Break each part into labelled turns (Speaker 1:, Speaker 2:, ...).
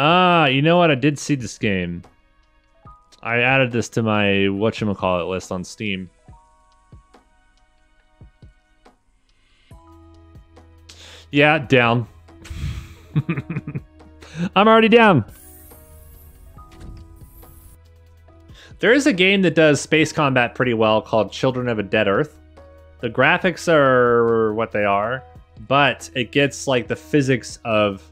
Speaker 1: Ah, you know what? I did see this game. I added this to my whatchamacallit list on Steam. Yeah, down. I'm already down. There is a game that does space combat pretty well called Children of a Dead Earth. The graphics are what they are, but it gets like the physics of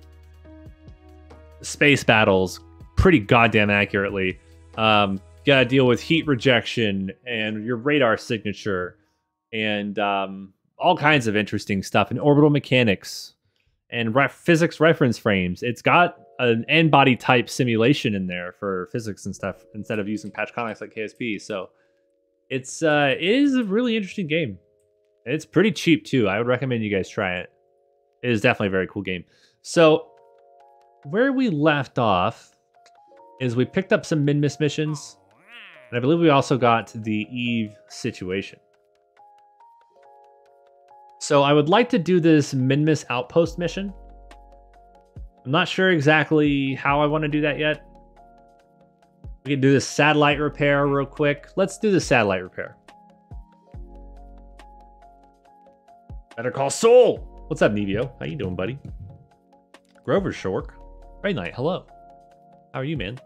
Speaker 1: space battles pretty goddamn accurately. Gotta deal with heat rejection and your radar signature and all kinds of interesting stuff and orbital mechanics and physics reference frames. It's got an n-body type simulation in there for physics and stuff instead of using patch comics like KSP. So it is a really interesting game. It's pretty cheap too. I would recommend you guys try it. It is definitely a very cool game. So where we left off is we picked up some min-miss missions, and I believe we also got the Eve situation. So I would like to do this min-miss outpost mission. I'm not sure exactly how I want to do that yet. We can do this satellite repair real quick. Let's do the satellite repair. Better call Soul. What's up, Nevio? How you doing, buddy? Grover Shork. Rainlight, hello. How are you, man?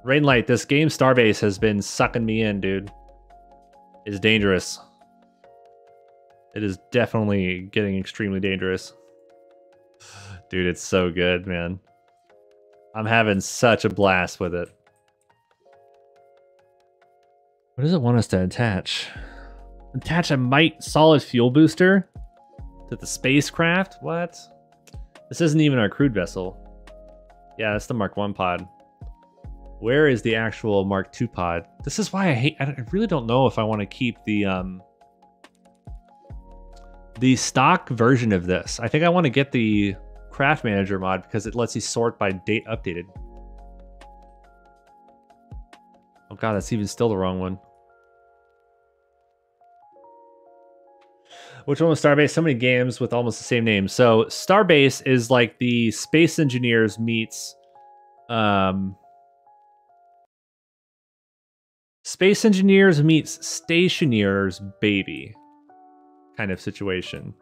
Speaker 1: Rainlight, this game Starbase has been sucking me in, dude. It's dangerous. It is definitely getting extremely dangerous. Dude, it's so good, man. I'm having such a blast with it. What does it want us to attach? Attach a Mite solid fuel booster to the spacecraft? What? This isn't even our crewed vessel. Yeah, that's the Mark 1 pod. Where is the actual Mark 2 pod? This is why I really don't know if I want to keep the stock version of this. I think I want to get the Craft Manager mod because it lets you sort by date updated. Oh god, that's even still the wrong one. Which one was Starbase? So many games with almost the same name. So Starbase is like the Space Engineers meets Space Engineers meets Stationeers baby kind of situation.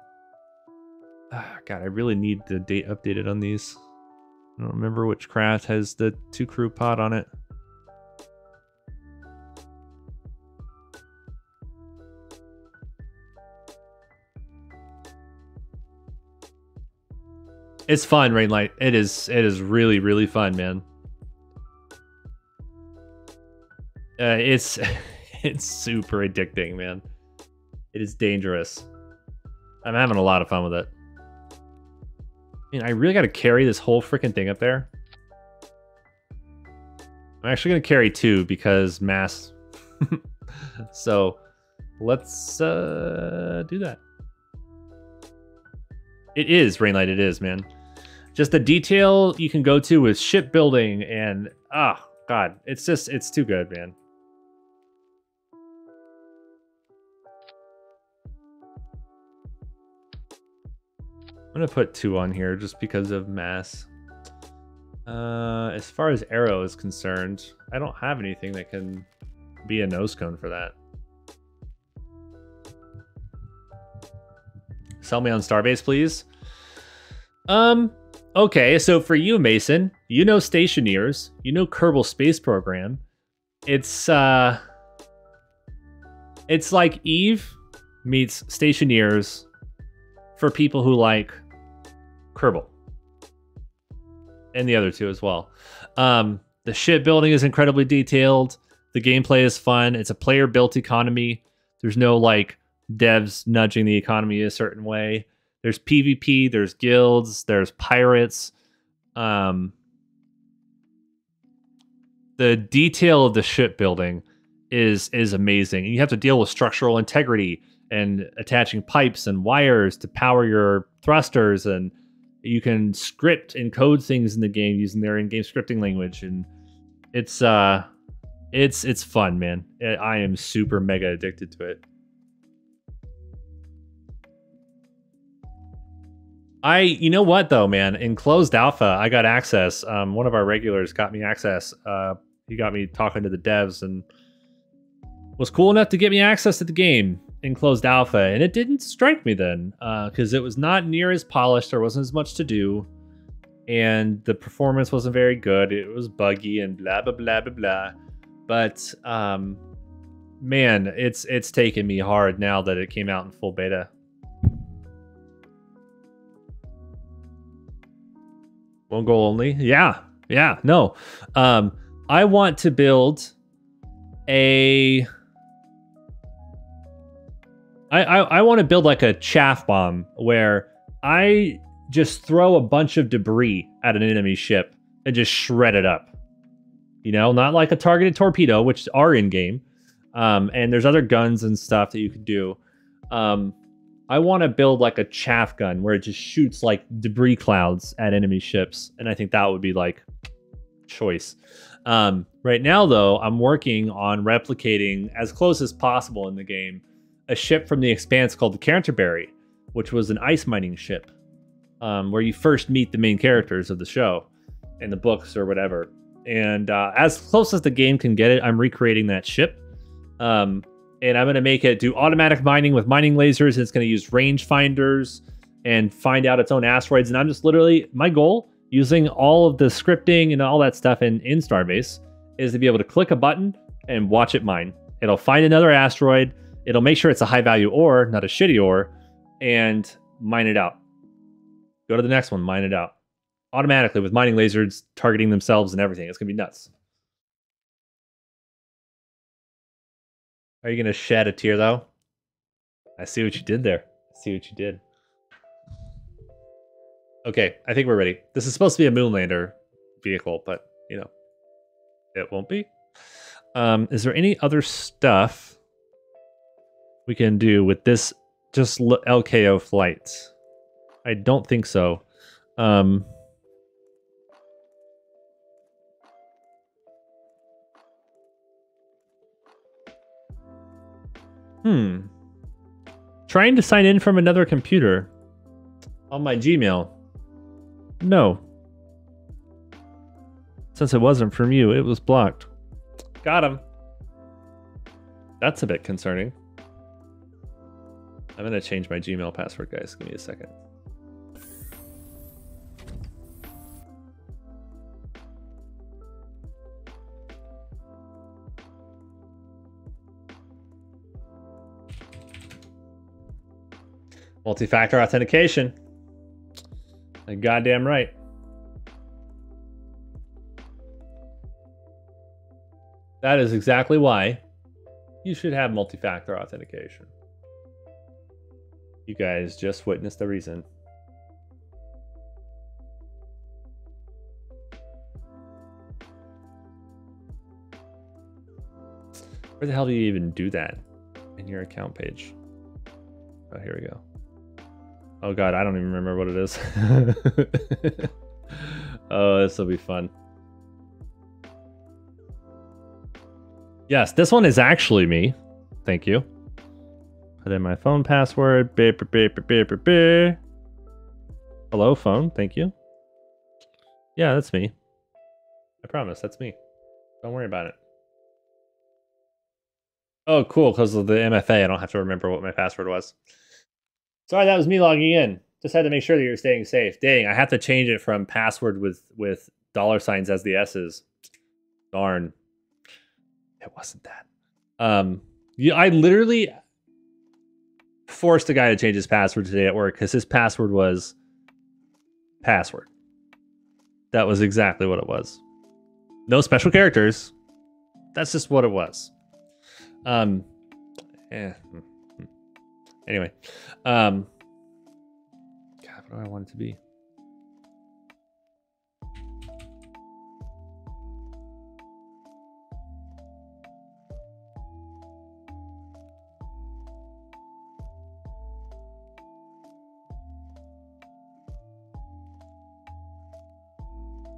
Speaker 1: God, I really need the date updated on these. I don't remember which craft has the 2 crew pod on it. It's fun, Rainlight. It is really, really fun, man. It's super addicting, man. It is dangerous. I'm having a lot of fun with it. I mean, I really got to carry this whole freaking thing up there. I'm actually going to carry 2 because mass. So let's do that. It is, Rainlight, it is, man. Just the detail you can go to with shipbuilding and, oh, God, it's too good, man. I'm going to put 2 on here just because of mass. As far as arrow is concerned, I don't have anything that can be a nose cone for that. Sell me on Starbase, please. Okay, so for you, Mason, you know Stationeers, you know Kerbal Space Program. It's like Eve meets Stationeers for people who like Kerbal. And the other 2 as well. The shipbuilding is incredibly detailed. The gameplay is fun. It's a player-built economy. There's no like devs nudging the economy a certain way. There's PvP, there's guilds, there's pirates. The detail of the shipbuilding is amazing. And you have to deal with structural integrity and attaching pipes and wires to power your thrusters, and you can script and code things in the game using their in-game scripting language, and it's fun, man. I am super mega addicted to it. You know what though, man? In closed alpha, I got access. One of our regulars got me access. He got me talking to the devs and was cool enough to get me access to the game in closed alpha. And it didn't strike me then, because it was not near as polished. There wasn't as much to do, and the performance wasn't very good. It was buggy and blah blah blah blah blah. But man, it's taken me hard now that it came out in full beta. One goal only? Yeah. No. I want to build a... I want to build like a chaff bomb where I just throw a bunch of debris at an enemy ship and just shred it up. You know, not like a targeted torpedo, which are in game. And there's other guns and stuff that you could do. I want to build like a chaff gun where it just shoots like debris clouds at enemy ships. And I think that would be like choice. Right now, though, I'm working on replicating as close as possible in the game a ship from the Expanse called the Canterbury, which was an ice mining ship, where you first meet the main characters of the show in the books or whatever. And as close as the game can get it, I'm recreating that ship. And I'm going to make it do automatic mining with mining lasers. And it's going to use range finders and find out its own asteroids. And I'm just literally, my goal, using all of the scripting and all that stuff in Starbase, is to be able to click a button and watch it mine. It'll find another asteroid. It'll make sure it's a high value ore, not a shitty ore, and mine it out. Go to the next one, mine it out. Automatically with mining lasers targeting themselves and everything. It's going to be nuts. Are you going to shed a tear, though? I see what you did there. I see what you did. Okay, I think we're ready. This is supposed to be a Moonlander vehicle, but, you know, it won't be. Is there any other stuff we can do with this just LKO flight? I don't think so. Trying to sign in from another computer on my Gmail. No. Since it wasn't from you, it was blocked. Got him. That's a bit concerning. I'm going to change my Gmail password, guys. Give me a second. Multi-factor authentication. You're goddamn right. That is exactly why you should have multi-factor authentication. You guys just witnessed the reason. Where the hell do you even do that in your account page? Oh, here we go. Oh god, I don't even remember what it is. Oh, this will be fun. Yes, this one is actually me. Thank you. Put in my phone password. Hello, phone. Thank you. Yeah, that's me. I promise, that's me. Don't worry about it. Oh, cool, because of the MFA, I don't have to remember what my password was. Sorry, that was me logging in. Just had to make sure that you're staying safe. Dang, I have to change it from password with $signs as the S's. Darn. It wasn't that. Yeah, I literally forced a guy to change his password today at work because his password was password. That was exactly what it was. No special characters. That's just what it was. Yeah. Anyway, God, what do I want it to be?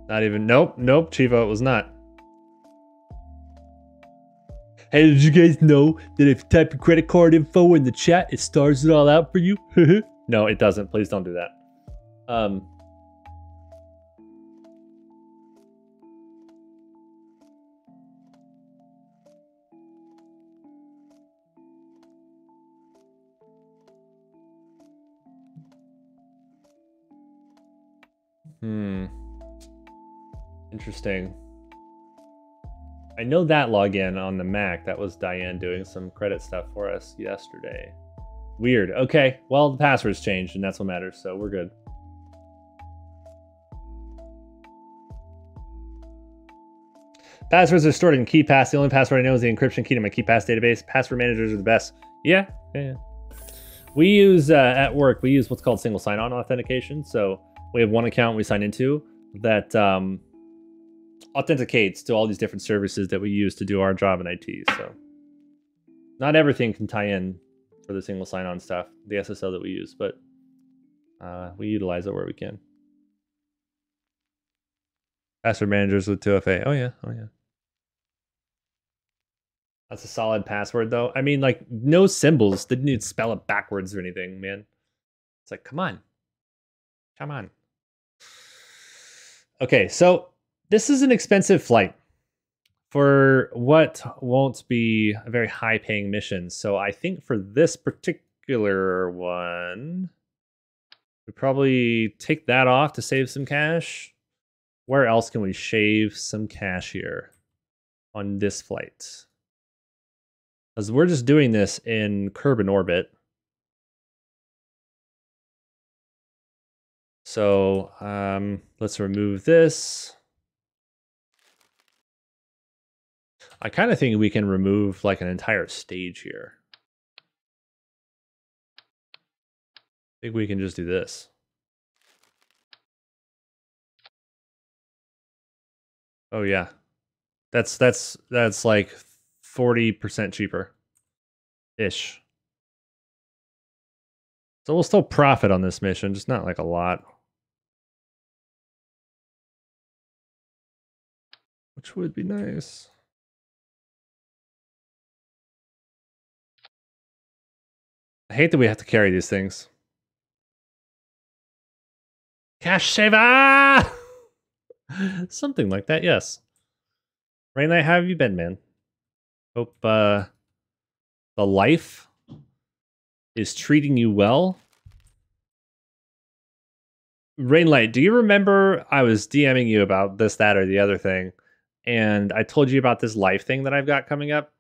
Speaker 1: Not even, nope, Chivo, it was not. Hey, did you guys know that if you type your credit card info in the chat, it stars it all out for you? No, it doesn't. Please don't do that. Um, Interesting. I know that login on the Mac. That was Diane doing some credit stuff for us yesterday. Weird. Okay. Well, the password's changed, and that's what matters, so we're good. Passwords are stored in KeePass. The only password I know is the encryption key to my KeePass database. Password managers are the best. Yeah. We use, at work, we use what's called single sign-on authentication. So we have one account we sign into that authenticates to all these different services that we use to do our job in IT. So not everything can tie in for the single sign-on stuff, the SSL that we use, but we utilize it where we can. Password managers with 2FA. Oh yeah. That's a solid password, though. I mean, like, no symbols. Didn't even spell it backwards or anything, man. It's like, come on. Come on. Okay, so this is an expensive flight for what won't be a very high-paying mission. So I think for this particular one, we probably take that off to save some cash. Where else can we shave some cash here on this flight? Because we're just doing this in Kerbin orbit. So let's remove this. I kind of think we can remove like an entire stage here. I think we can just do this. Oh yeah. That's like 40% cheaper ish. So we'll still profit on this mission, just not like a lot. Which would be nice. I hate that we have to carry these things. Cash saver! Something like that, yes. Rain Knight, how have you been, man? Hope the life is treating you well. Rainlight, do you remember I was DMing you about this, that, or the other thing? And I told you about this live thing that I've got coming up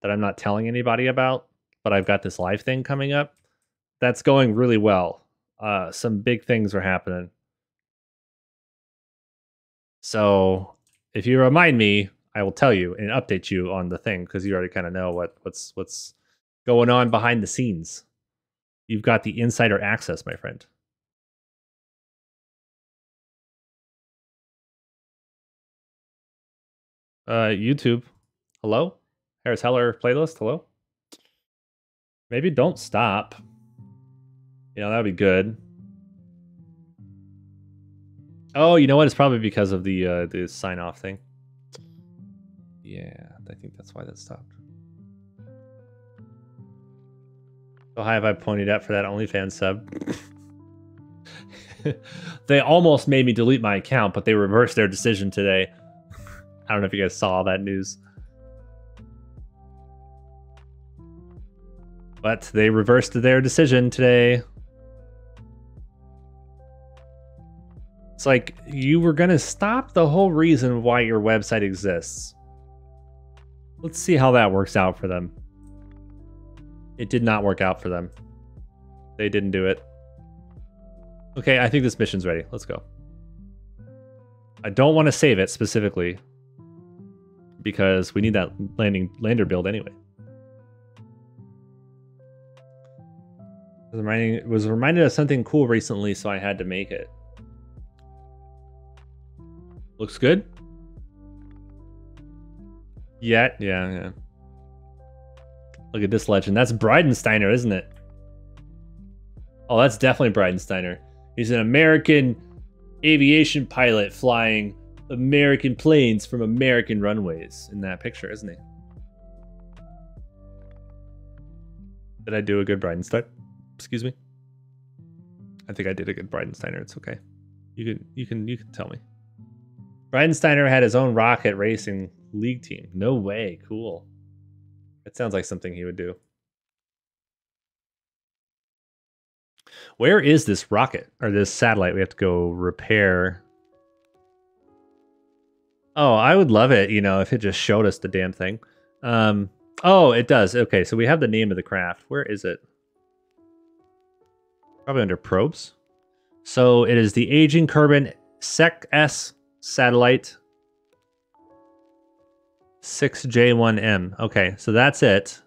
Speaker 1: that I'm not telling anybody about, but I've got this live thing coming up. That's going really well. Some big things are happening. So if you remind me, I will tell you and update you on the thing, because you already kind of know what's going on behind the scenes. You've got the insider access, my friend. YouTube. Hello? Harris Heller playlist. Hello? Maybe don't stop. You know, that would be good. Oh, you know what? It's probably because of the sign-off thing. Yeah, I think that's why that stopped. So high have I pointed out for that OnlyFans sub. They almost made me delete my account, but they reversed their decision today. I don't know if you guys saw that news. But they reversed their decision today. It's like, you were going to stop the whole reason why your website exists. Let's see how that works out for them. It did not work out for them. They didn't do it. Okay, I think this mission's ready. Let's go. I don't want to save it specifically, because we need that lander build anyway. Was reminded of something cool recently, so I had to make it. Looks good? Yeah. Look at this legend. That's Bridenstiner, isn't it? Oh, that's definitely Bridenstiner. He's an American aviation pilot flying American planes from American runways in that picture, isn't he? Did I do a good Bridenstiner? Excuse me. I think I did a good Bridenstiner. It's okay. You can tell me. Bridenstiner had his own rocket racing league team. No way. Cool. It sounds like something he would do. Where is this rocket or this satellite we have to go repair? Oh, I would love it, you know, if it just showed us the damn thing. Oh, it does. Okay, so we have the name of the craft. Where is it? Probably under probes. So it is the aging Kerbin SOI satellite 6J1M. Okay, so that's it.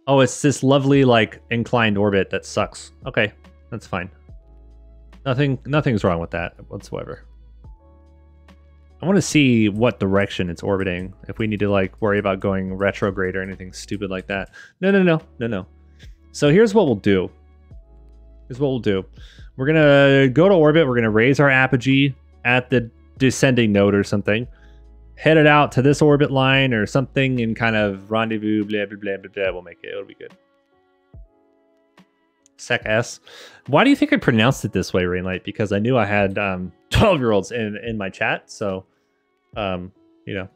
Speaker 1: Oh, it's this lovely, like, inclined orbit that sucks. Okay, that's fine. Nothing's wrong with that whatsoever. I want to see what direction it's orbiting. If we need to, like, worry about going retrograde or anything stupid like that. No. So here's what we'll do. We're going to go to orbit. We're going to raise our apogee at the descending node or something. Head it out to this orbit line or something and kind of rendezvous, blah, blah, blah, blah, blah. We'll make it. It'll be good. SEC-S. Why do you think I pronounced it this way, Rainlight? Because I knew I had 12-year-olds in my chat. So, you know,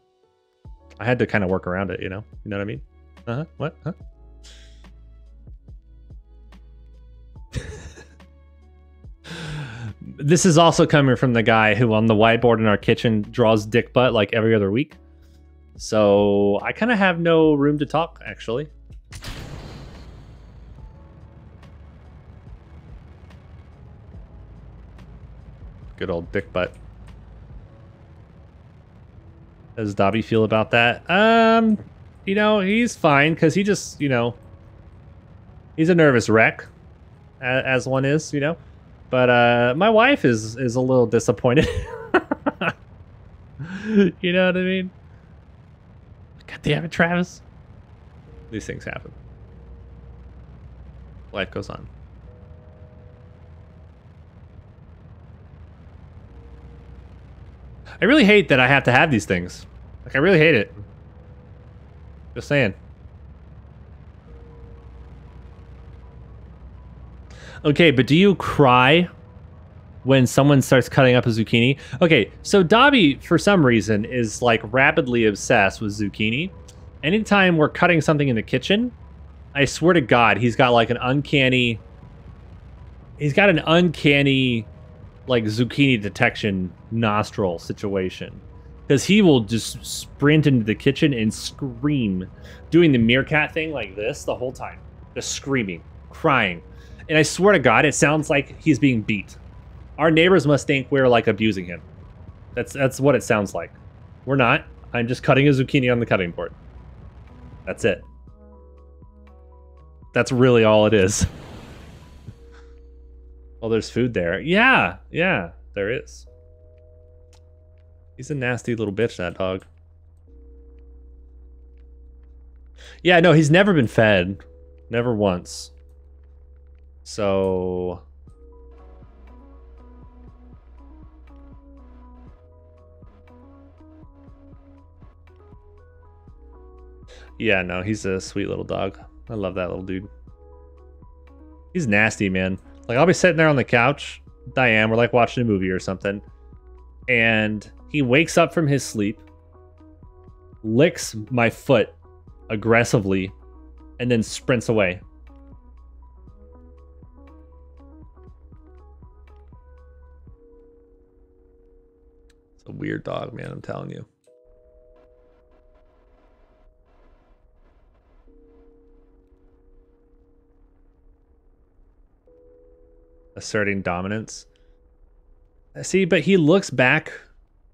Speaker 1: I had to kind of work around it, you know? You know what I mean? Uh-huh. What? Huh? This is also coming from the guy who on the whiteboard in our kitchen draws dick butt like every other week. So I kind of have no room to talk, actually. Good old dick butt. How does Dobby feel about that? You know, he's fine because he just, you know, he's a nervous wreck, as one is, you know. But my wife is a little disappointed. You know what I mean? God damn it, Travis. These things happen. Life goes on. I really hate that I have to have these things. Like, I really hate it. Just saying. Okay, but do you cry when someone starts cutting up a zucchini? Okay, so Dobby, for some reason, is like rapidly obsessed with zucchini. Anytime we're cutting something in the kitchen, I swear to God, he's got like an uncanny... He's got an uncanny, like, zucchini detection nostril situation. Because he will just sprint into the kitchen and scream, doing the meerkat thing like this the whole time. Just screaming, crying. And I swear to God, it sounds like he's being beat. Our neighbors must think we're, like, abusing him. That's what it sounds like. We're not. I'm just cutting a zucchini on the cutting board. That's it. That's really all it is. Well, there's food there. Yeah, there is. He's a nasty little bitch, that dog. Yeah, no, he's never been fed. Never once. So... yeah, no, he's a sweet little dog. I love that little dude. He's nasty, man. Like, I'll be sitting there on the couch, Diane, we're like watching a movie or something, and he wakes up from his sleep, licks my foot aggressively, and then sprints away. It's a weird dog, man, I'm telling you. Asserting dominance. See, but he looks back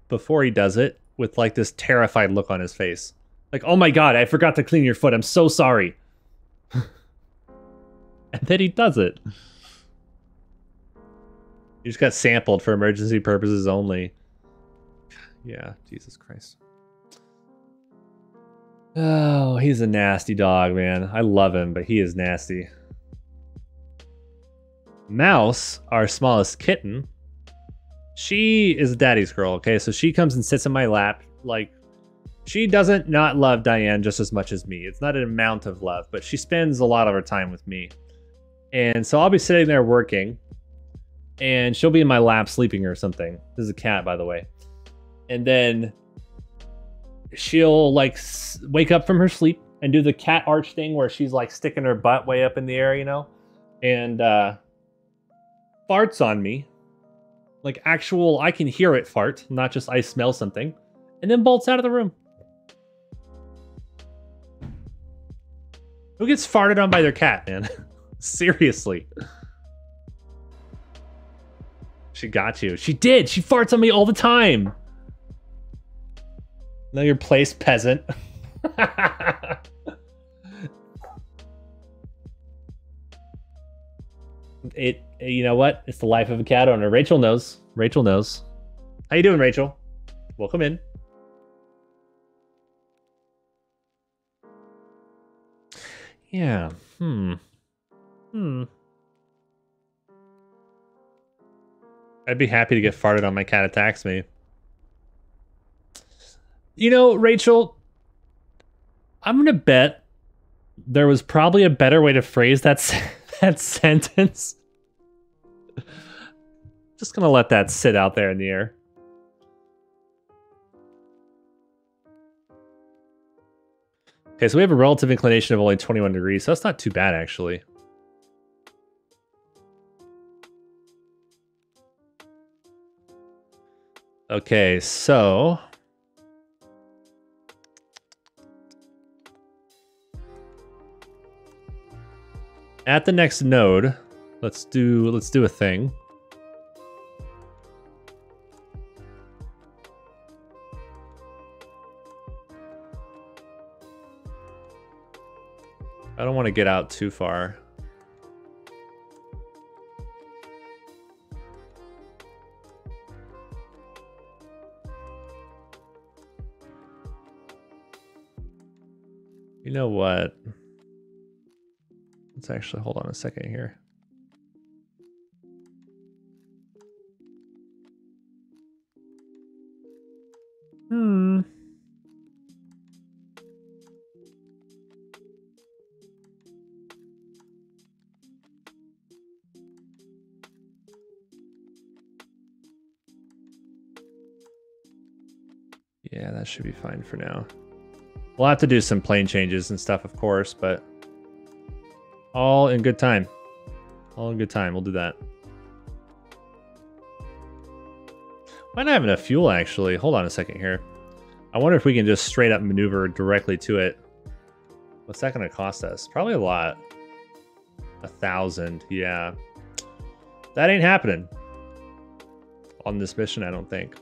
Speaker 1: before he does it with like this terrified look on his face. Like, oh my God, I forgot to clean your foot. I'm so sorry. And then he does it. He just got sampled for emergency purposes only. Yeah, Jesus Christ. Oh, he's a nasty dog, man. I love him, but he is nasty. Mouse, our smallest kitten, she is daddy's girl, okay? So she comes and sits in my lap. Like, she doesn't not love Diane just as much as me. It's not an amount of love, but she spends a lot of her time with me. And so I'll be sitting there working, and she'll be in my lap sleeping or something. This is a cat, by the way. And then she'll like wake up from her sleep and do the cat arch thing where she's like sticking her butt way up in the air, you know, and farts on me. Like actual, I can hear it fart, not just I smell something, and then bolts out of the room. Who gets farted on by their cat, man? Seriously. She got you. She did. She farts on me all the time. Know your place, peasant. You know what? It's the life of a cat owner. Rachel knows. Rachel knows. How you doing, Rachel? Welcome in. Yeah. I'd be happy to get farted on. My cat attacks me. You know, Rachel, I'm gonna bet there was probably a better way to phrase that that sentence. Just gonna let that sit out there in the air. Okay, so we have a relative inclination of only 21 degrees, so that's not too bad, actually. Okay, so at the next node, let's do a thing. I don't want to get out too far. You know what? Let's actually hold on a second here. Yeah, that should be fine for now. We'll have to do some plane changes and stuff, of course, but all in good time. All in good time. We'll do that. Might not have enough fuel, actually. Hold on a second here. I wonder if we can just straight up maneuver directly to it. What's that going to cost us? Probably a lot. 1,000. Yeah. That ain't happening on this mission, I don't think.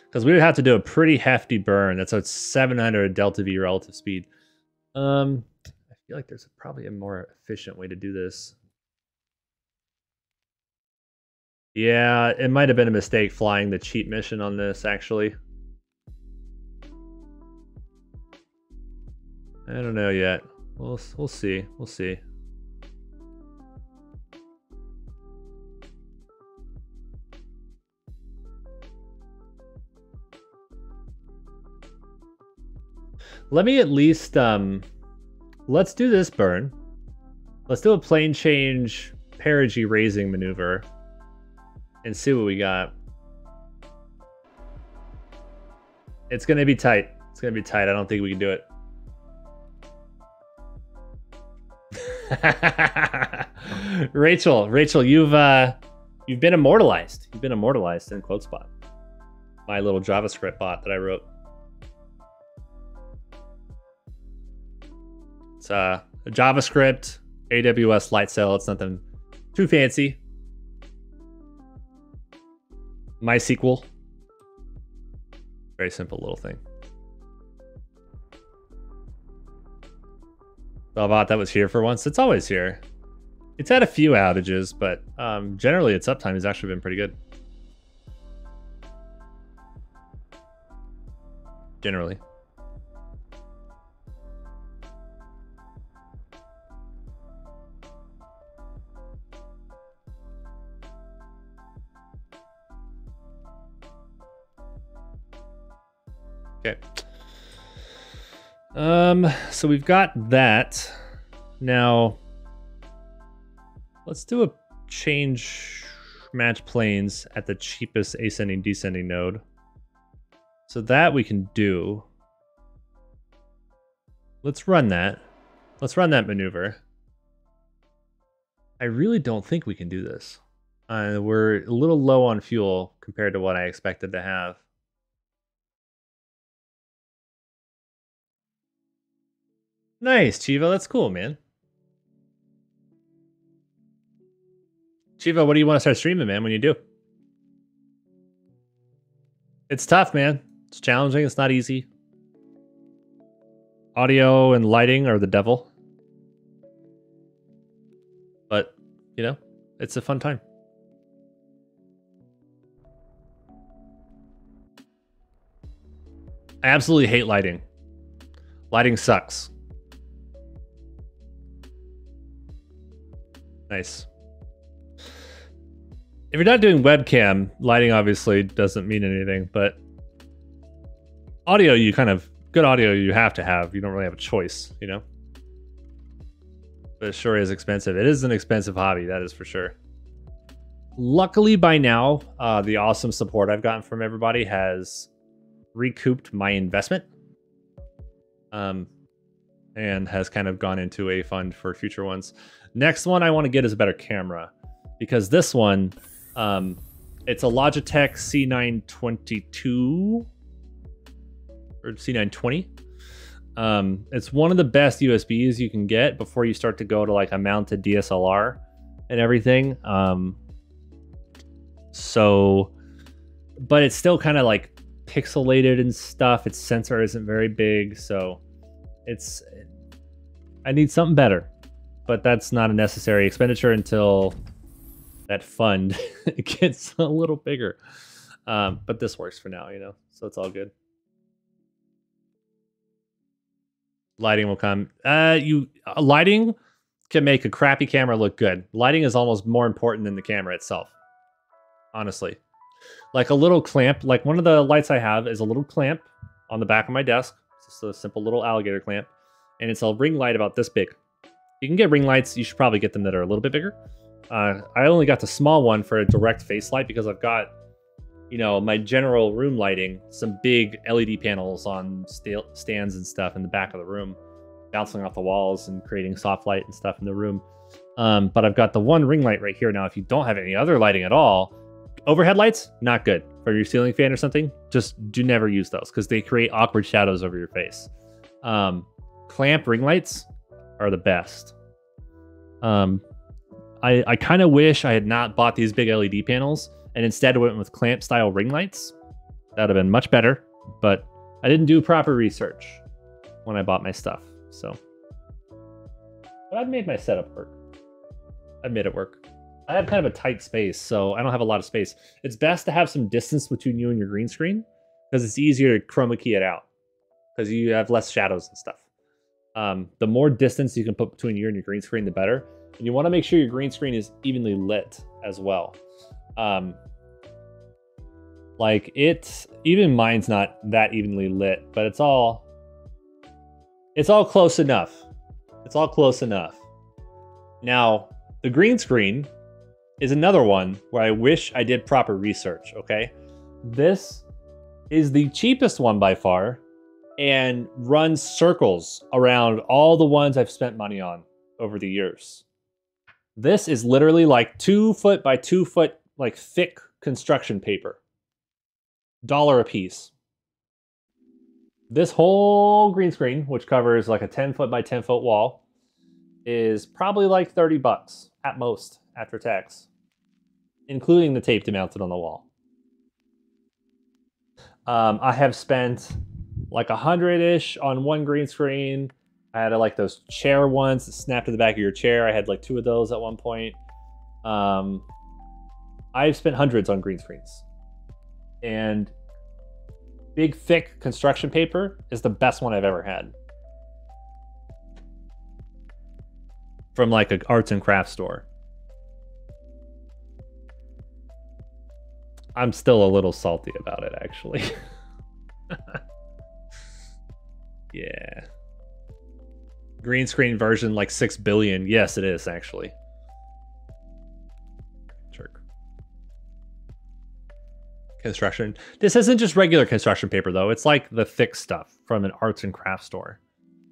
Speaker 1: Because we would have to do a pretty hefty burn. That's a 700 delta V relative speed. I feel like there's probably a more efficient way to do this. Yeah, it might have been a mistake flying the cheat mission on this, actually. I don't know yet. We'll see. We'll see. Let me at least, let's do this burn. Let's do a plane change perigee raising maneuver and see what we got. It's going to be tight. It's going to be tight. I don't think we can do it. Rachel, you've been immortalized. You've been immortalized in QuoteSpot. My little JavaScript bot that I wrote. It's a JavaScript, AWS light cell. It's nothing too fancy. MySQL. Very simple little thing. Bot that was here for once. It's always here. It's had a few outages, but generally its uptime has actually been pretty good. Generally. Okay. So we've got that. Now, Let's do a change match planes at the cheapest ascending descending node. So that we can do. Let's run that. Let's run that maneuver. I really don't think we can do this. We're a little low on fuel compared to what I expected to have. Nice, Chivo. That's cool, man. Chivo, what do you want to start streaming, man, when you do? It's tough, man. It's challenging. It's not easy. Audio and lighting are the devil. But, you know, it's a fun time. I absolutely hate lighting. Lighting sucks. Nice. If you're not doing webcam, lighting obviously doesn't mean anything, but audio, you kind of, good audio you have to have. You don't really have a choice, you know? But it sure is expensive. It is an expensive hobby, that is for sure. Luckily by now, the awesome support I've gotten from everybody has recouped my investment. And has kind of gone into a fund for future ones. Next one I want to get is a better camera, because this one, it's a Logitech C922 or C920. It's one of the best USBs you can get before you start to go to like a mounted DSLR and everything. But it's still kind of like pixelated and stuff. Its sensor isn't very big, so I need something better, but that's not a necessary expenditure until that fund gets a little bigger. But this works for now, you know, so it's all good. Lighting will come. Lighting can make a crappy camera look good. Lighting is almost more important than the camera itself, honestly. Like a little clamp, like one of the lights I have is a little clamp on the back of my desk. It's just a simple little alligator clamp. And it's a ring light about this big. You can get ring lights. You should probably get them that are a little bit bigger. I only got the small one for a direct face light because I've got, you know, my general room lighting, some big LED panels on stands and stuff in the back of the room, bouncing off the walls and creating soft light and stuff in the room. But I've got the one ring light right here. Now, if you don't have any other lighting at all, overhead lights, not good. For your ceiling fan or something, just do never use those because they create awkward shadows over your face. Clamp ring lights are the best. I kind of wish I had not bought these big LED panels and instead went with clamp style ring lights. That would have been much better, but I didn't do proper research when I bought my stuff. So, but I've made my setup work. I've made it work. I have kind of a tight space, so I don't have a lot of space. It's best to have some distance between you and your green screen because it's easier to chroma key it out because you have less shadows and stuff. The more distance you can put between you and your green screen, the better. And you want to make sure your green screen is evenly lit as well. Like even mine's not that evenly lit, but it's all close enough. It's all close enough. Now, the green screen is another one where I wish I did proper research, okay? This is the cheapest one by far and runs circles around all the ones I've spent money on over the years. This is literally like 2 foot by 2 foot, like thick construction paper. $1 a piece. This whole green screen, which covers like a 10 foot by 10 foot wall, is probably like 30 bucks at most after tax, including the tape to mount it on the wall. I have spent like 100-ish on one green screen. I had like those chair ones that snap to the back of your chair. I had like 2 of those at one point. I've spent hundreds on green screens. And big, thick construction paper is the best one I've ever had. From like an arts and crafts store. I'm still a little salty about it, actually. Yeah. Green screen version like 6 billion. Yes, it is, actually. construction. This isn't just regular construction paper, though. It's like the thick stuff from an arts and crafts store.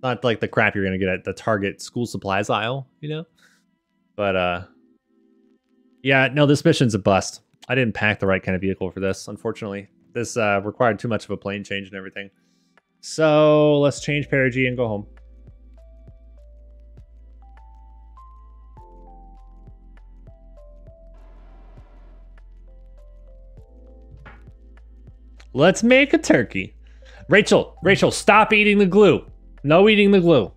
Speaker 1: Not like the crap you're going to get at the Target school supplies aisle, you know? But, yeah, no, this mission's a bust. I didn't pack the right kind of vehicle for this, unfortunately. This required too much of a plane change and everything. So let's change perigee and go home. Let's make a turkey. Rachel, stop eating the glue. No eating the glue.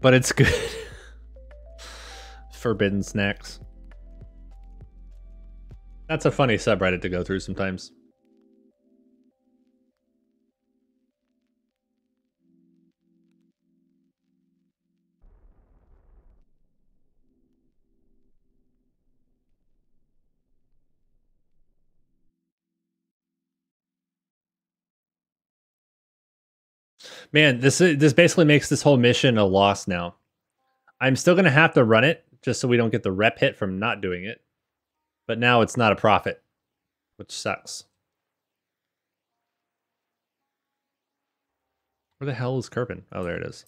Speaker 1: But it's good. Forbidden snacks. That's a funny subreddit to go through sometimes. Man, this basically makes this whole mission a loss now. I'm still going to have to run it just so we don't get the rep hit from not doing it. But now it's not a profit, which sucks. Where the hell is Kerbin? Oh, there it is.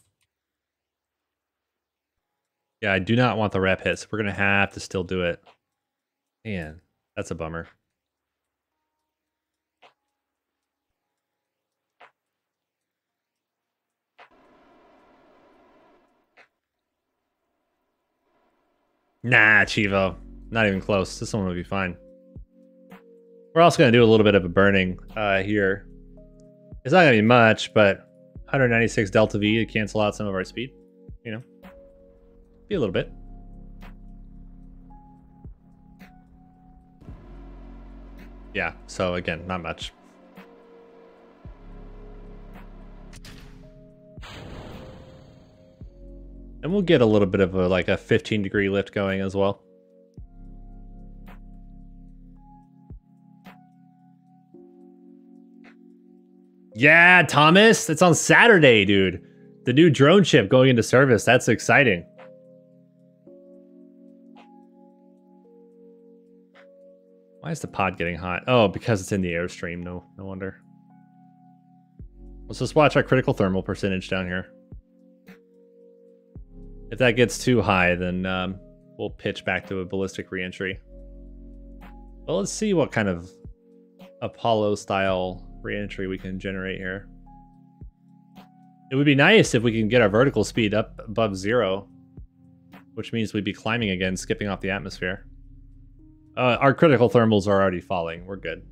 Speaker 1: Yeah, I do not want the rep hits. We're going to have to still do it. Man, that's a bummer. Nah, Chivo. Not even close. This one will be fine. We're also going to do a little bit of a burning here. It's not going to be much, but 196 delta V to cancel out some of our speed. You know, be a little bit. Yeah, so again, not much. And we'll get a little bit of like a 15-degree lift going as well. Yeah, Thomas, it's on Saturday, dude. The new drone ship going into service. That's exciting. Why is the pod getting hot? Oh, because it's in the airstream. No wonder. Let's just watch our critical thermal percentage down here. If that gets too high, then we'll pitch back to a ballistic reentry. Well, let's see what kind of Apollo-style reentry we can generate here. It would be nice if we can get our vertical speed up above 0, which means we'd be climbing again, skipping off the atmosphere. Our critical thermals are already falling. We're good.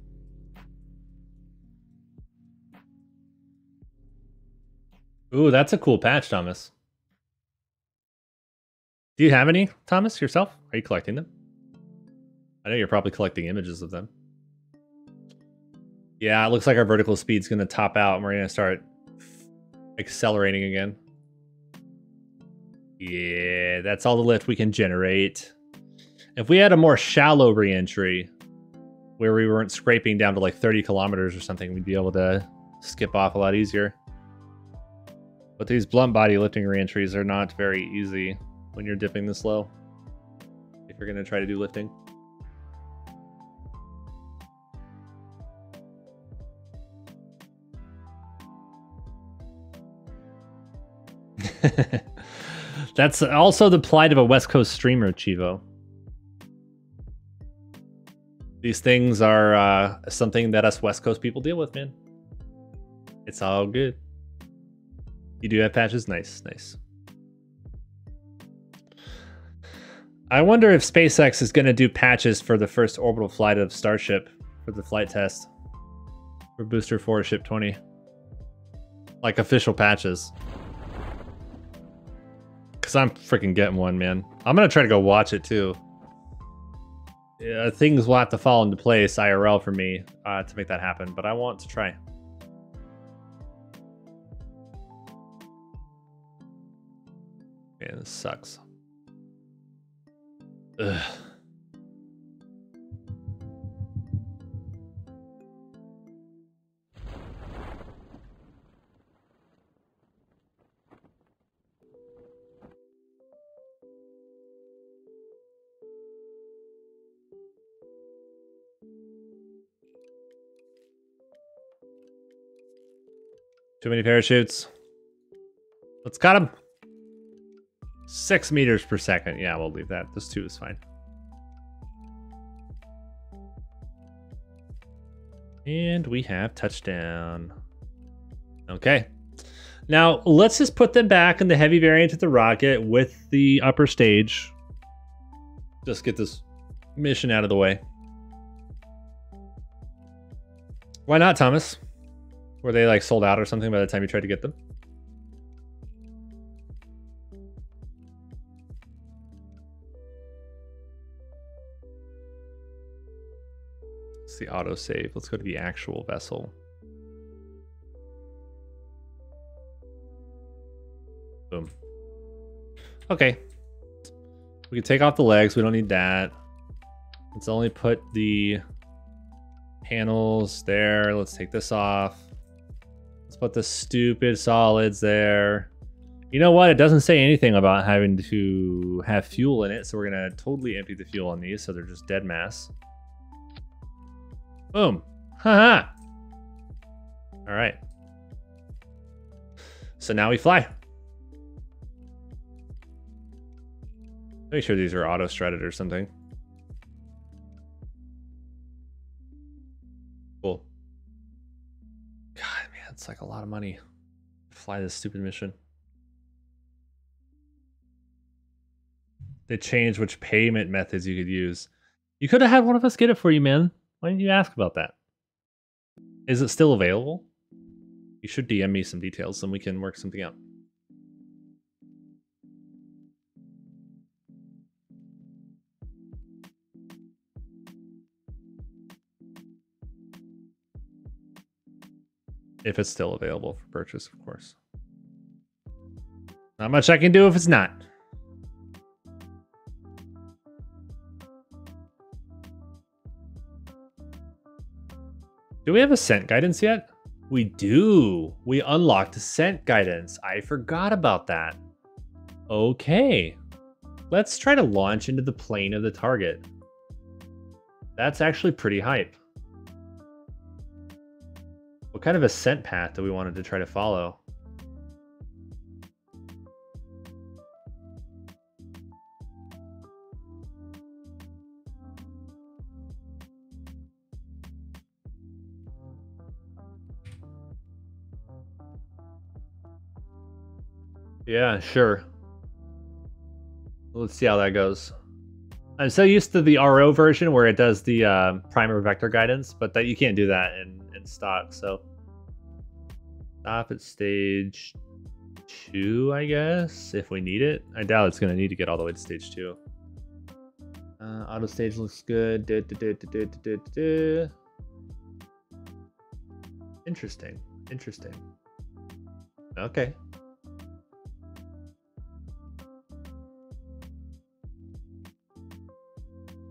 Speaker 1: Ooh, that's a cool patch, Thomas. Do you have any, Thomas, yourself? Are you collecting them? I know you're probably collecting images of them. Yeah, it looks like our vertical speed's going to top out and we're going to start accelerating again. Yeah, that's all the lift we can generate. If we had a more shallow re-entry where we weren't scraping down to like 30 kilometers or something, we'd be able to skip off a lot easier. But these blunt body lifting re-entries are not very easy when you're dipping this low, if you're going to try to do lifting. That's also the plight of a West Coast streamer, Chivo. These things are something that us West Coast people deal with, man. It's all good. You do have patches? Nice, nice. I wonder if SpaceX is going to do patches for the first orbital flight of Starship for the flight test. For Booster 4 Ship 20. Like official patches. Because I'm freaking getting one, man. I'm going to try to go watch it too. Things will have to fall into place IRL for me to make that happen, but I want to try. Man, this sucks. Ugh. Too many parachutes. Let's cut them. 6 meters per second. Yeah, we'll leave that. This 2 is fine. And we have touchdown. Okay. Now, let's just put them back in the heavy variant of the rocket with the upper stage. Just get this mission out of the way. Why not, Thomas? Were they like sold out or something by the time you tried to get them? It's the autosave. Let's go to the actual vessel. Boom. Okay. We can take off the legs. We don't need that. Let's only put the panels there. Let's take this off. Let's put the stupid solids there. You know what? It doesn't say anything about having to have fuel in it, so we're going to totally empty the fuel on these, so they're just dead mass. Boom. Haha. All right. So now we fly. Make sure these are auto-strutted or something. Cool. God, man, it's like a lot of money to fly this stupid mission. They changed which payment methods you could use. You could have had one of us get it for you, man. Why didn't you ask about that? Is it still available? You should DM me some details and we can work something out. If it's still available for purchase, of course. Not much I can do if it's not. Do we have ascent guidance yet? We do. We unlocked ascent guidance. I forgot about that. Okay. Let's try to launch into the plane of the target. That's actually pretty hype. What kind of ascent path do we wanted to try to follow? Yeah, sure. Let's see how that goes. I'm so used to the RO version where it does the primer vector guidance, but that you can't do that in stock. So stop at stage 2, I guess, if we need it. I doubt it's going to need to get all the way to stage 2. Auto stage looks good. Interesting. Interesting. Okay.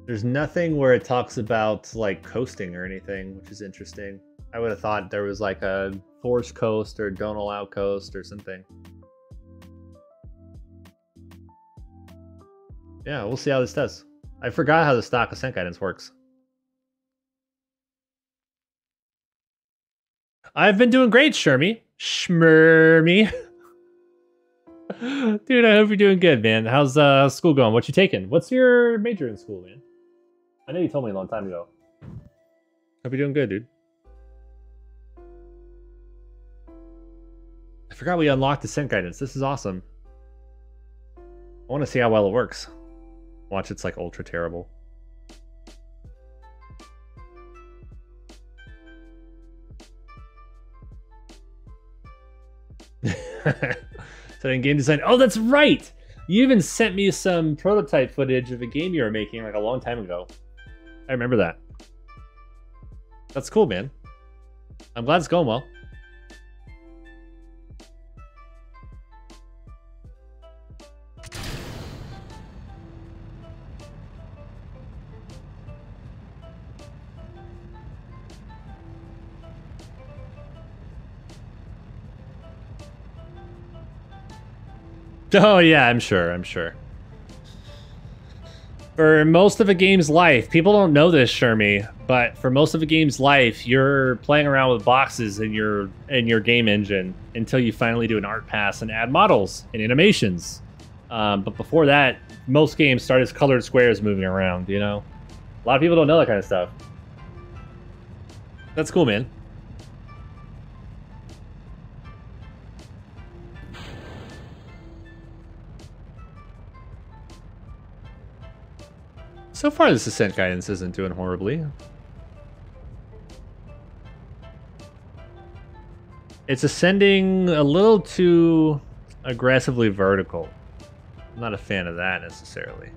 Speaker 1: There's nothing where it talks about like coasting or anything, which is interesting. I would have thought there was like a forced coast or don't allow coast or something. Yeah, we'll see how this does. I forgot how the stock ascent guidance works. I've been doing great, Shermy. Schmermy. Dude, I hope you're doing good, man. How's school going? What you taking? What's your major in school, man? I know you told me a long time ago. Hope you're doing good, dude. I forgot we unlocked ascent guidance. This is awesome. I want to see how well it works. Watch, it's like ultra terrible. So in game design, oh, that's right. You even sent me some prototype footage of a game you were making like a long time ago. I remember that. That's cool, man. I'm glad it's going well. Oh yeah, I'm sure. For most of a game's life, people don't know this, Shermy, But for most of the game's life, you're playing around with boxes in your game engine until you finally do an art pass and add models and animations. But before that, most games start as colored squares moving around, you know? A lot of people don't know that kind of stuff. That's cool, man. So far, this ascent guidance isn't doing horribly. It's ascending a little too aggressively vertical. I'm not a fan of that necessarily.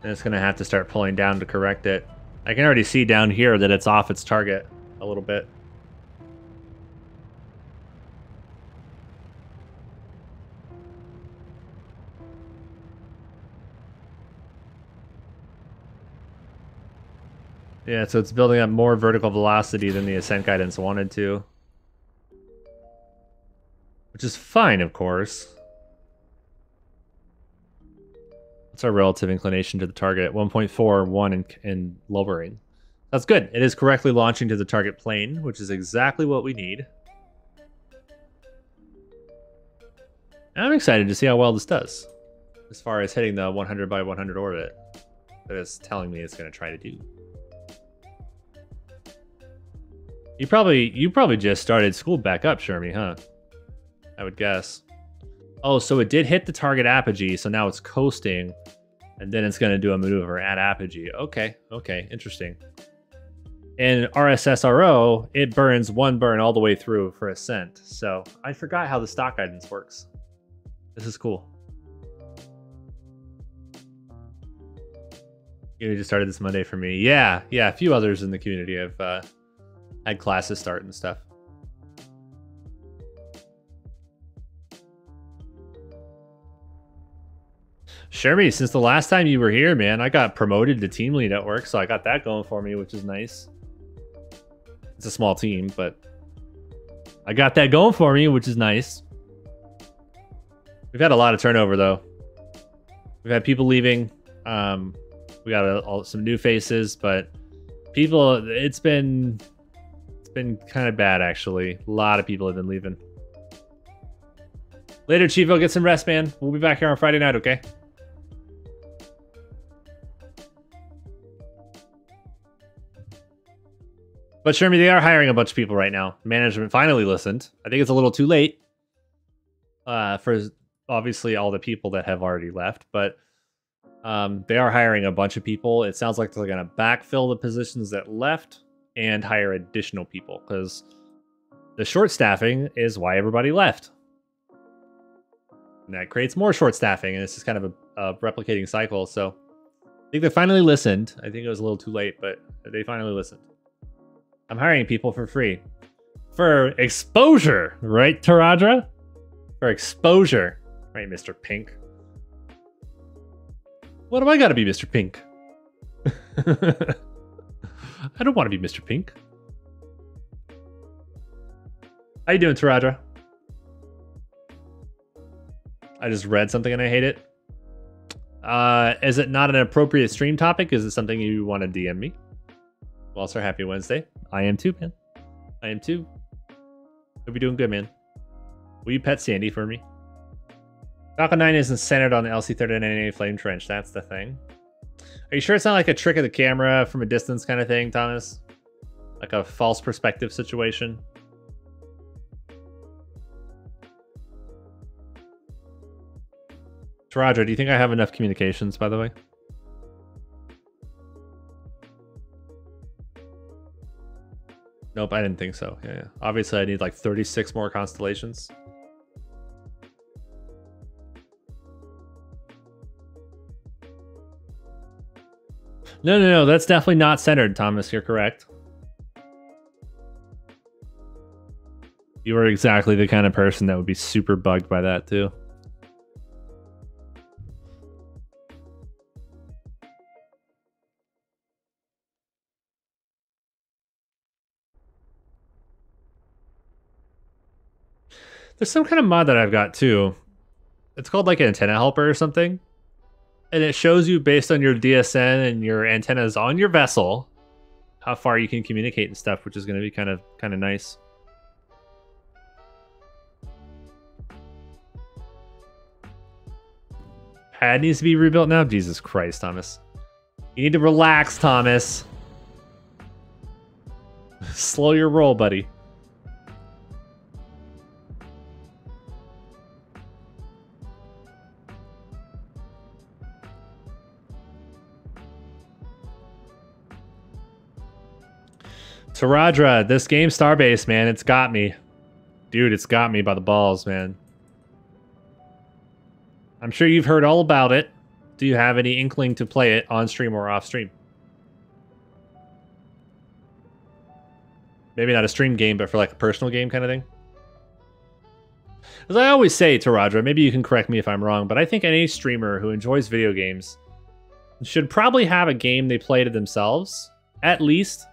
Speaker 1: And it's gonna have to start pulling down to correct it. I can already see down here that it's off its target a little bit. Yeah, so it's building up more vertical velocity than the ascent guidance wanted to. Which is fine, of course. What's our relative inclination to the target? 1.41 in lowering. That's good. It is correctly launching to the target plane, which is exactly what we need. I'm excited to see how well this does, as far as hitting the 100 by 100 orbit that it's telling me it's going to try to do. You probably just started school back up, Shermie, huh? I would guess. Oh, so it did hit the target apogee, so now it's coasting, and then it's going to do a maneuver at apogee. Okay, okay, interesting. In RSSRO, it burns one burn all the way through for ascent, so I forgot how the stock guidance works. This is cool. You just started this Monday for me. Yeah, a few others in the community have had classes start and stuff. Shermie, since the last time you were here, man, I got promoted to team lead at work, so I got that going for me, which is nice. It's a small team, but I got that going for me, which is nice. We've had a lot of turnover, though. We've had people leaving. We got some new faces, but people, it's been kind of bad, actually. A lot of people have been leaving. Later, Chivo, get some rest, man. We'll be back here on Friday night, okay? But Shermie, they are hiring a bunch of people right now. Management finally listened. I think it's a little too late for obviously all the people that have already left, but they are hiring a bunch of people. It sounds like they're going to backfill the positions that left and hire additional people, because the short staffing is why everybody left. And that creates more short staffing, and it's just kind of a replicating cycle. So I think they finally listened. I think it was a little too late, but they finally listened. I'm hiring people for free. For exposure, right, Taradra? For exposure. Right, Mr. Pink. What do I gotta be, Mr. Pink? I don't want to be Mr. Pink. How you doing, Taradra? I just read something and I hate it. Is it not an appropriate stream topic? Is it something you want to DM me? Well, sir, happy Wednesday. I am too, man. I am too. Hope you're doing good, man. Will you pet Sandy for me? Falcon 9 isn't centered on the LC-39A flame trench. That's the thing. Are you sure it's not like a trick of the camera from a distance kind of thing, Thomas? Like a false perspective situation? Roger, do you think I have enough communications, by the way? Nope, I didn't think so. Yeah. Obviously, I need like 36 more constellations. No, that's definitely not centered, Thomas. You're correct. You are exactly the kind of person that would be super bugged by that, too. There's some kind of mod that I've got, too. It's called like an antenna helper or something. and it shows you based on your DSN and your antennas on your vessel how far you can communicate and stuff, which is going to be kind of nice. Pad needs to be rebuilt now. Jesus Christ, Thomas. You need to relax, Thomas. Slow your roll, buddy. Taradra, this game Starbase, man, it's got me. Dude, it's got me by the balls, man. I'm sure you've heard all about it. Do you have any inkling to play it on stream or off stream? Maybe not a stream game, but for like a personal game kind of thing? As I always say, Taradra, maybe you can correct me if I'm wrong, but I think any streamer who enjoys video games should probably have a game they play to themselves, at least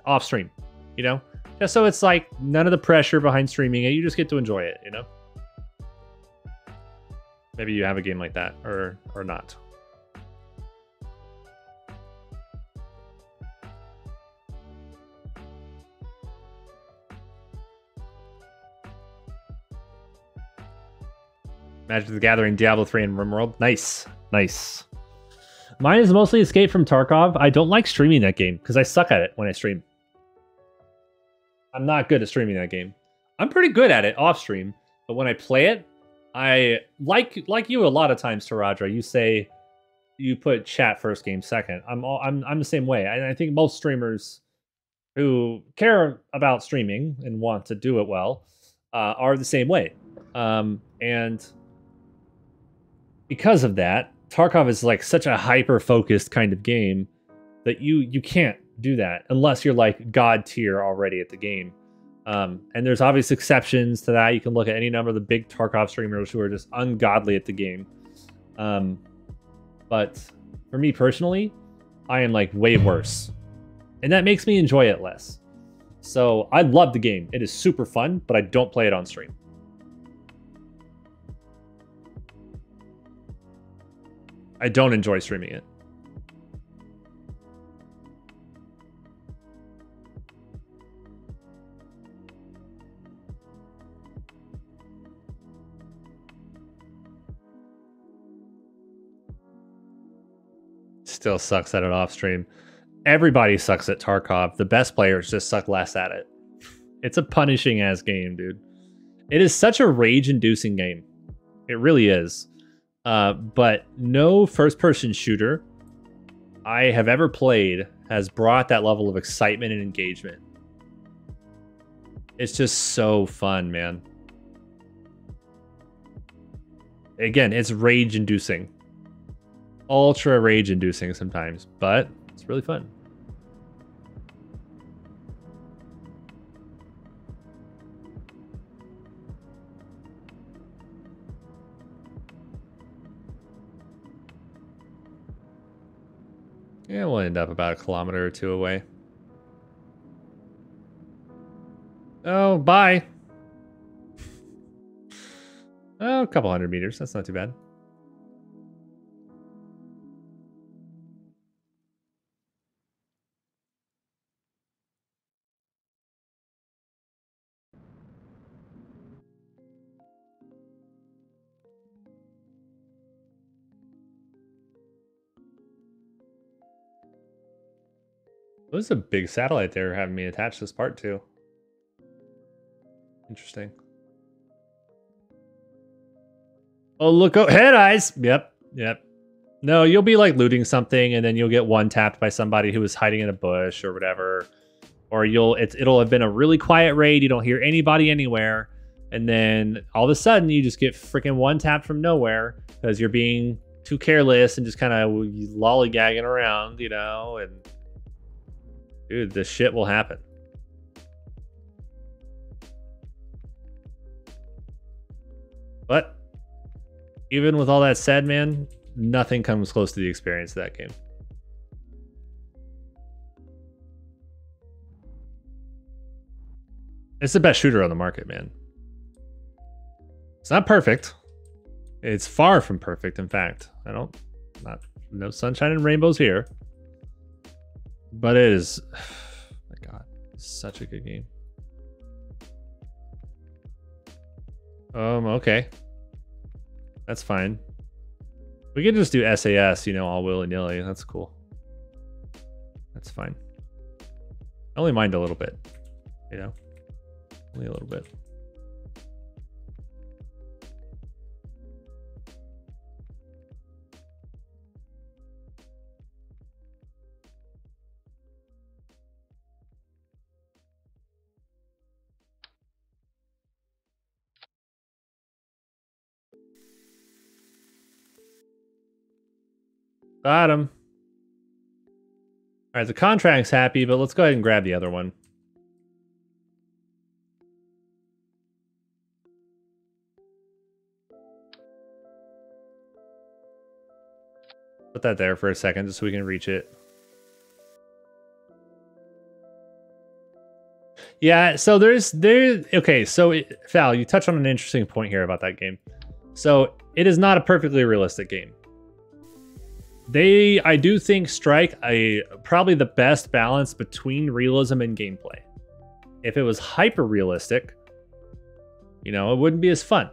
Speaker 1: off stream, you know? Just so it's like none of the pressure behind streaming it, you just get to enjoy it, you know? Maybe you have a game like that, or not. Magic the Gathering, Diablo 3, and RimWorld. Nice. Nice. Mine is mostly Escape from Tarkov. I don't like streaming that game because I suck at it when I stream. I'm not good at streaming that game. I'm pretty good at it off stream, but when I play it, I like you a lot of times, Taradra. You say you put chat first, game second. I'm the same way. I think most streamers who care about streaming and want to do it well are the same way. And because of that, Tarkov is like such a hyper-focused kind of game that you can't do that unless you're like god tier already at the game. And there's obvious exceptions to that. You can look at any number of the big Tarkov streamers who are just ungodly at the game. But for me personally, I am like way worse. And that makes me enjoy it less. So I love the game. It is super fun, but I don't play it on stream. I don't enjoy streaming it. Still sucks at it off stream. Everybody sucks at Tarkov. The best players just suck less at it. It's a punishing ass game, dude. It is such a rage-inducing game. It really is. But no first-person shooter I have ever played has brought that level of excitement and engagement. It's just so fun, man. Again, it's rage-inducing. Ultra rage-inducing sometimes, but it's really fun. Yeah, we'll end up about a kilometer or two away. Oh, bye. Oh, a couple hundred meters. That's not too bad. There's a big satellite there having me attach this part to. Interesting. Oh, look, oh, head eyes. Yep. No, you'll be like looting something and then you'll get one tapped by somebody who is hiding in a bush or whatever. Or it'll have been a really quiet raid. You don't hear anybody anywhere. And then all of a sudden you just get freaking one tapped from nowhere because you're being too careless and just kind of lollygagging around, you know, and dude, this shit will happen. But even with all that said, man, nothing comes close to the experience of that game. It's the best shooter on the market, man. It's not perfect. It's far from perfect, in fact. I don't No sunshine and rainbows here. But it is, oh my God, such a good game. Okay. That's fine. We can just do SAS, you know, all willy-nilly. That's cool. That's fine. I only mind a little bit, you know? Only a little bit. Got him. All right, the contract's happy, but let's go ahead and grab the other one. Put that there for a second just so we can reach it. Yeah, so okay, so Val, you touched on an interesting point here about that game. So it is not a perfectly realistic game. I do think, strike probably the best balance between realism and gameplay. If it was hyper realistic, you know, it wouldn't be as fun.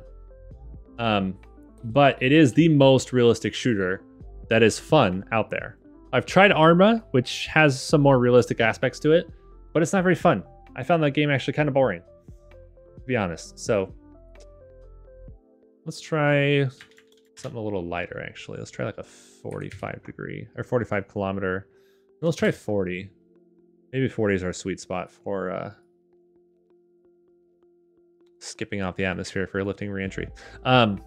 Speaker 1: But it is the most realistic shooter that is fun out there. I've tried Arma, which has some more realistic aspects to it, but it's not very fun. I found that game actually kind of boring, to be honest. So let's try something a little lighter, actually. Let's try like a 45 degree or 45 kilometer. Let's try 40. Maybe 40 is our sweet spot for skipping off the atmosphere for lifting reentry. And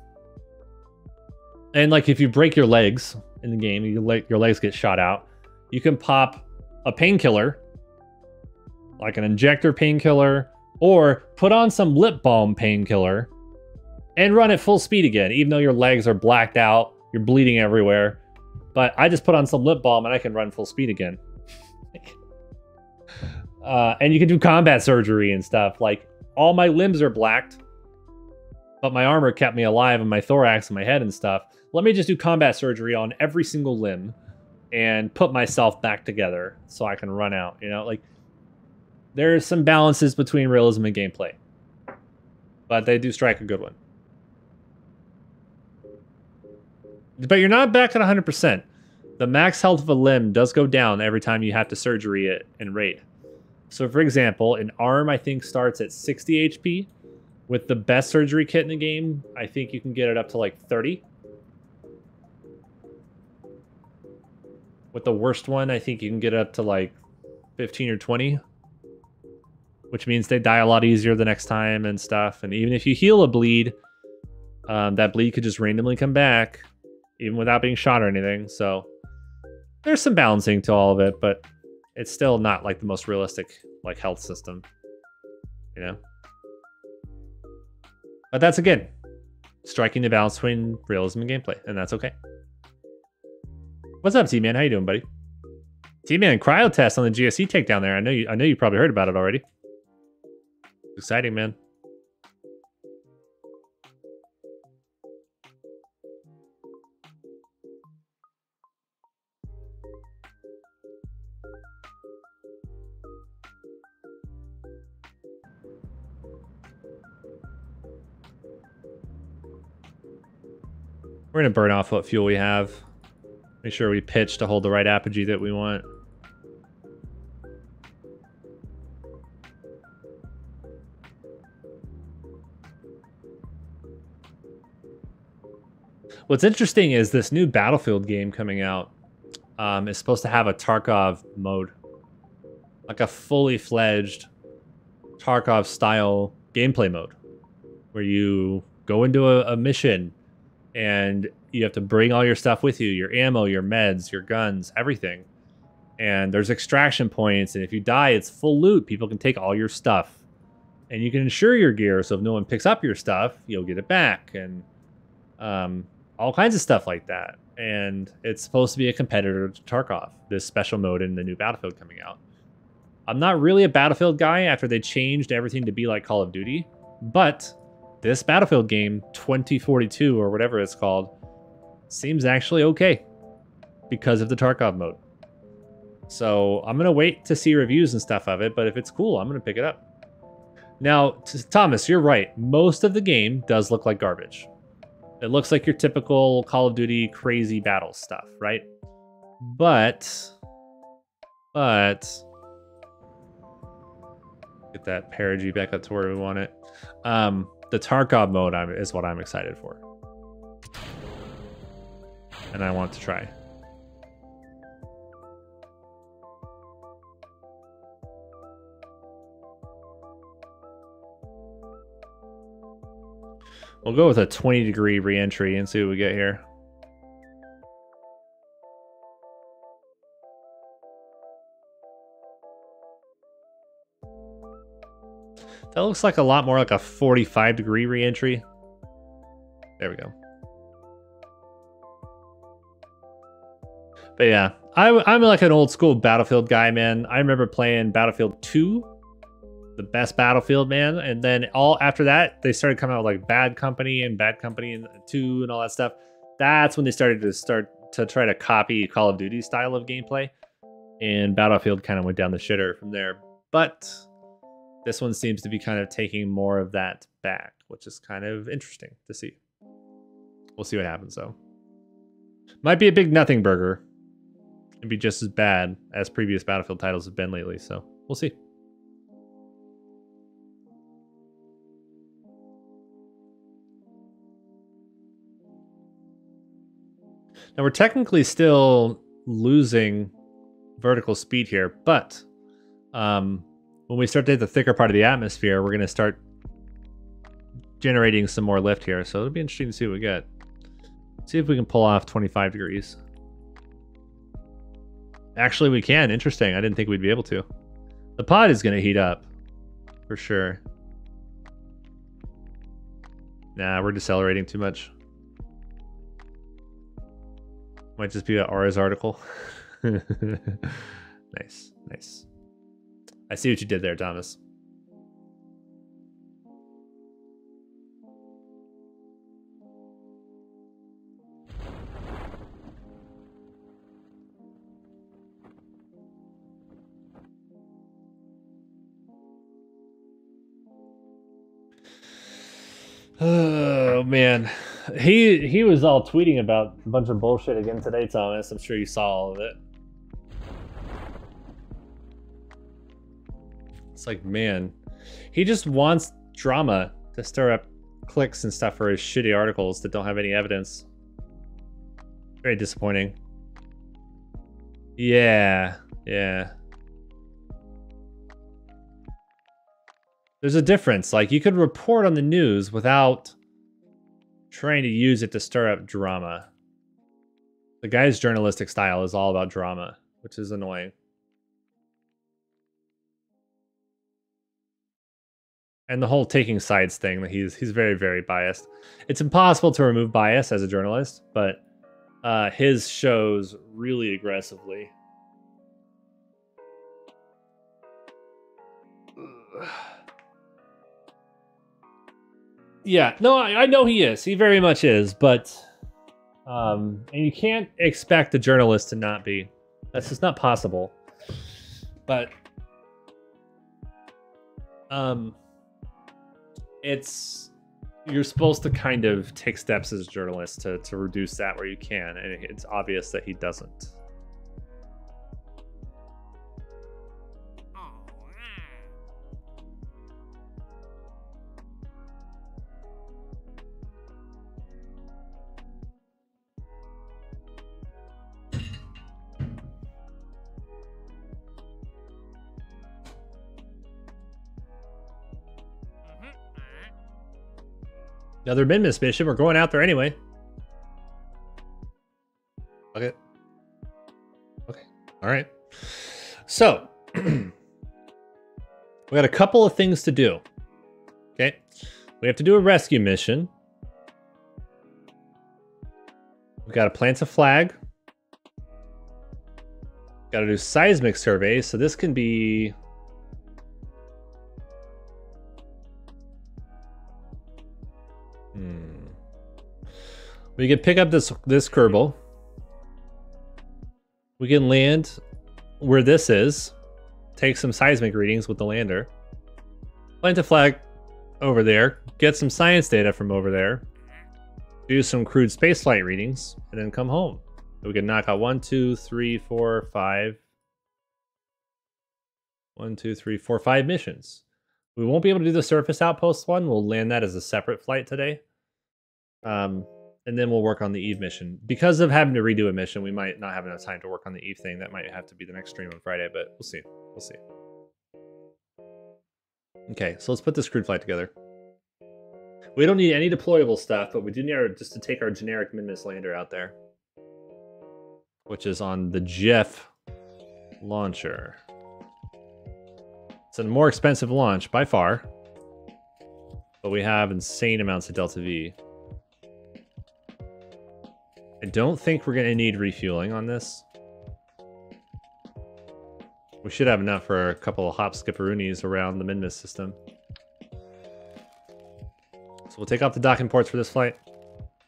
Speaker 1: like if you break your legs in the game, your legs get shot out, you can pop a painkiller, like an injector painkiller, or put on some lip balm painkiller and run at full speed again, even though your legs are blacked out, you're bleeding everywhere. But I just put on some lip balm and I can run full speed again. And you can do combat surgery and stuff. Like, all my limbs are blacked, but my armor kept me alive and my thorax and my head and stuff. Let me just do combat surgery on every single limb and put myself back together so I can run out, you know? Like, there's some balances between realism and gameplay, but they do strike a good one. But you're not back at 100%. The max health of a limb does go down every time you have to surgery it in raid. So for example, an arm I think starts at 60 HP. With the best surgery kit in the game, I think you can get it up to like 30. With the worst one, I think you can get it up to like 15 or 20. Which means they die a lot easier the next time and stuff. And even if you heal a bleed, that bleed could just randomly come back, even without being shot or anything. So there's some balancing to all of it, but it's still not like the most realistic like health system, you know? But that's, again, striking the balance between realism and gameplay, and that's okay. What's up, T-Man? How you doing, buddy? T-Man, cryo test on the GSC takedown there. I know you probably heard about it already. Exciting, man. We're going to burn off what fuel we have. Make sure we pitch to hold the right apogee that we want. What's interesting is this new Battlefield game coming out is supposed to have a Tarkov mode. Like a fully fledged Tarkov style gameplay mode. Where you go into a mission and you have to bring all your stuff with you. Your ammo, your meds, your guns, everything. And there's extraction points, and if you die, it's full loot. People can take all your stuff. And you can insure your gear, so if no one picks up your stuff, you'll get it back. And all kinds of stuff like that. And it's supposed to be a competitor to Tarkov, this special mode in the new Battlefield coming out. I'm not really a Battlefield guy after they changed everything to be like Call of Duty, but this Battlefield game, 2042 or whatever it's called, seems actually okay. because of the Tarkov mode. So I'm going to wait to see reviews and stuff of it, but if it's cool, I'm going to pick it up. Now, Thomas, you're right. Most of the game does look like garbage. It looks like your typical Call of Duty crazy battle stuff, right? But get that perigee back up to where we want it. The Tarkov mode is what I'm excited for. And I want to try. We'll go with a 20-degree re-entry and see what we get here. That looks like a lot more like a 45-degree re-entry. There we go. But yeah, I'm like an old school Battlefield guy, man. I remember playing Battlefield 2, the best Battlefield, man. And then all after that, they started coming out with like Bad Company and 2 and all that stuff. That's when they started to try to copy Call of Duty style of gameplay. And Battlefield kind of went down the shitter from there. But this one seems to be kind of taking more of that back, which is kind of interesting to see. We'll see what happens, though. Might be a big nothing burger. It'd be just as bad as previous Battlefield titles have been lately, so we'll see. Now, we're technically still losing vertical speed here, but when we start to hit the thicker part of the atmosphere, we're going to start generating some more lift here. So it'll be interesting to see what we get. See if we can pull off 25 degrees. Actually, we can. Interesting. I didn't think we'd be able to. The pod is going to heat up for sure. Nah, we're decelerating too much. Might just be an Aura's article. Nice, nice. I see what you did there, Thomas. Oh man, he was all tweeting about a bunch of bullshit again today, Thomas. I'm sure you saw all of it. It's like, man, he just wants drama to stir up clicks and stuff for his shitty articles that don't have any evidence. Very disappointing. Yeah, yeah. There's a difference. Like, you could report on the news without trying to use it to stir up drama. The guy's journalistic style is all about drama, which is annoying. And the whole taking sides thing, that he's very, very biased. It's impossible to remove bias as a journalist, but his shows really aggressively. Yeah, no, I know he is. He very much is, but and you can't expect a journalist to not be. That's just not possible. But you're supposed to kind of take steps as a journalist to reduce that where you can, and it's obvious that he doesn't. Another Minmus mission. We're going out there anyway. Okay. Okay. All right. So, we got a couple of things to do. Okay. We have to do a rescue mission. We got to plant a flag. Got to do seismic surveys. So this can be... We can pick up this Kerbal. We can land where this is, take some seismic readings with the lander, plant a flag over there, get some science data from over there, do some crude spaceflight readings, and then come home. So we can knock out 1, 2, 3, 4, 5. 1, 2, 3, 4, 5 missions. We won't be able to do the surface outpost one. We'll land that as a separate flight today. And then we'll work on the Eve mission. Because of having to redo a mission, we might not have enough time to work on the Eve thing. That might have to be the next stream on Friday, but we'll see. We'll see. Okay, so let's put this crude flight together. We don't need any deployable stuff, but we do need just to take our generic Minmus lander out there, which is on the Jeff launcher. It's a more expensive launch by far, but we have insane amounts of Delta V. I don't think we're going to need refueling on this. We should have enough for a couple of hop skipperoonies around the Minmus system. So we'll take off the docking ports for this flight.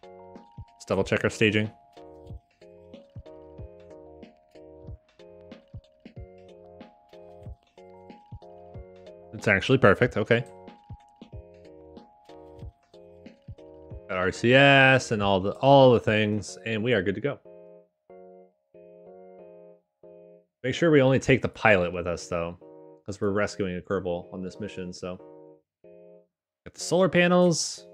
Speaker 1: Let's double check our staging. It's actually perfect, okay. Got RCS and all the things, and we are good to go. Make sure we only take the pilot with us though, because we're rescuing a Kerbal on this mission, so. Got the solar panels,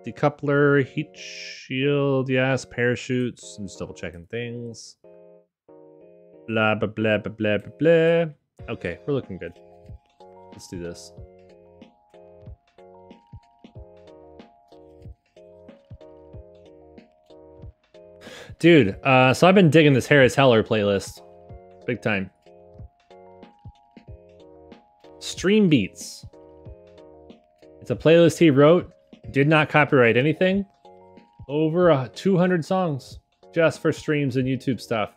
Speaker 1: decoupler, heat shield, yes, parachutes. I'm just double checking things. Blah, blah, blah, blah, blah, blah, blah. Okay, we're looking good. Let's do this. Dude, so I've been digging this Harris Heller playlist. Big time. Stream Beats. It's a playlist he wrote. Did not copyright anything. Over 200 songs just for streams and YouTube stuff.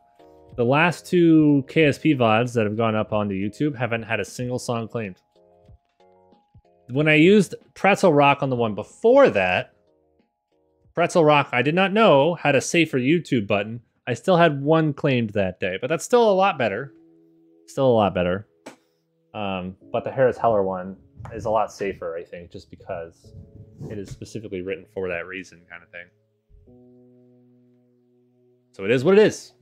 Speaker 1: The last two KSP VODs that have gone up onto YouTube haven't had a single song claimed. When I used Pretzel Rock on the one before that, Pretzel Rock, I did not know, had a safer YouTube button. I still had one claimed that day, but that's still a lot better. Still a lot better. But the Harris Heller one is a lot safer, I think, just because it is specifically written for that reason, kind of thing. So it is what it is.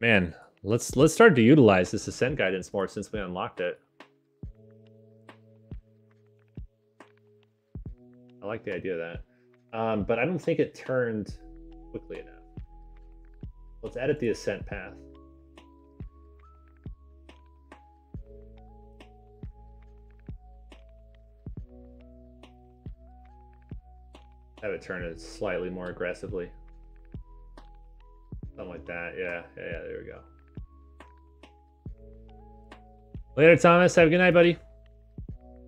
Speaker 1: Man, let's start to utilize this ascent guidance more since we unlocked it. I like the idea of that. But I don't think it turned quickly enough. Let's edit the ascent path. Have it turn it slightly more aggressively. Something like that. Yeah, there we go. Later, Thomas. Have a good night, buddy.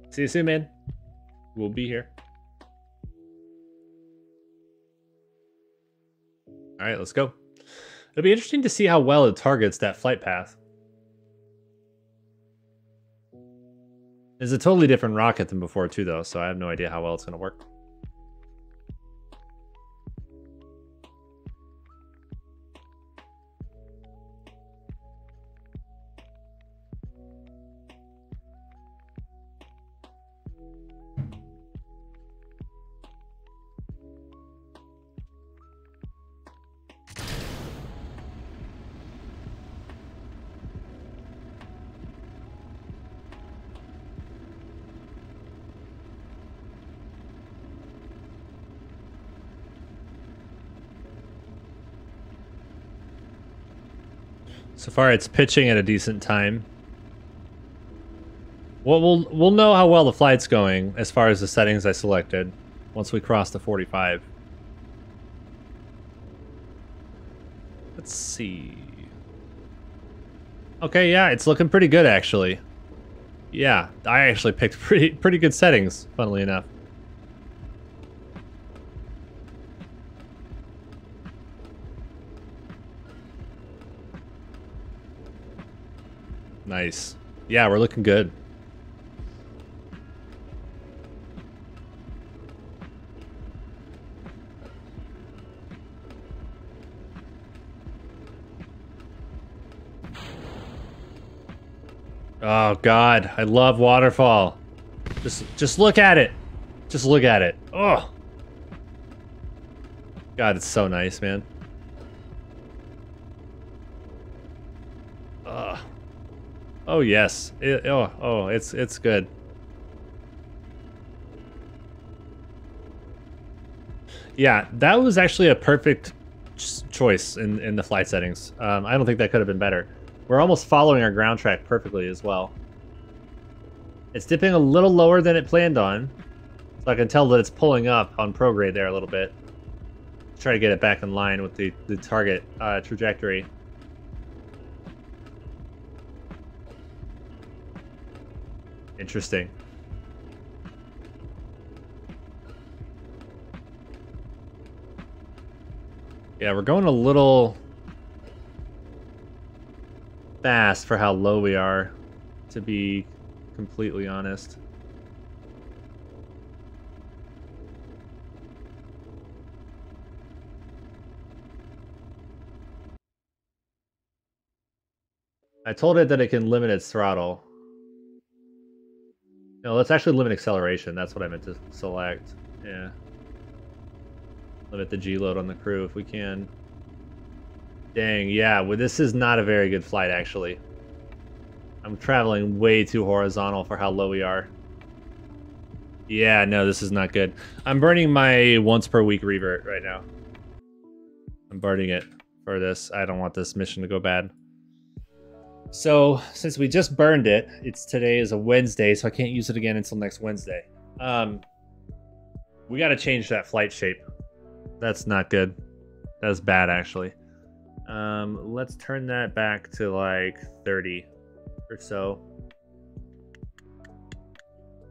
Speaker 1: See you soon, man. We'll be here. All right, let's go. It'll be interesting to see how well it targets that flight path. It's a totally different rocket than before, too, though, so I have no idea how well it's going to work. So far, it's pitching at a decent time. Well, we'll know how well the flight's going as far as the settings I selected once we cross the 45. Let's see. Okay, yeah, it's looking pretty good actually. Yeah, I actually picked pretty good settings, funnily enough. Nice. Yeah, we're looking good. Oh God, I love waterfall. Just look at it. Just look at it. Oh. God, it's so nice, man. Oh yes. It's good. Yeah, that was actually a perfect choice in the flight settings. I don't think that could have been better. We're almost following our ground track perfectly as well. It's dipping a little lower than it planned on, so I can tell that it's pulling up on prograde there a little bit. Try to get it back in line with the target trajectory. Interesting. Yeah, we're going a little fast for how low we are, to be completely honest. I told it that it can limit its throttle. No, let's actually limit acceleration. That's what I meant to select. Yeah. Limit the G load on the crew if we can. Dang, yeah, well, this is not a very good flight, actually. I'm traveling way too horizontal for how low we are. Yeah, no, this is not good. I'm burning my once per week revert right now. I'm burning it for this. I don't want this mission to go bad. So, since we just burned it, today is a Wednesday, so I can't use it again until next Wednesday. We gotta change that flight shape. That's not good. That's bad, actually. Let's turn that back to like 30 or so.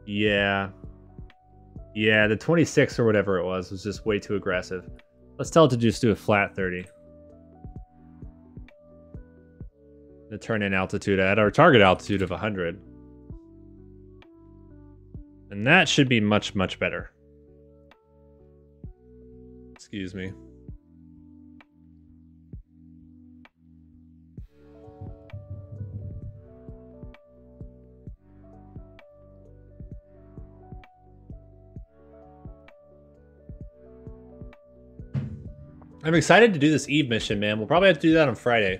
Speaker 1: Yeah. Yeah, the 26 or whatever it was just way too aggressive. Let's tell it to just do a flat 30. The turn-in altitude at our target altitude of 100. And that should be much, much better. Excuse me. I'm excited to do this Eve mission, man. We'll probably have to do that on Friday.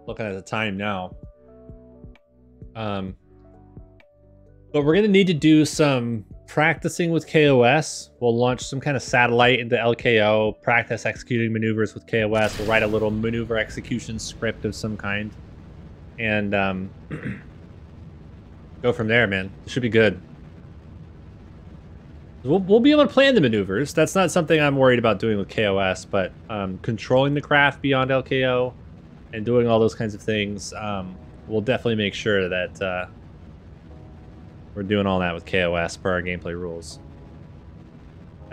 Speaker 1: Looking at the time now. But we're going to need to do some practicing with kOS. We'll launch some kind of satellite into LKO, practice executing maneuvers with kOS. We'll write a little maneuver execution script of some kind. And go from there, man. It should be good. We'll be able to plan the maneuvers. That's not something I'm worried about doing with kOS, but controlling the craft beyond LKO and doing all those kinds of things, we'll definitely make sure that we're doing all that with kOS per our gameplay rules.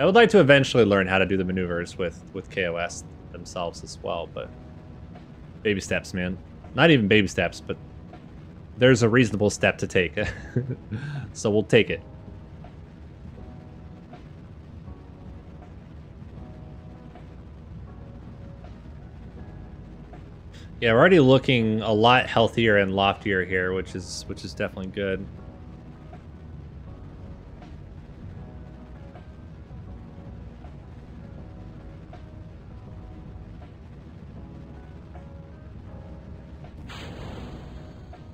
Speaker 1: I would like to eventually learn how to do the maneuvers with kOS themselves as well, but baby steps, man. Not even baby steps, but there's a reasonable step to take. So we'll take it. Yeah, we're already looking a lot healthier and loftier here, which is definitely good.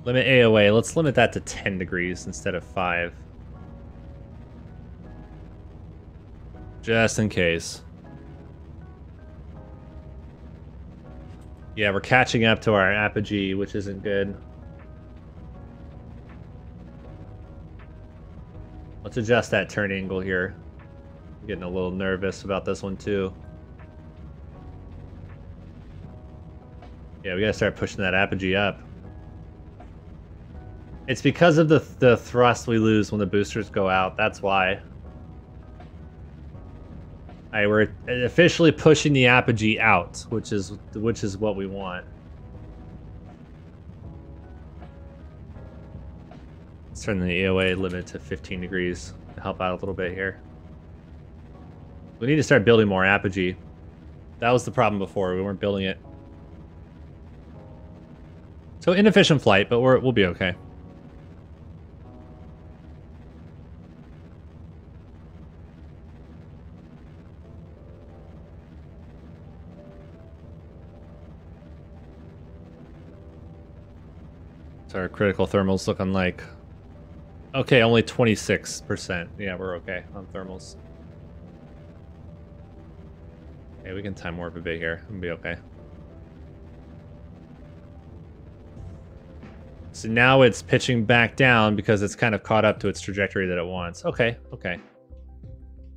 Speaker 1: Limit AOA. Let's limit that to 10 degrees instead of 5. Just in case. Yeah, we're catching up to our apogee, which isn't good. Let's adjust that turn angle here. I'm getting a little nervous about this one too. Yeah, we gotta start pushing that apogee up. It's because of the thrust we lose when the boosters go out. That's why. Alright, we're officially pushing the apogee out, which is what we want. Let's turn the AOA limit to 15 degrees to help out a little bit here. We need to start building more apogee. That was the problem before. We weren't building it. So inefficient flight, but we'll be okay. What's our critical thermals looking like? Okay, only 26%. Yeah, we're okay on thermals. Okay, we can time warp a bit here and be okay. So now it's pitching back down because it's kind of caught up to its trajectory that it wants. Okay, okay.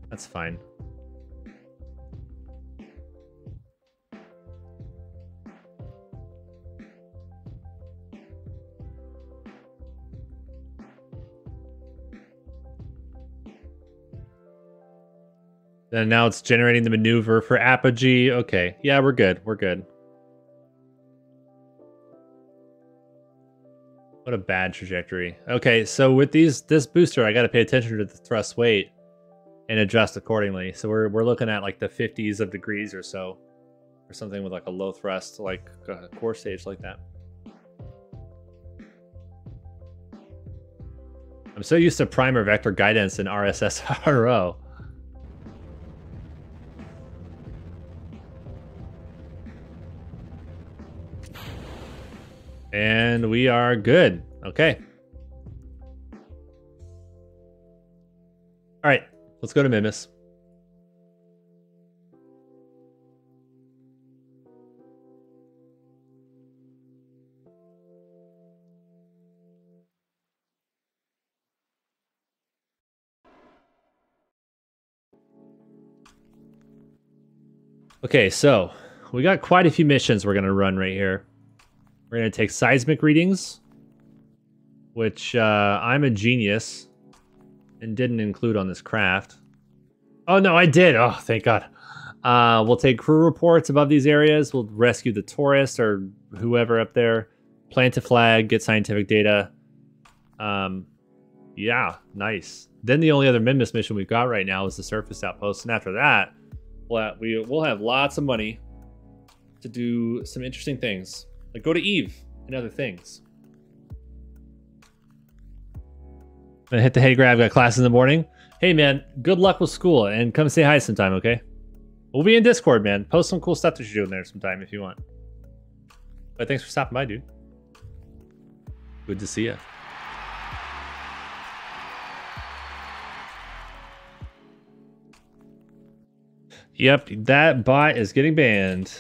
Speaker 1: That's fine. And now it's generating the maneuver for apogee. Okay, yeah, we're good. We're good. What a bad trajectory. Okay, so with this booster, I got to pay attention to the thrust weight and adjust accordingly. So we're looking at like the 50s of degrees or so, or something with like a low thrust, like a core stage like that. I'm so used to primer vector guidance in RSSRO. And we are good. Okay. All right, let's go to Mimus. Okay, so we got quite a few missions we're going to run right here. We're going to take seismic readings, which I'm a genius and didn't include on this craft. Oh, no, I did. Oh, thank God. We'll take crew reports above these areas. We'll rescue the tourist or whoever up there. Plant a flag, get scientific data. Yeah, nice. Then the only other Mimus mission we've got right now is the surface outpost. And after that, we'll have lots of money to do some interesting things. Like go to Eve and other things. I'm gonna hit the hay grab, got class in the morning. Hey man, good luck with school and come say hi sometime, okay? We'll be in Discord, man. Post some cool stuff that you're doing there sometime if you want. But thanks for stopping by, dude. Good to see you. Yep, that bot is getting banned.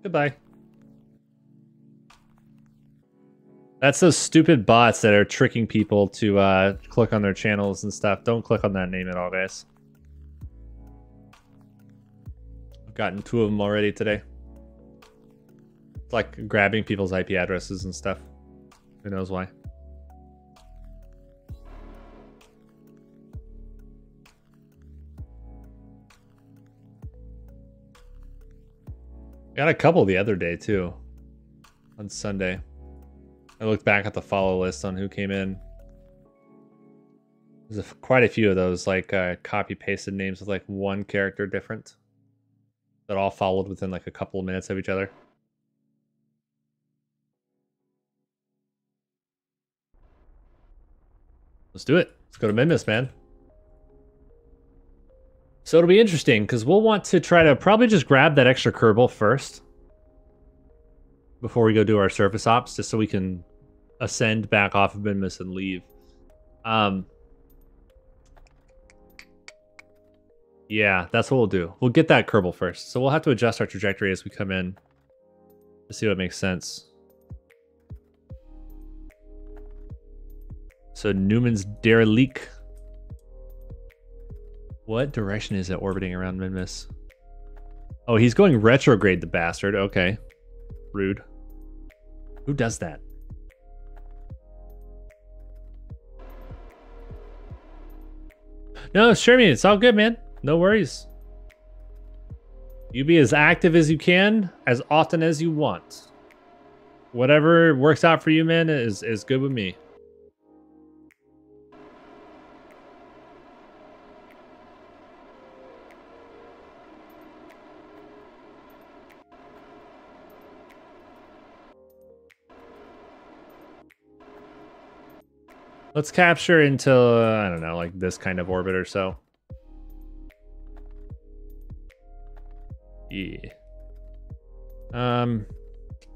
Speaker 1: Goodbye. That's those stupid bots that are tricking people to click on their channels and stuff. Don't click on that name at all, guys. I've gotten 2 of them already today. It's like grabbing people's IP addresses and stuff. Who knows why. Got a couple the other day too. On Sunday. I looked back at the follow list on who came in. There's quite a few of those like copy pasted names with like one character different. That all followed within like a couple of minutes of each other. Let's do it. Let's go to Mimus, man. So it'll be interesting because we'll want to try to probably just grab that extra Kerbal first before we go do our surface ops, just so we can ascend back off of Mimus and leave. Yeah, that's what we'll do. We'll get that Kerbal first. So we'll have to adjust our trajectory as we come in to see what makes sense. So Newman's Derelict. What direction is it orbiting around Mimus? Oh, he's going retrograde, the bastard. Okay. Rude. Who does that? No, sure, it's all good, man. No worries. You be as active as you can, as often as you want. Whatever works out for you, man, is good with me. Let's capture until, I don't know, like this kind of orbit or so. Yeah.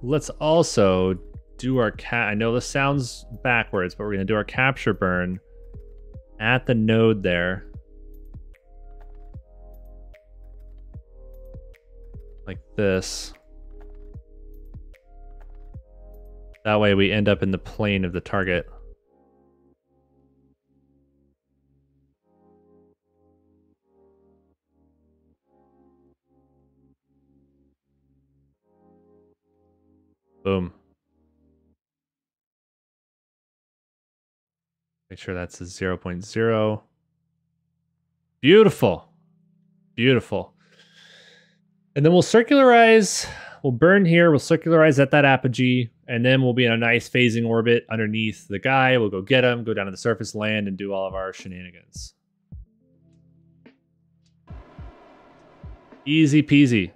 Speaker 1: Let's also do our I know this sounds backwards, but we're gonna do our capture burn at the node there. Like this. That way we end up in the plane of the target. Boom. Make sure that's a 0.0. Beautiful. Beautiful. And then we'll circularize. We'll burn here. We'll circularize at that apogee. And then we'll be in a nice phasing orbit underneath the guy. We'll go get him, go down to the surface, land, and do all of our shenanigans. Easy peasy.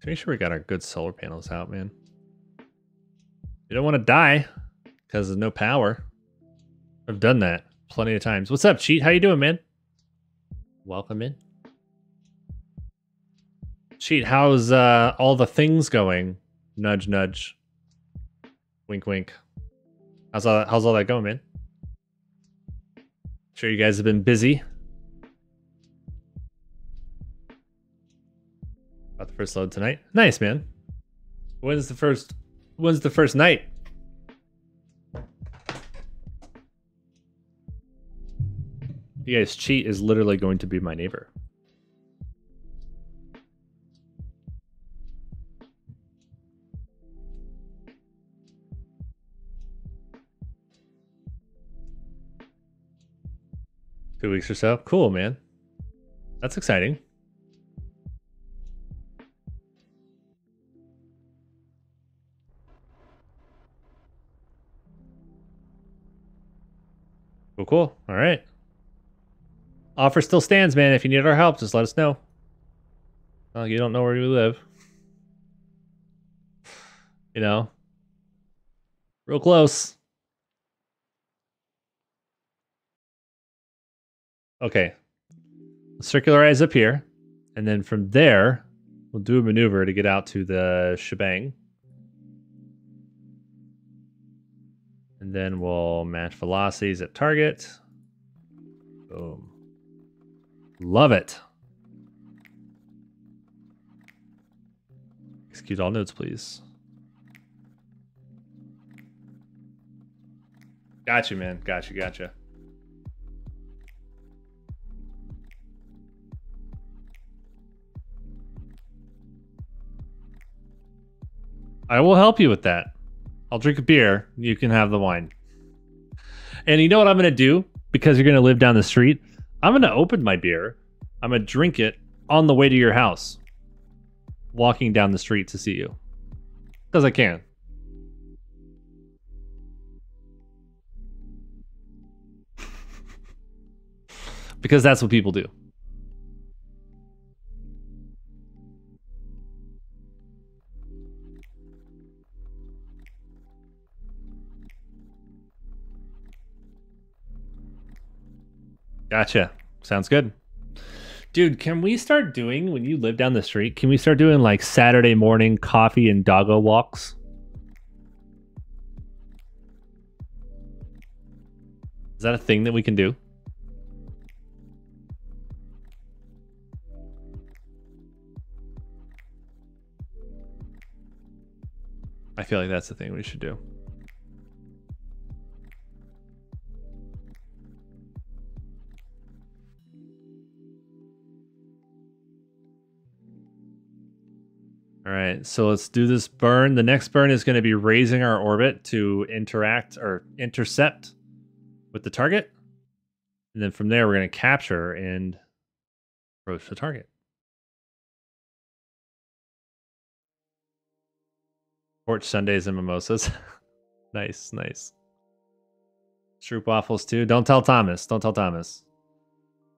Speaker 1: Make sure we got our good solar panels out, man. You don't want to die because there's no power. I've done that plenty of times. What's up, Cheat? How you doing, man? Welcome in. Cheat, how's all the things going? Nudge, nudge. Wink, wink. How's all that going, man? Sure you guys have been busy. About the first load tonight. Nice, man. When's the first night? You guys, Cheat is literally going to be my neighbor. Two weeks or so. Cool, man. That's exciting. Cool, cool. All right. Offer still stands, man. If you need our help, just let us know. Well, you don't know where we live. You know. Real close. Okay. Let's circularize up here. And then from there, we'll do a maneuver to get out to the shebang. And then we'll match velocities at target. Boom. Love it. Execute all nodes, please. Got you, man. Got you, gotcha. I will help you with that. I'll drink a beer. You can have the wine. And you know what I'm going to do? Because you're going to live down the street, I'm going to open my beer. I'm going to drink it on the way to your house. Walking down the street to see you. Because I can. Because that's what people do. Gotcha. Sounds good. Dude, can we start doing, when you live down the street, can we start doing like Saturday morning coffee and doggo walks? Is that a thing that we can do? I feel like that's the thing we should do. All right, so let's do this burn. The next burn is going to be raising our orbit to interact or intercept with the target. And then from there, we're going to capture and approach the target. Porch Sundays and mimosas. Nice, nice. Stroop waffles too. Don't tell Thomas. Don't tell Thomas.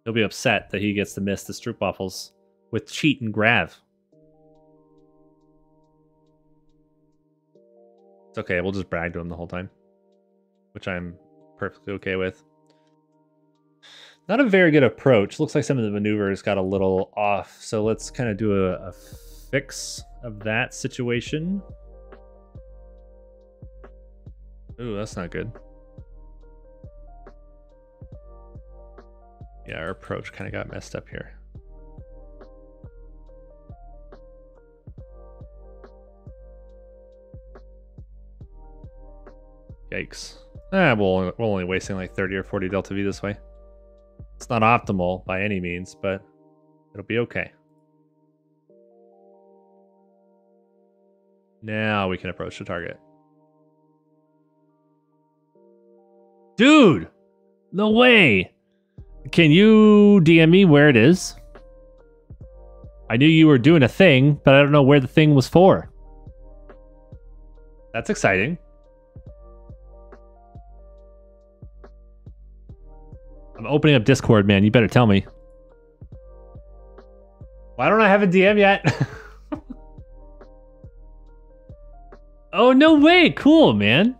Speaker 1: He'll be upset that he gets to miss the Stroop waffles with Cheat and Grav. It's okay, we'll just brag to him the whole time. Which I'm perfectly okay with. Not a very good approach. Looks like some of the maneuvers got a little off. So let's kind of do a fix of that situation. Ooh, that's not good. Yeah, our approach kind of got messed up here. Yikes. We're only wasting like 30 or 40 delta V this way. It's not optimal by any means, but it'll be okay. Now we can approach the target. Dude! No way! Can you DM me where it is? I knew you were doing a thing, but I don't know where the thing was for. That's exciting. I'm opening up Discord, man. You better tell me. Why don't I have a DM yet? Oh, no way. Cool, man.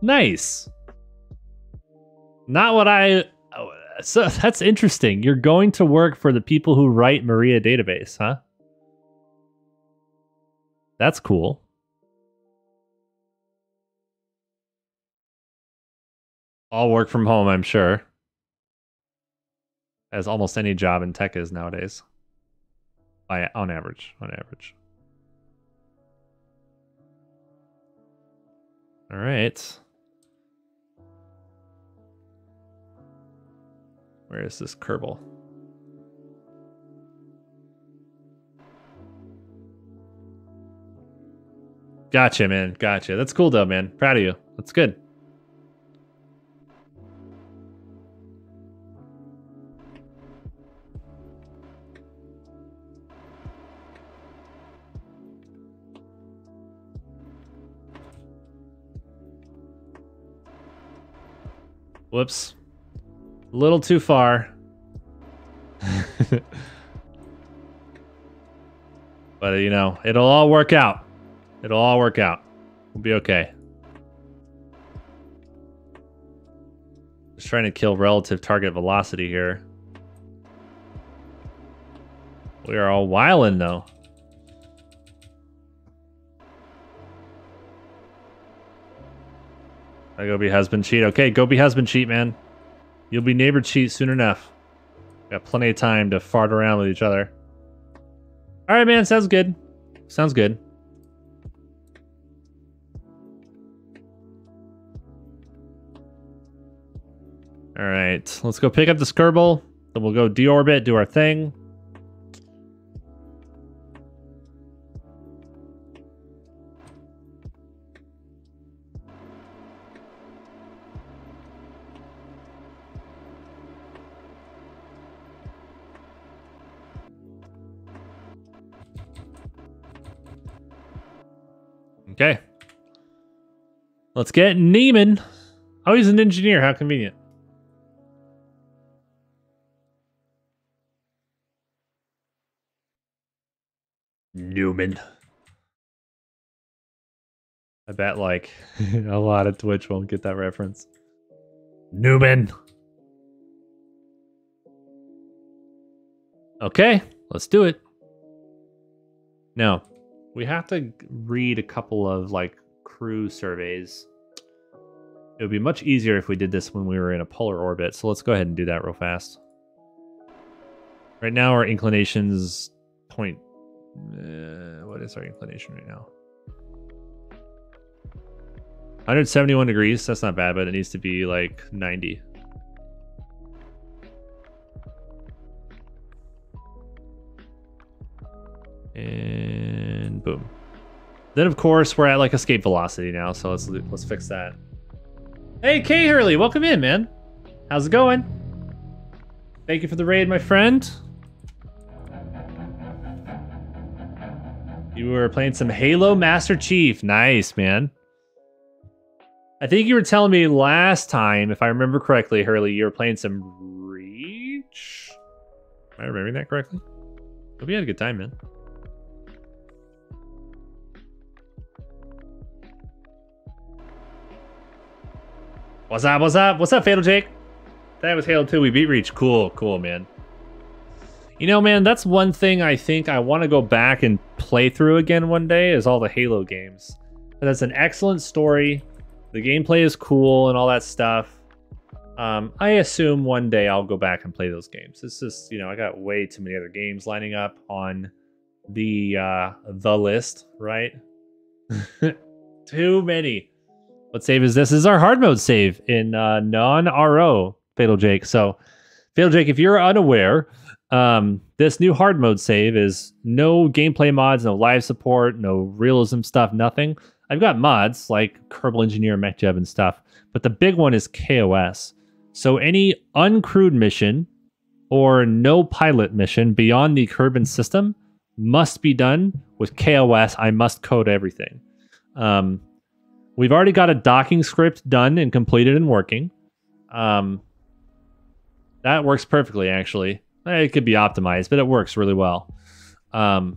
Speaker 1: Nice. Not what I... So that's interesting. You're going to work for the people who write Maria database, huh? That's cool. All work from home, I'm sure. As almost any job in tech is nowadays. On average. All right. Where is this Kerbal? Gotcha, man. Gotcha. That's cool, though, man. Proud of you. That's good. Whoops. A little too far. But, you know, it'll all work out. It'll all work out. We'll be okay. Just trying to kill relative target velocity here. We are all wildin', though. I go be husband cheat. Okay, go be husband cheat, man. You'll be neighbor cheat soon enough. Got plenty of time to fart around with each other. All right, man. Sounds good. Sounds good. All right. Let's go pick up the Kerbal. Then we'll go deorbit, do our thing. Okay. Let's get Neiman. Oh, he's an engineer. How convenient. Newman. I bet like a lot of Twitch won't get that reference. Newman. Okay, let's do it. Now, we have to read a couple of like crew surveys. It would be much easier if we did this when we were in a polar orbit. So let's go ahead and do that real fast. Right now our inclination's point. What is our inclination right now? 171 degrees. That's not bad, but it needs to be like 90. And boom. Then of course we're at like escape velocity now, so let's fix that. Hey K Hurley, welcome in, man. How's it going? Thank you for the raid, my friend. You were playing some Halo Master Chief. Nice, man. I think you were telling me last time, if I remember correctly, Hurley, you were playing some Reach. Am I remembering that correctly? Hope you had a good time, man. What's up? What's up? What's up, Fatal Jake? That was Halo 2. We beat Reach. Cool, cool, man. You know, man, that's one thing I think I want to go back and play through again one day is all the Halo games. But that's an excellent story. The gameplay is cool and all that stuff. I assume one day I'll go back and play those games. It's just, you know, I got way too many other games lining up on the list, right? Too many. What save is this? This is our hard mode save in non-RO, Fatal Jake. So, Fatal Jake, if you're unaware, this new hard mode save is no gameplay mods, no live support, no realism stuff, nothing. I've got mods like Kerbal Engineer, MechJeb, and stuff, but the big one is kOS. So any uncrewed mission or no pilot mission beyond the Kerbin system must be done with kOS. I must code everything. We've already got a docking script done and completed and working. That works perfectly, actually. It could be optimized, but it works really well. What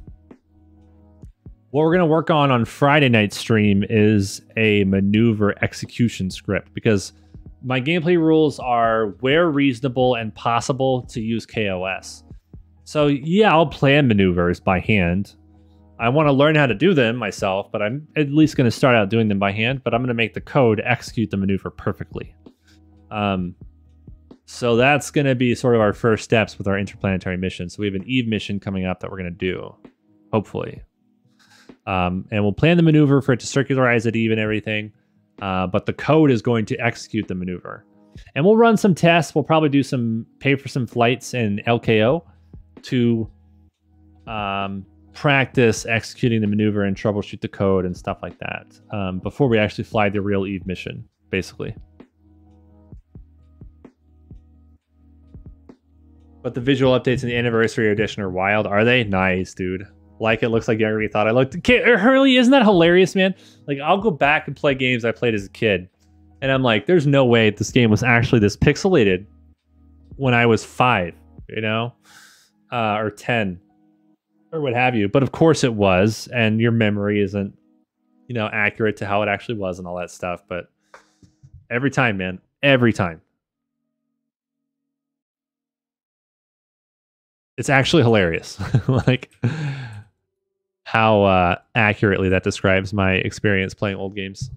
Speaker 1: we're going to work on Friday night stream is a maneuver execution script, because my gameplay rules are where reasonable and possible to use kOS. So yeah, I'll plan maneuvers by hand. I want to learn how to do them myself, but I'm at least going to start out doing them by hand, but I'm going to make the code execute the maneuver perfectly. So that's going to be sort of our first steps with our interplanetary mission. So we have an Eve mission coming up that we're going to do, hopefully. And we'll plan the maneuver for it to circularize at Eve and everything. But the code is going to execute the maneuver. And we'll run some tests. We'll probably do pay for some flights in LKO to practice executing the maneuver and troubleshoot the code and stuff like that before we actually fly the real Eve mission, basically. But the visual updates in the anniversary edition are wild. Are they? Nice, dude. Like it looks like younger than you thought. I looked. Hurley, isn't that hilarious, man? Like, I'll go back and play games I played as a kid, and I'm like, there's no way this game was actually this pixelated when I was 5, you know, or 10, or what have you. But of course it was, and your memory isn't, you know, accurate to how it actually was and all that stuff. But every time, man, every time. It's actually hilarious. Like how accurately that describes my experience playing old games.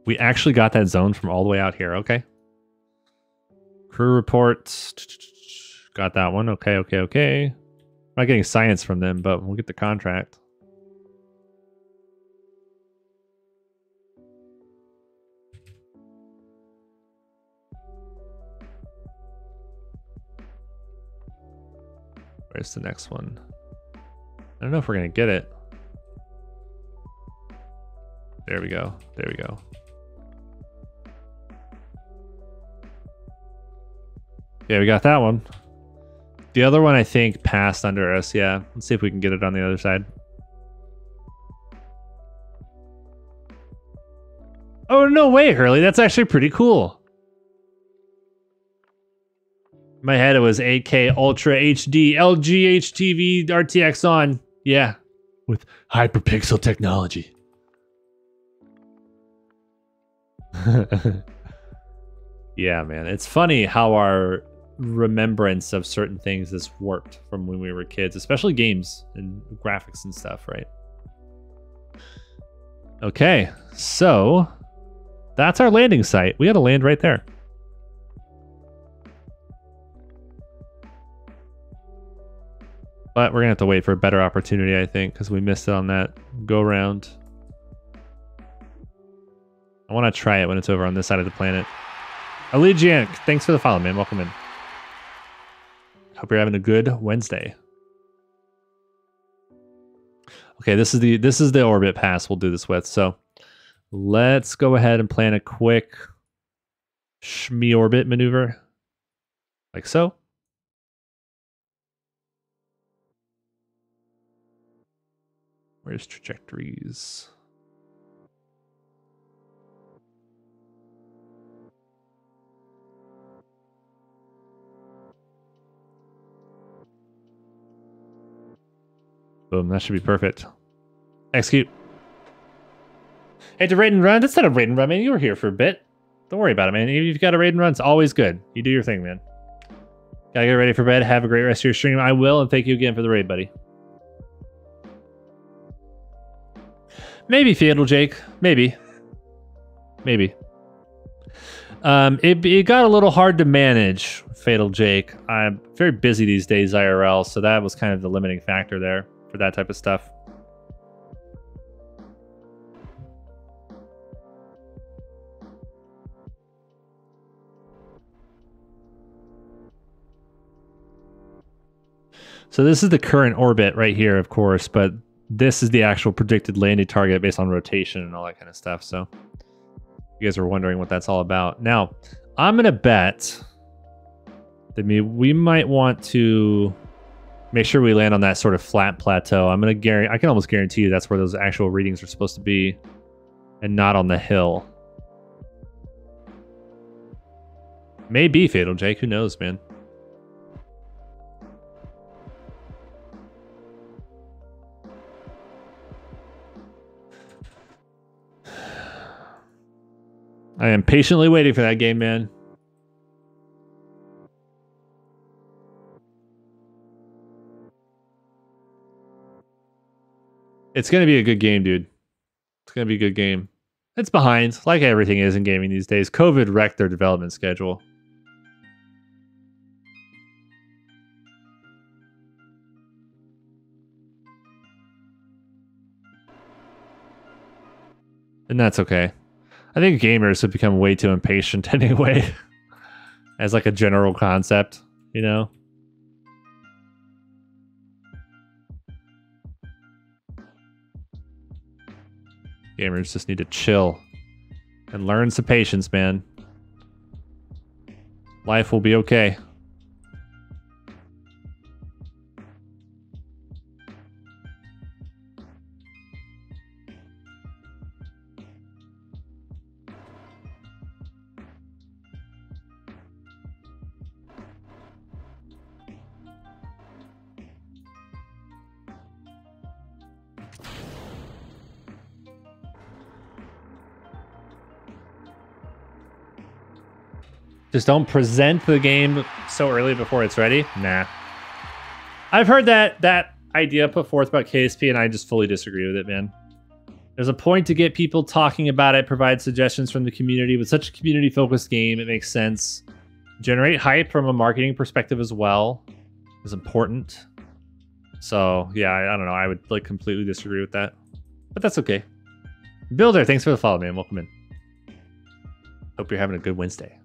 Speaker 1: We actually got that zone from all the way out here. Okay. Crew reports. Got that one. Okay, okay, okay. I'm not getting science from them, but we'll get the contract. Where's the next one? I don't know if we're going to get it. There we go. There we go. Yeah, we got that one. The other one, I think, passed under us. Yeah. Let's see if we can get it on the other side. Oh, no way, Hurley. That's actually pretty cool. In my head, it was 8K Ultra HD LG HTV RTX on. Yeah. With hyperpixel technology. Yeah, man. It's funny how our remembrance of certain things has warped from when we were kids, especially games and graphics and stuff, right? Okay, so that's our landing site. We got to land right there. But we're going to have to wait for a better opportunity, I think, because we missed it on that go-round. I want to try it when it's over on this side of the planet. Allegiant, thanks for the follow, man. Welcome in. Hope you're having a good Wednesday. Okay, this is the orbit pass we'll do this with. So let's go ahead and plan a quick shmee orbit maneuver. Like so. Where's trajectories? Boom, that should be perfect. Execute. Hey, to raid and run? That's not a raid and run, man. You were here for a bit. Don't worry about it, man. If you've got a raid and run, it's always good. You do your thing, man. Gotta get ready for bed. Have a great rest of your stream. I will, and thank you again for the raid, buddy. Maybe Fatal Jake. Maybe. Maybe. It got a little hard to manage, Fatal Jake. I'm very busy these days IRL, so that was kind of the limiting factor there for that type of stuff. So this is the current orbit right here, of course, but this is the actual predicted landing target based on rotation and all that kind of stuff. So you guys are wondering what that's all about. Now, I'm going to bet that we might want to make sure we land on that sort of flat plateau. I can almost guarantee you that's where those actual readings are supposed to be and not on the hill. Maybe Fatal Jake, who knows, man. I am patiently waiting for that game, man. It's going to be a good game, dude. It's going to be a good game. It's behind, like everything is in gaming these days. COVID wrecked their development schedule. And that's okay. I think gamers have become way too impatient anyway, as like a general concept, you know? Gamers just need to chill and learn some patience, man. Life will be okay. Just don't present the game so early before it's ready. Nah. I've heard that idea put forth about KSP, and I just fully disagree with it, man. There's a point to get people talking about it, provide suggestions from the community. With such a community-focused game, it makes sense. Generate hype from a marketing perspective as well is important. So, yeah, I don't know. I would like completely disagree with that. But that's okay. Builder, thanks for the follow, man. Welcome in. Hope you're having a good Wednesday.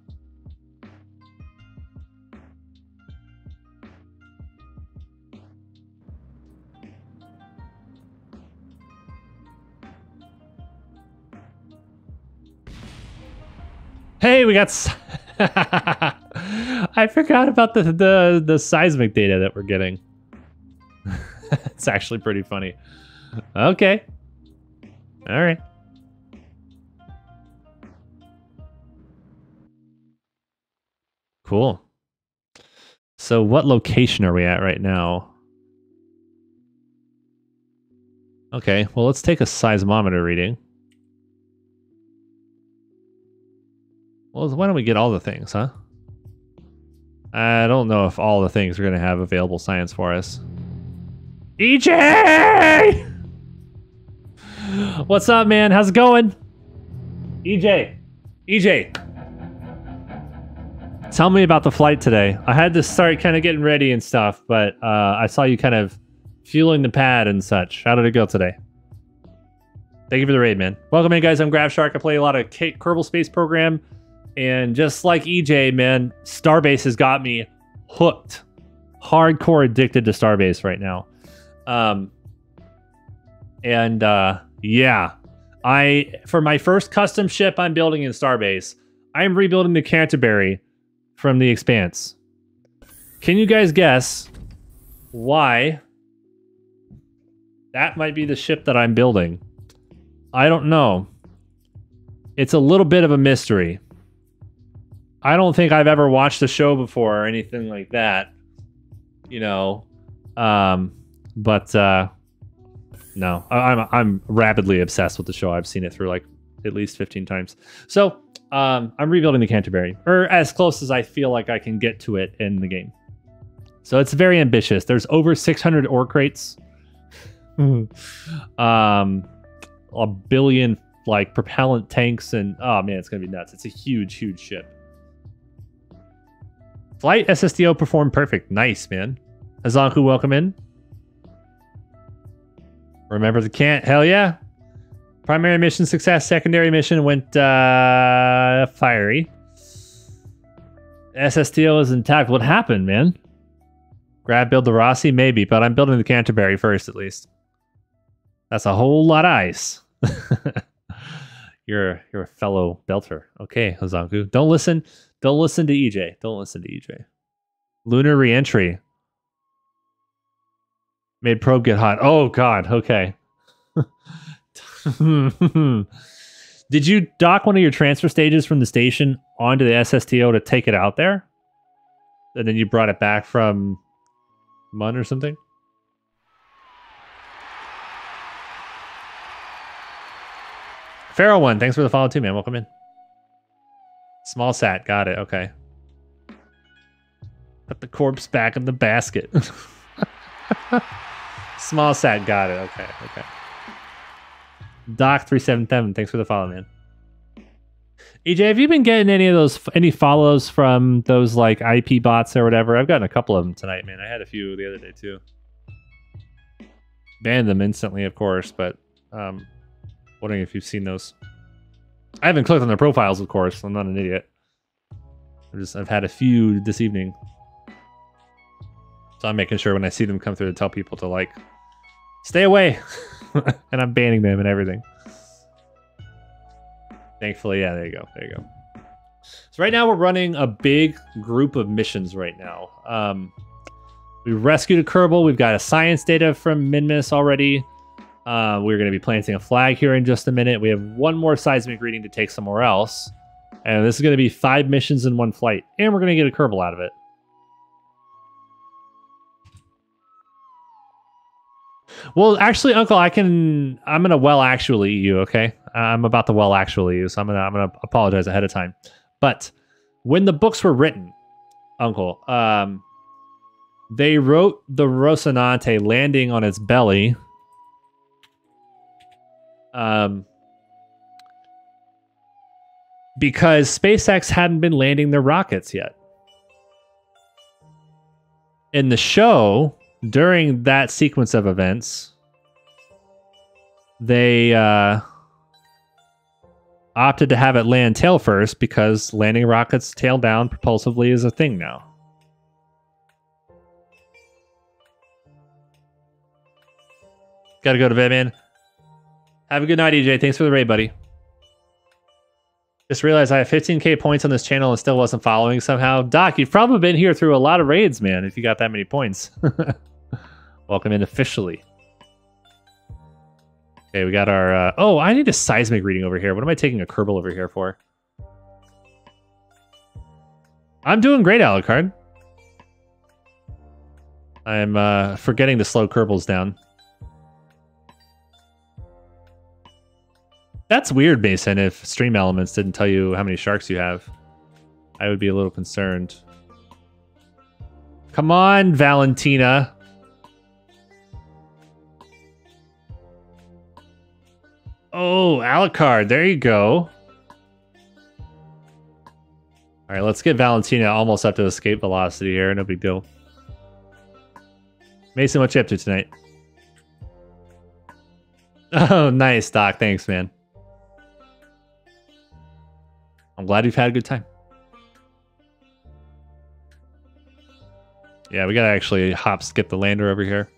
Speaker 1: Hey, we got... I forgot about the seismic data that we're getting. It's actually pretty funny. Okay. All right. Cool. So what location are we at right now? Okay, well, let's take a seismometer reading. Well, why don't we get all the things, huh? I don't know if all the things are going to have available science for us. EJ! What's up, man? How's it going? EJ. EJ. Tell me about the flight today. I had to start kind of getting ready and stuff, but I saw you kind of fueling the pad and such. How did it go today? Thank you for the raid, man. Welcome in, guys. I'm GrabShark. I play a lot of Kerbal Space Program. And just like EJ, man, Starbase has got me hooked. Hardcore addicted to Starbase right now. Yeah. For my first custom ship I'm building in Starbase, I'm rebuilding the Canterbury from the Expanse. Can you guys guess why that might be the ship that I'm building? I don't know. It's a little bit of a mystery. I don't think I've ever watched the show before or anything like that, you know. No, I'm rapidly obsessed with the show. I've seen it through like at least 15 times. So I'm rebuilding the Canterbury, or as close as I feel like I can get to it in the game. So it's very ambitious. There's over 600 ore crates. A billion like propellant tanks, and oh man, it's gonna be nuts. It's a huge, huge ship. Flight SSDO performed perfect. Nice, man. Hazanku, welcome in. Remember the can't. Hell yeah. Primary mission success. Secondary mission went fiery. SSTO is intact. What happened, man? Grab build the Rossi? Maybe, but I'm building the Canterbury first at least. That's a whole lot of ice. You're a fellow belter. Okay, Hazanku. Don't listen to EJ. Don't listen to EJ. Lunar reentry. Made probe get hot. Oh god, okay. Did you dock one of your transfer stages from the station onto the SSTO to take it out there? And then you brought it back from Mun or something? Pharaoh one, thanks for the follow too, man. Welcome in. Small sat, got it. Okay. Put the corpse back in the basket. Small sat, got it. Okay, okay. Doc377, thanks for the follow, man. EJ, have you been getting any follows from those like IP bots or whatever? I've gotten a couple of them tonight, man. I had a few the other day too. Banned them instantly, of course, but wondering if you've seen those. I haven't clicked on their profiles, of course. I'm not an idiot. I've had a few this evening. So I'm making sure when I see them come through to tell people to like, stay away. And I'm banning them and everything. Thankfully, yeah, there you go. There you go. So right now we're running a big group of missions right now. We rescued a Kerbal. We've got a science data from Minmus already. We're going to be planting a flag here in just a minute. We have one more seismic reading to take somewhere else. And this is going to be 5 missions in one flight. And we're going to get a Kerbal out of it. Well, actually, Uncle, I'm going to well actually you, okay? I'm about to well actually you, so I'm going to apologize ahead of time. But when the books were written, Uncle, they wrote the Rocinante landing on its belly. Because SpaceX hadn't been landing their rockets yet. In the show, during that sequence of events, they opted to have it land tail first because landing rockets tail down propulsively is a thing now. Gotta go to bed, man. Have a good night, EJ. Thanks for the raid, buddy. Just realized I have 15k points on this channel and still wasn't following somehow. Doc, you've probably been here through a lot of raids, man, if you got that many points. Welcome in officially. Okay, we got our... oh, I need a seismic reading over here. What am I taking a Kerbal over here for? I'm doing great, Alucard. I'm forgetting to slow Kerbals down. That's weird, Mason, if Stream Elements didn't tell you how many sharks you have. I would be a little concerned. Come on, Valentina. Oh, Alucard, there you go. All right, let's get Valentina almost up to escape velocity here. No big deal. Mason, what you up to tonight? Oh, nice, Doc. Thanks, man. I'm glad you've had a good time. Yeah, we gotta actually skip the lander over here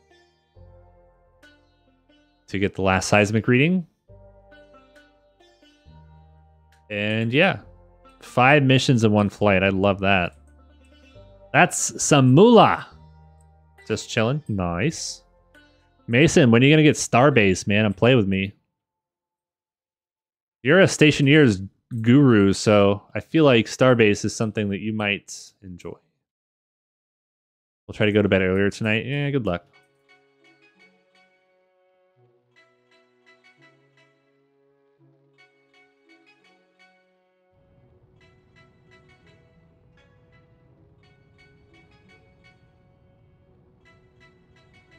Speaker 1: to get the last seismic reading. And yeah, 5 missions in one flight. I love that. That's some moolah. Just chilling. Nice. Mason, when are you gonna get Starbase, man? And play with me. You're a Stationeer's guru, so I feel like Starbase is something that you might enjoy. We'll try to go to bed earlier tonight. Yeah, good luck.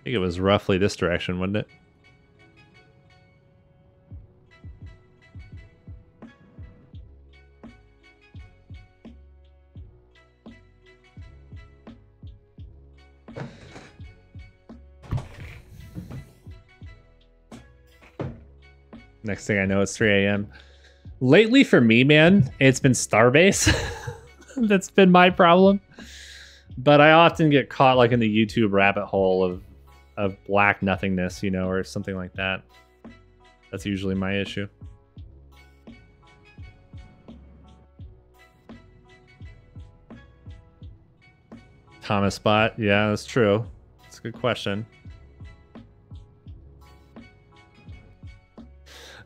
Speaker 1: think it was roughly this direction, wasn't it? Next thing I know, it's 3 a.m. Lately for me, man, it's been Starbase. That's been my problem. But I often get caught like in the YouTube rabbit hole of black nothingness, you know, or something like that. That's usually my issue. Thomas Spot, yeah, that's true. That's a good question.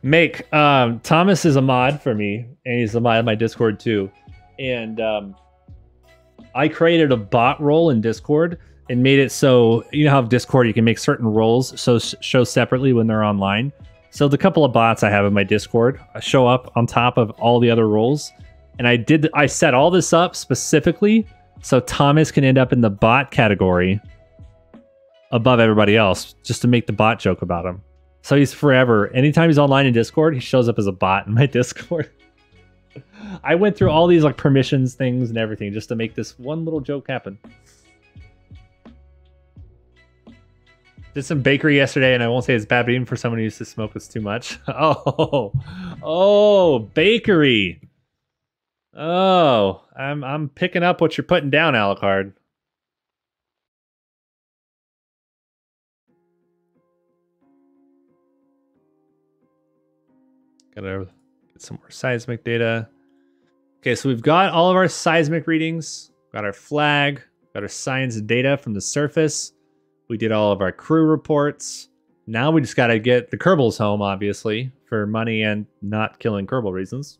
Speaker 1: Make Thomas is a mod for me, and he's a mod in my Discord too. And I created a bot role in Discord and made it so, you know how Discord you can make certain roles so show separately when they're online. So the couple of bots I have in my Discord show up on top of all the other roles, and I set all this up specifically so Thomas can end up in the bot category above everybody else, just to make the bot joke about him. So he's forever. Anytime he's online in Discord, he shows up as a bot in my Discord. I went through all these like permissions things and everything just to make this one little joke happen. Did some bakery yesterday, and I won't say it's bad, but even for someone who used to smoke, it's too much. Oh, bakery. Oh, I'm picking up what you're putting down, Alucard. Gotta get some more seismic data. Okay, so we've got all of our seismic readings, got our flag, got our science data from the surface. We did all of our crew reports. Now we just gotta get the Kerbals home, obviously, for money and not killing Kerbal reasons.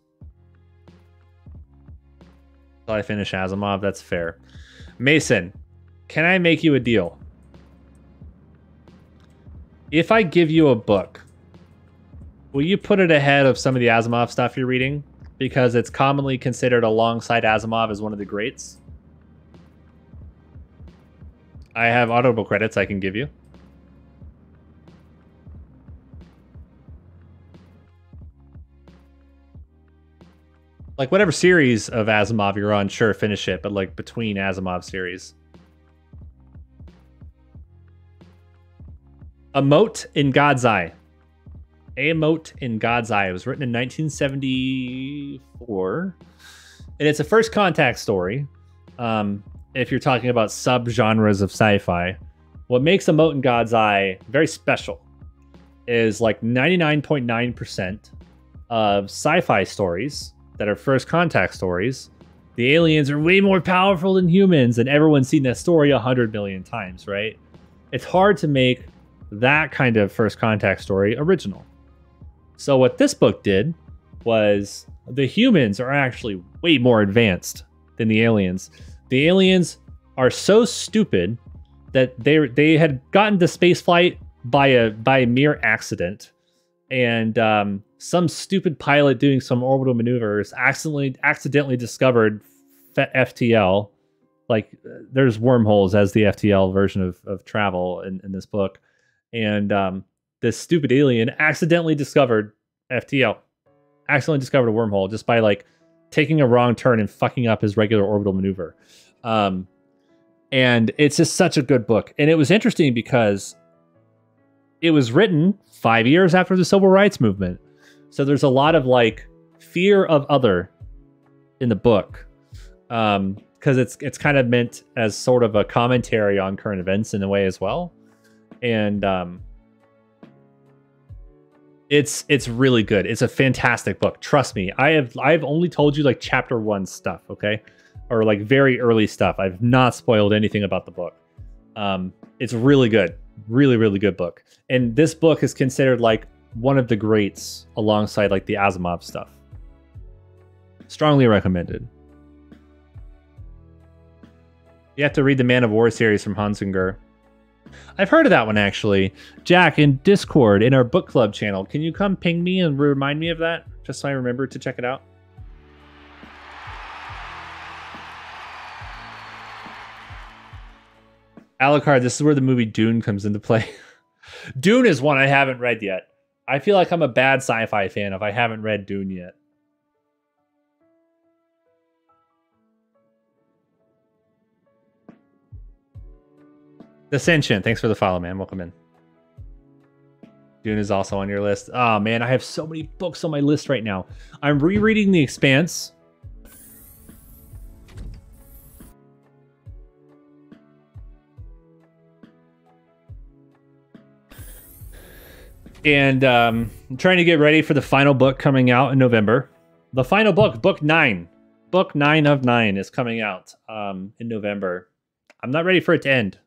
Speaker 1: Until I finish Asimov, that's fair. Mason, can I make you a deal? If I give you a book, will you put it ahead of some of the Asimov stuff you're reading? Because it's commonly considered alongside Asimov as one of the greats. I have Audible credits I can give you. Like whatever series of Asimov you're on, sure, finish it. But like between Asimov series. A Mote in God's Eye. A Mote in God's Eye. It was written in 1974. And it's a first contact story. If you're talking about subgenres of sci-fi. What makes A Mote in God's Eye very special is like 99.9% of sci-fi stories that are first contact stories, the aliens are way more powerful than humans, and everyone's seen that story 100 million times, right? It's hard to make that kind of first contact story original. So what this book did was the humans are actually way more advanced than the aliens. The aliens are so stupid that they had gotten to spaceflight by a mere accident, and some stupid pilot doing some orbital maneuvers accidentally discovered FTL. Like there's wormholes as the FTL version of travel in this book, and this stupid alien accidentally discovered FTL, accidentally discovered a wormhole just by like taking a wrong turn and fucking up his regular orbital maneuver. And it's just such a good book. And it was interesting because it was written 5 years after the Civil Rights Movement. So there's a lot of like fear of other in the book. Because it's kind of meant as sort of a commentary on current events in a way as well. And it's really good. It's a fantastic book. Trust me. I've only told you like chapter 1 stuff, okay? Or like very early stuff. I've not spoiled anything about the book. It's really good. Really, really good book. And this book is considered like one of the greats alongside like the Asimov stuff. Strongly recommended. You have to read the Man of War series from Hunsinger. I've heard of that one actually. Jack, in Discord, in our book club channel, can you come ping me and remind me of that? Just so I remember to check it out. Alucard, this is where the movie Dune comes into play. Dune is one I haven't read yet. I feel like I'm a bad sci-fi fan if I haven't read Dune yet. Ascension, thanks for the follow, man. Welcome in. Dune is also on your list. Oh, man, I have so many books on my list right now. I'm rereading The Expanse. And I'm trying to get ready for the final book coming out in November. The final book, book 9. Book 9 of 9 is coming out in November. I'm not ready for it to end,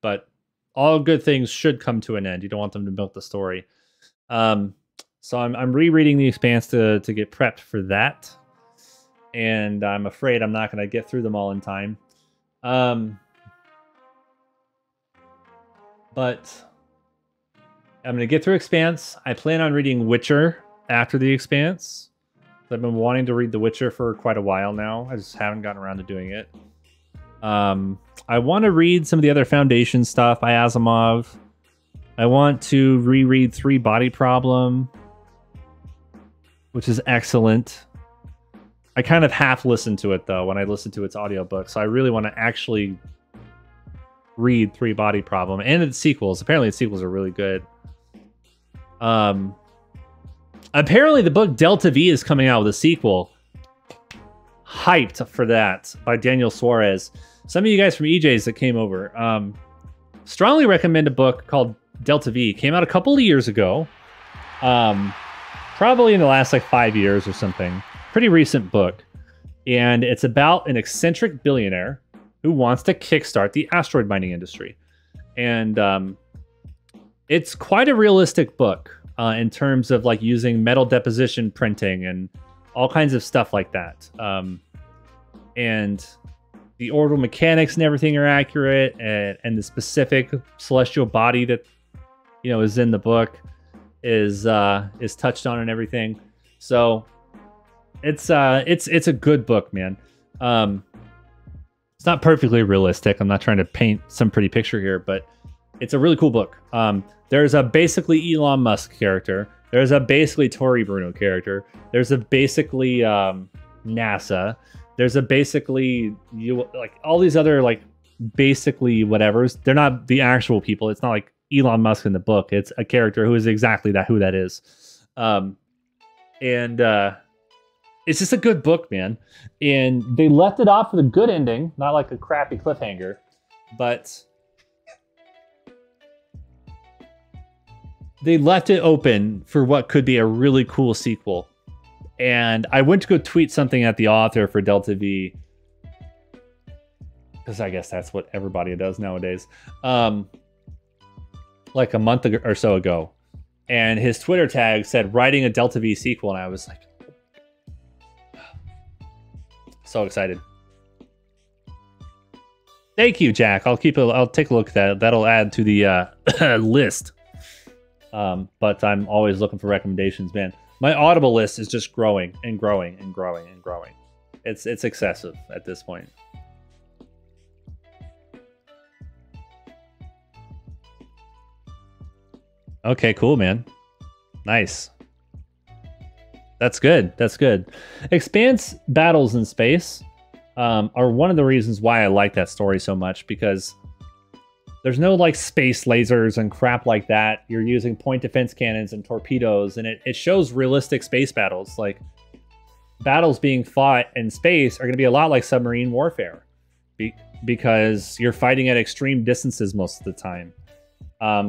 Speaker 1: but all good things should come to an end. You don't want them to milk the story. So I'm rereading The Expanse to get prepped for that. And I'm afraid I'm not going to get through them all in time. But I'm going to get through Expanse. I plan on reading Witcher after The Expanse. I've been wanting to read The Witcher for quite a while now. I just haven't gotten around to doing it. I want to read some of the other Foundation stuff by Asimov. I want to reread 3 Body Problem, which is excellent. I kind of half listened to it, though, when I listened to its audiobook, so I really want to actually read 3 Body Problem and its sequels. Apparently, its sequels are really good. Apparently the book Delta V is coming out with a sequel. Hyped for that by Daniel Suarez. Some of you guys from EJ's that came over. Strongly recommend a book called Delta V. Came out a couple of years ago. Probably in the last like 5 years or something. Pretty recent book. And it's about an eccentric billionaire who wants to kickstart the asteroid mining industry. And it's quite a realistic book in terms of like using metal deposition printing and all kinds of stuff like that. And the orbital mechanics and everything are accurate, and the specific celestial body that is in the book is touched on and everything. So it's a good book, man. It's not perfectly realistic. I'm not trying to paint some pretty picture here, but it's a really cool book. There's a basically Elon Musk character. There's a basically Tory Bruno character. There's a basically NASA. There's a basically like all these other like basically whatevers. They're not the actual people. It's not like Elon Musk in the book. It's a character who is exactly who that is. It's just a good book, man. And they left it off with a good ending, not like a crappy cliffhanger, but they left it open for what could be a really cool sequel. And I went to go tweet something at the author for Delta V, because I guess that's what everybody does nowadays, like a month or so ago. And his Twitter tag said, writing a Delta V sequel. And I was like, so excited. Thank you, Jack. I'll take a look at that. That'll add to the list. But I'm always looking for recommendations, man. My Audible list is just growing and growing and growing and growing. It's excessive at this point. Okay, cool, man. Nice. That's good. That's good. Expanse battles in space are one of the reasons why I like that story so much, because there's no like space lasers and crap like that. You're using point defense cannons and torpedoes, and it shows realistic space battles. Like battles being fought in space are going to be a lot like submarine warfare because you're fighting at extreme distances most of the time.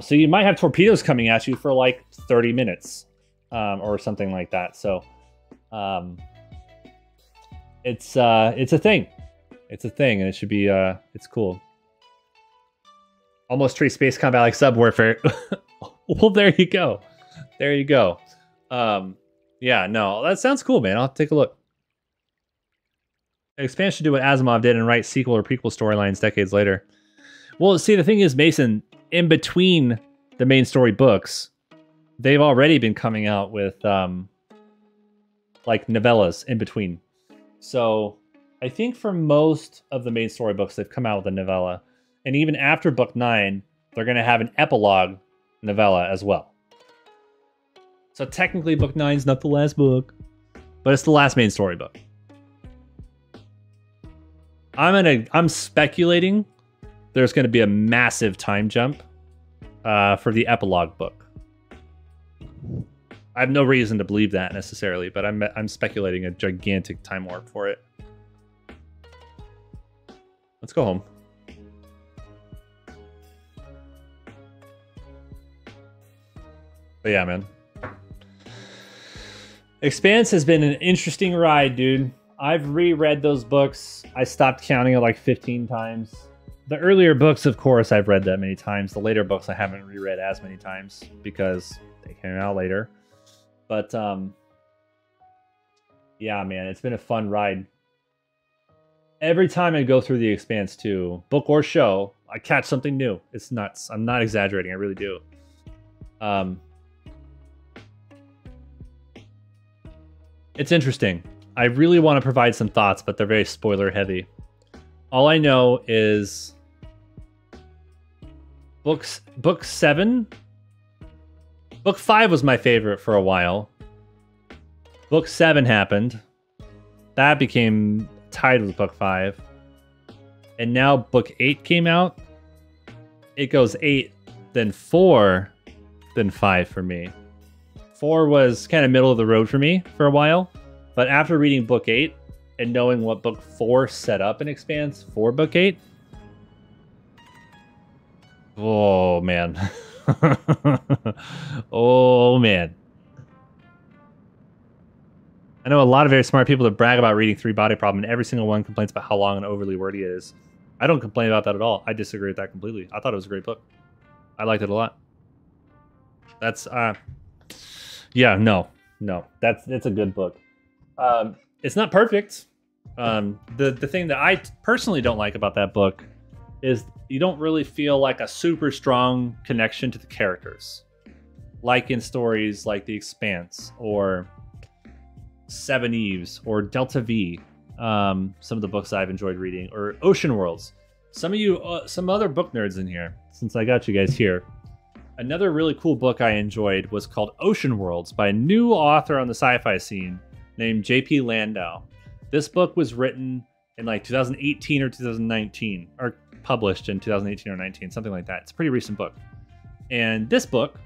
Speaker 1: So you might have torpedoes coming at you for like 30 minutes or something like that. So it's a thing. It's a thing, and it should be it's cool. Almost treat space combat like sub warfare. Well, there you go. There you go. Yeah, no, that sounds cool, man. I'll take a look. Expanse should do what Asimov did and write sequel or prequel storylines decades later. Well, see, the thing is, Mason, in between the main story books, they've already been coming out with like novellas in between. So I think for most of the main story books, they've come out with a novella. And even after book 9, they're going to have an epilogue novella as well. So technically book 9 is not the last book, but it's the last main story book. I'm speculating there's going to be a massive time jump for the epilogue book. I have no reason to believe that necessarily, but I'm speculating a gigantic time warp for it. Let's go home. But yeah, man. Expanse has been an interesting ride, dude. I've reread those books. I stopped counting it like 15 times. The earlier books, of course, I've read that many times. The later books I haven't reread as many times because they came out later. But, yeah, man, it's been a fun ride. Every time I go through The Expanse 2, book or show, I catch something new. It's nuts. I'm not exaggerating. I really do. It's interesting. I really want to provide some thoughts, but they're very spoiler heavy. All I know is book 7. Book 5 was my favorite for a while. Book 7 happened. That became tied with book 5. And now book 8 came out. It goes 8, then 4, then 5 for me. 4 was kind of middle of the road for me for a while. But after reading book 8 and knowing what book 4 set up in Expanse for book 8. Oh, man. Oh, man. I know a lot of very smart people that brag about reading 3 Body Problem, and every single one complains about how long and overly wordy it is. I don't complain about that at all. I disagree with that completely. I thought it was a great book. I liked it a lot. That's, yeah, no. It's a good book. It's not perfect. The thing that I personally don't like about that book is you don't really feel like a super strong connection to the characters. Like in stories like The Expanse or Seven Eves or Delta V. Some of the books I've enjoyed reading, or Ocean Worlds. Some of you, some other book nerds in here, since I got you guys here. Another really cool book I enjoyed was called Ocean Worlds by a new author on the sci-fi scene named J.P. Landau. This book was written in like 2018 or 2019, or published in 2018 or 19, something like that. It's a pretty recent book. And this book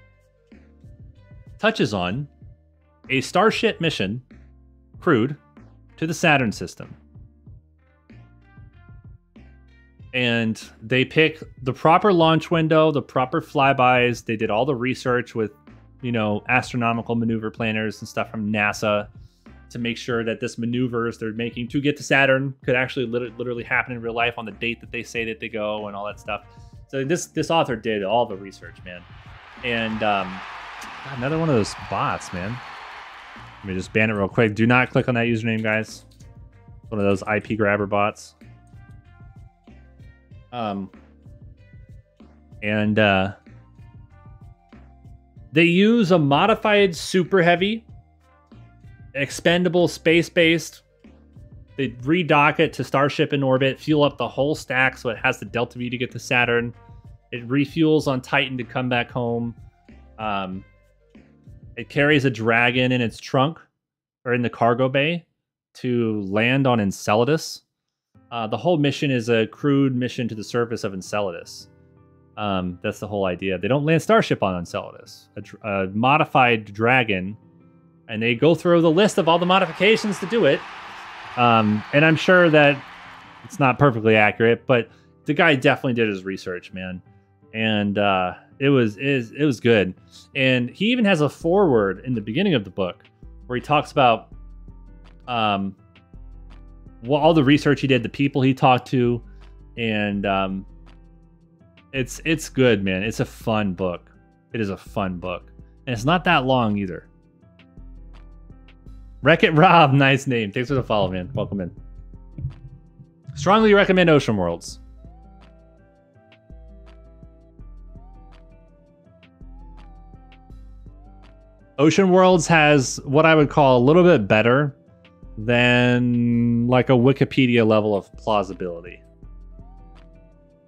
Speaker 1: touches on a starship mission, crewed, to the Saturn system. And they pick the proper launch window, the proper flybys. They did all the research with, you know, astronomical maneuver planners and stuff from NASA to make sure that this maneuvers they're making to get to Saturn could actually literally happen in real life on the date that they say that they go and all that stuff. So this author did all the research, man. And God, another one of those bots, man. Let me just ban it real quick. Do not click on that username, guys. One of those IP grabber bots. They use a modified super heavy, expendable space-based. They redock it to Starship in orbit, fuel up the whole stack so it has the Delta V to get to Saturn. It refuels on Titan to come back home. It carries a Dragon in its trunk, or in the cargo bay, to land on Enceladus. The whole mission is a crewed mission to the surface of Enceladus. That's the whole idea. They don't land Starship on Enceladus. A modified Dragon, and they go through the list of all the modifications to do it. And I'm sure that it's not perfectly accurate, but the guy definitely did his research, man. And it was good. And he even has a foreword in the beginning of the book where he talks about all the research he did, the people he talked to, and it's good, man. It's a fun book. It is a fun book, and it's not that long either. Wreck-It Rob, nice name. Thanks for the follow, man. Welcome in. Strongly recommend Ocean Worlds. Ocean Worlds has what I would call a little bit better than like a Wikipedia level of plausibility.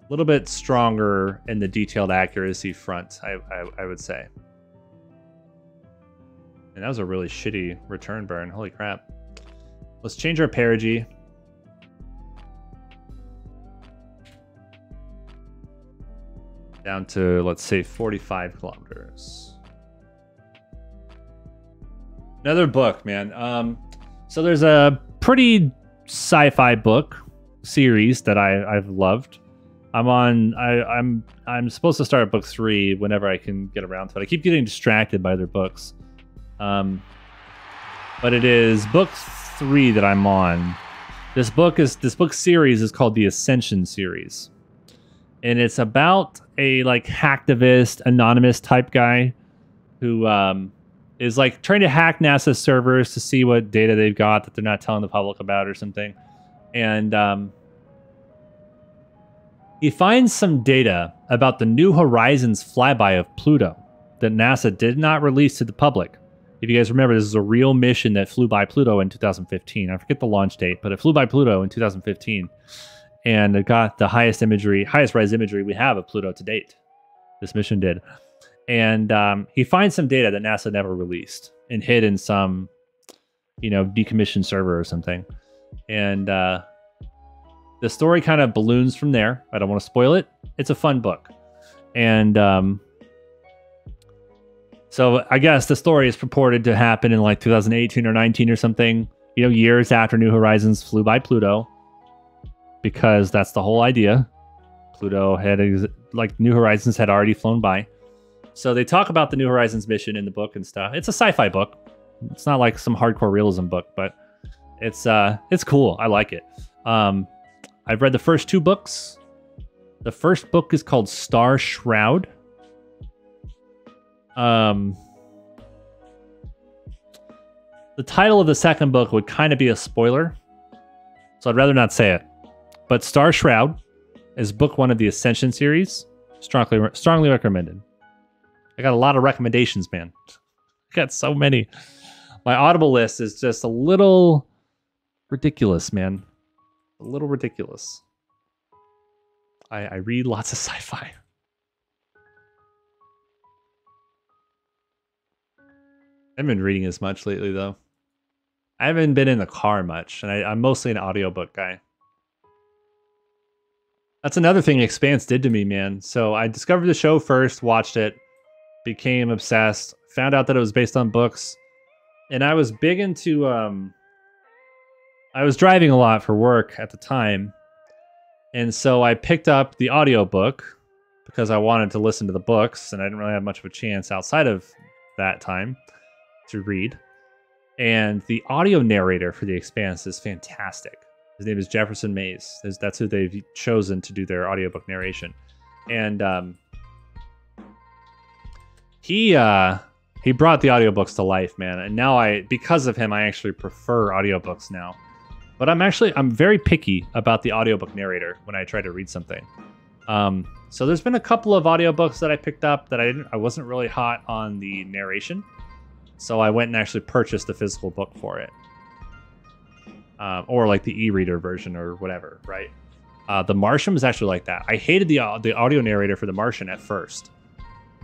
Speaker 1: A little bit stronger in the detailed accuracy front, I would say. And that was a really shitty return burn. Holy crap. Let's change our perigee. Down to, let's say, 45 kilometers. Another book, man. So there's a pretty sci-fi book series that I've loved. I'm supposed to start at book 3 whenever I can get around to it. I keep getting distracted by other books. But it is book 3 that I'm on. This book series is called the Ascension series. And it's about a like hacktivist, anonymous type guy who is like trying to hack NASA servers to see what data they've got that they're not telling the public about or something. And he finds some data about the New Horizons flyby of Pluto that NASA did not release to the public. If you guys remember, this is a real mission that flew by Pluto in 2015. I forget the launch date, but it flew by Pluto in 2015. And it got the highest res imagery we have of Pluto to date. This mission did. And he finds some data that NASA never released and hid in some, decommissioned server or something. And the story kind of balloons from there. I don't want to spoil it. It's a fun book. And so I guess the story is purported to happen in like 2018 or 19 or something, years after New Horizons flew by Pluto. Because that's the whole idea. Pluto had, New Horizons had already flown by. So they talk about the New Horizons mission in the book and stuff. It's a sci-fi book. It's not like some hardcore realism book, but it's cool. I like it. I've read the first 2 books. The first book is called Star Shroud. The title of the second book would kind of be a spoiler, so I'd rather not say it. But Star Shroud is book 1 of the Ascension series. Strongly recommended. I got a lot of recommendations, man. I got so many. My Audible list is just a little ridiculous, man. A little ridiculous. I read lots of sci-fi. I haven't been reading as much lately, though. I haven't been in the car much, and I'm mostly an audiobook guy. That's another thing Expanse did to me, man. So I discovered the show first, watched it, became obsessed, found out that it was based on books, and I was big into... I was driving a lot for work at the time, and so I picked up the audiobook because I wanted to listen to the books, and I didn't really have much of a chance outside of that time to read. And the audio narrator for The Expanse is fantastic. His name is Jefferson Mays. That's who they've chosen to do their audiobook narration. And he brought the audiobooks to life, man. And now because of him, I actually prefer audiobooks now. But I'm very picky about the audiobook narrator when I try to read something. So there's been a couple of audiobooks that I picked up that I wasn't really hot on the narration. So I went and actually purchased the physical book for it. Or like the e-reader version or whatever, right? The Martian was actually like that. I hated the audio narrator for The Martian at first.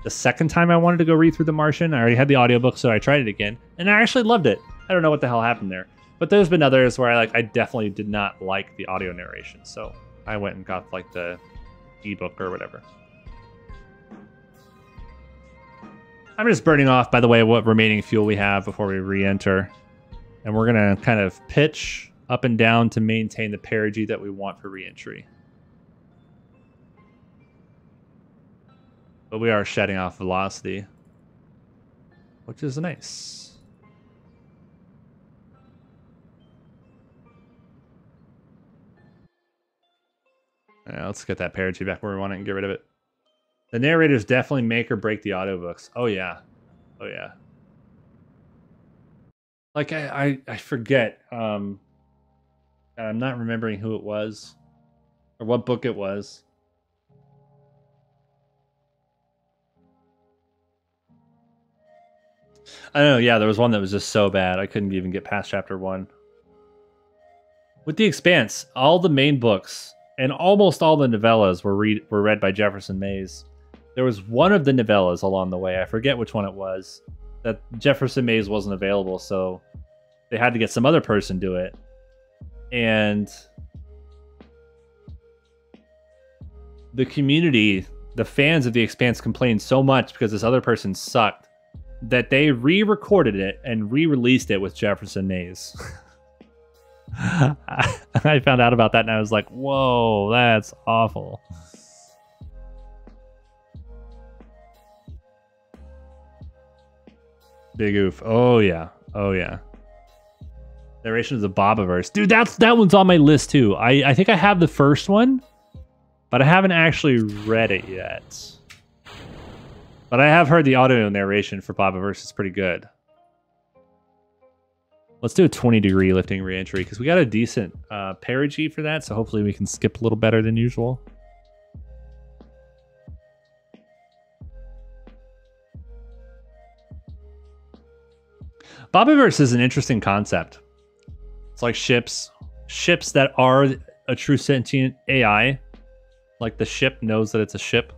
Speaker 1: The second time I wanted to go read through The Martian, I already had the audiobook, so I tried it again, and I actually loved it. I don't know what the hell happened there. But there's been others where I definitely did not like the audio narration, so I went and got like the ebook or whatever. I'm just burning off, by the way, what remaining fuel we have before we re-enter. And we're going to kind of pitch up and down to maintain the perigee that we want for re-entry. But we are shedding off velocity, which is nice. Yeah, let's get that perigee back where we want it and get rid of it. The narrators definitely make or break the audiobooks. Oh, yeah. Oh, yeah. Like, I forget. I'm not remembering who it was or what book it was. I don't know. Yeah, there was one that was just so bad. I couldn't even get past chapter 1. With The Expanse, all the main books and almost all the novellas were read by Jefferson Mays. There was one of the novellas along the way, I forget which one it was, that Jefferson Mays wasn't available, so they had to get some other person do it. And the community, the fans of The Expanse, complained so much because this other person sucked that they re-recorded it and re-released it with Jefferson Mays. I found out about that and I was like, whoa, that's awful. Big oof. Oh yeah. Oh yeah. Narration of the Bobiverse. Dude, that one's on my list too. I think I have the first one, but I haven't actually read it yet. But I have heard the audio narration for Bobiverse is pretty good. Let's do a 20-degree lifting reentry because we got a decent perigee for that, so hopefully we can skip a little better than usual. Bobiverse is an interesting concept. It's like ships that are a true sentient AI. Like the ship knows that it's a ship.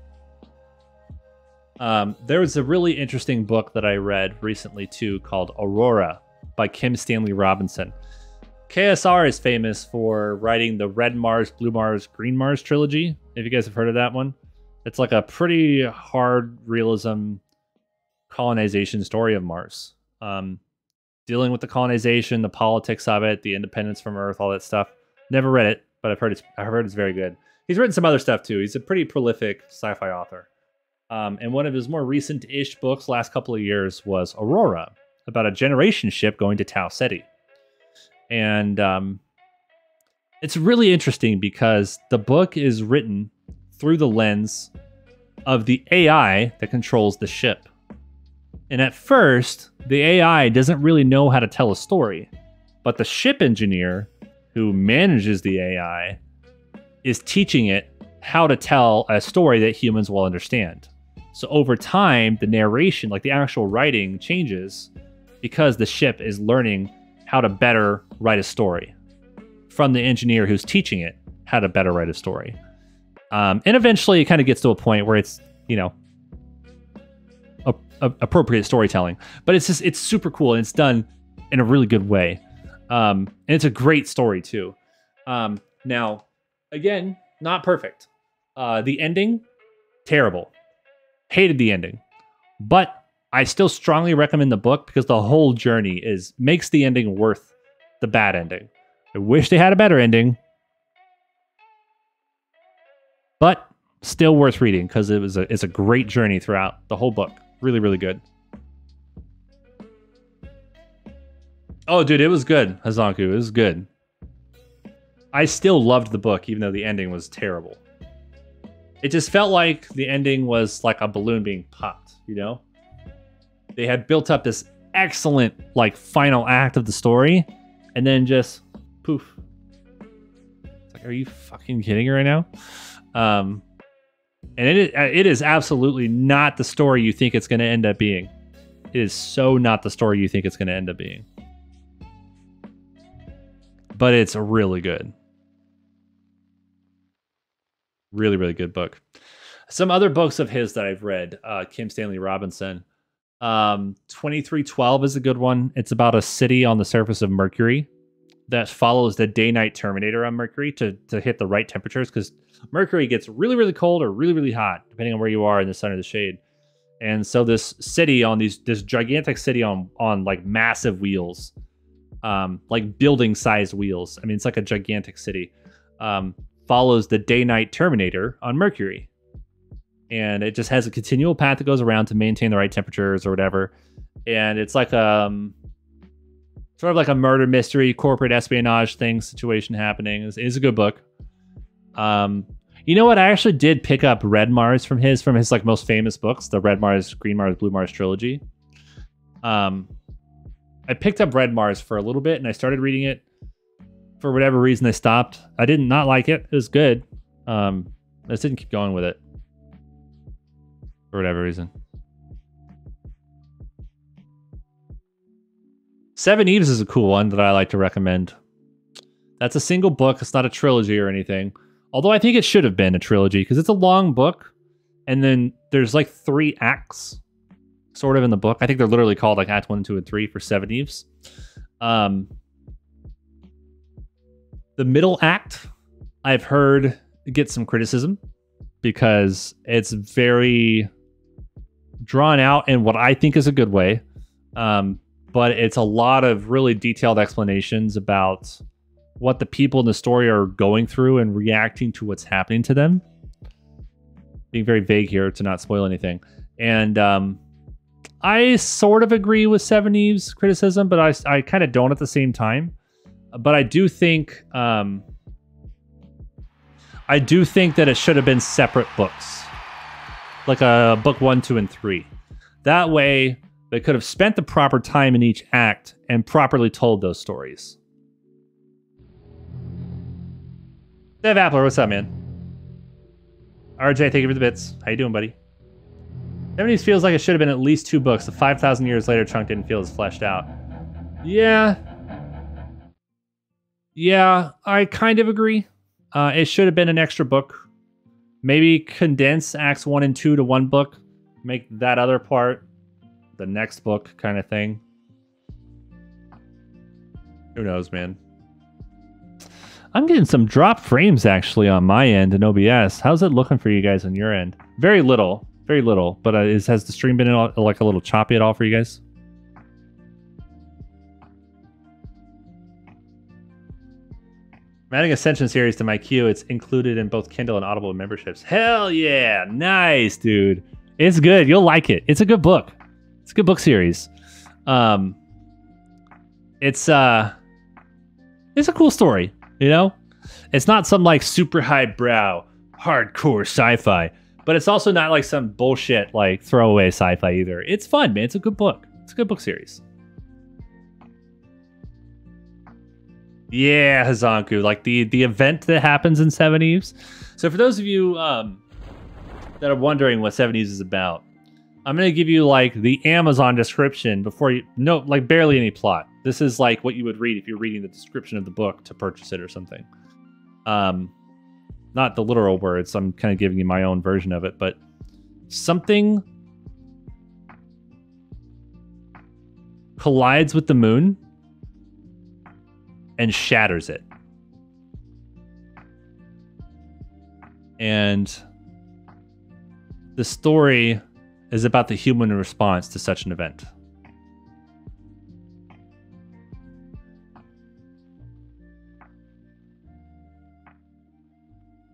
Speaker 1: There was a really interesting book that I read recently too called Aurora by Kim Stanley Robinson. KSR is famous for writing the Red Mars, Blue Mars, Green Mars trilogy. If you guys have heard of that one. It's like a pretty hard realism colonization story of Mars. Dealing with the colonization, the politics of it, the independence from Earth, all that stuff. Never read it, but I've heard it's very good. He's written some other stuff too. He's a pretty prolific sci-fi author. And one of his more recent-ish books last couple of years was Aurora, about a generation ship going to Tau Ceti. And it's really interesting because the book is written through the lens of the AI that controls the ship. And at first, the AI doesn't really know how to tell a story, but the ship engineer who manages the AI is teaching it how to tell a story that humans will understand. So over time, the narration, like the actual writing, changes because the ship is learning how to better write a story from the engineer who's teaching it how to better write a story. And eventually it kind of gets to a point where it's, you know, appropriate storytelling. But it's super cool and it's done in a really good way. And it's a great story too. Now, again, not perfect. The ending, terrible. Hated the ending. But I still strongly recommend the book because the whole journey makes the ending worth the bad ending. I wish they had a better ending. But still worth reading because it's a great journey throughout the whole book. Really, really good. Oh, dude, it was good, Hazanku. It was good. I still loved the book, even though the ending was terrible. It just felt like the ending was like a balloon being popped, you know? They had built up this excellent, like, final act of the story, and then just poof. It's like, are you fucking kidding me right now? And it is absolutely not the story you think it's going to end up being. It is so not the story you think it's going to end up being. But it's really good. Really, really good book. Some other books of his that I've read, Kim Stanley Robinson. 2312 is a good one. It's about a city on the surface of Mercury that follows the day-night terminator on Mercury to hit the right temperatures, because Mercury gets really, really cold or really, really hot, depending on where you are in the sun or the shade. And so this city on this gigantic city on like massive wheels, like building-sized wheels. I mean, it's like a gigantic city. Follows the day-night terminator on Mercury. And it just has a continual path that goes around to maintain the right temperatures or whatever. And it's like sort of like a murder mystery, corporate espionage situation happening. It's a good book. You know what? I actually did pick up Red Mars from his like most famous books, the Red Mars, Green Mars, Blue Mars trilogy. I picked up Red Mars for a little bit and I started reading it. For whatever reason, I stopped. I did not like it. It was good. I just didn't keep going with it. For whatever reason. Seven Eves is a cool one that I like to recommend. That's a single book. It's not a trilogy or anything. Although I think it should have been a trilogy because it's a long book, and then there's like 3 acts, sort of in the book. I think they're literally called like Act 1, 2, and 3 for Seven Eves. The middle act, I've heard, gets some criticism because it's very drawn out in what I think is a good way. But it's a lot of really detailed explanations about what the people in the story are going through and reacting to what's happening to them. Being very vague here to not spoil anything. And I sort of agree with Seven Eves' criticism, but I kind of don't at the same time. But I do think that it should have been separate books, like a book 1, 2, and 3. That way, they could have spent the proper time in each act and properly told those stories. Dev Appler, what's up, man? RJ, thank you for the bits. How you doing, buddy? 70s feels like it should have been at least 2 books. The 5,000 years later chunk didn't feel as fleshed out. Yeah. Yeah, I kind of agree. It should have been an extra book. Maybe condense Acts 1 and 2 to 1 book. Make that other part the next book kind of thing. Who knows, man? I'm getting some drop frames actually on my end in OBS. How's it looking for you guys on your end? Very little. Very little. But has the stream been like a little choppy at all for you guys? I'm adding Ascension series to my queue. It's included in both Kindle and Audible memberships. Hell yeah. Nice, dude. It's good. You'll like it. It's a good book. It's a good book series. It's a cool story, you know? It's not some like super highbrow, hardcore sci-fi, but it's also not like some bullshit like throwaway sci-fi either. It's fun, man. It's a good book. It's a good book series. Yeah, Hazanku, like the event that happens in Seven Eves. So for those of you that are wondering what Seven Eves is about, I'm going to give you like the Amazon description before you know, like barely any plot. This is like what you would read if you're reading the description of the book to purchase it or something. Not the literal words. I'm kind of giving you my own version of it, but something collides with the moon and shatters it. And the story is about the human response to such an event.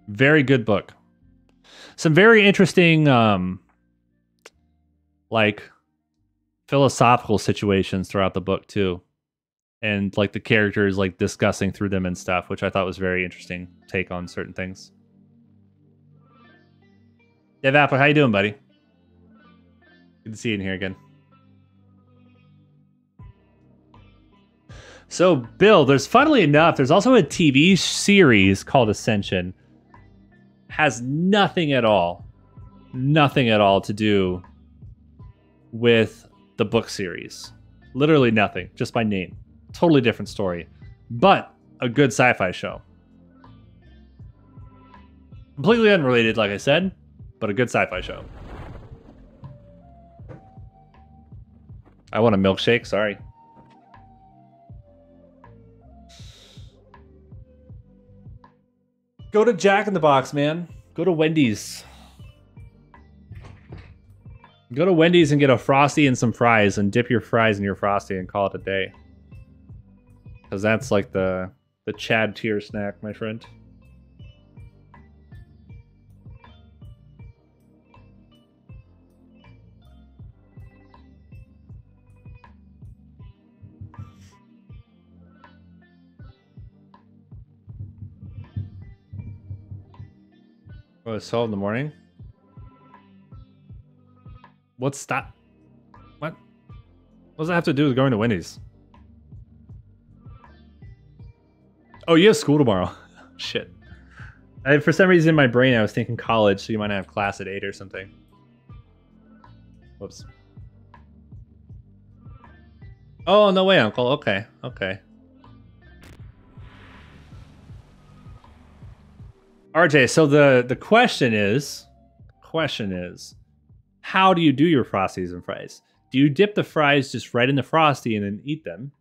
Speaker 1: Very good book. Some very interesting like philosophical situations throughout the book too. And like the characters like discussing through them and stuff, which I thought was very interesting take on certain things. Dev Apple, how you doing, buddy? Good to see you in here again. So, Bill, funnily enough, there's also a TV series called Ascension. Has nothing at all to do with the book series. Literally nothing, just by name. Totally different story, but a good sci-fi show. Completely unrelated, like I said, but a good sci-fi show. I want a milkshake, sorry. Go to Jack in the Box, man. Go to Wendy's. Go to Wendy's and get a Frosty and some fries and dip your fries in your Frosty and call it a day. Because that's like the Chad tier snack, my friend. Oh, it's 12 in the morning? What's that? What? What does that have to do with going to Wendy's? Oh, you have school tomorrow. Shit. For some reason in my brain, I was thinking college, so you might have class at 8 or something. Whoops. Oh, no way, Uncle. Okay, okay. RJ, so the question is, how do you do your Frosties and fries? Do you dip the fries just right in the Frosty and then eat them,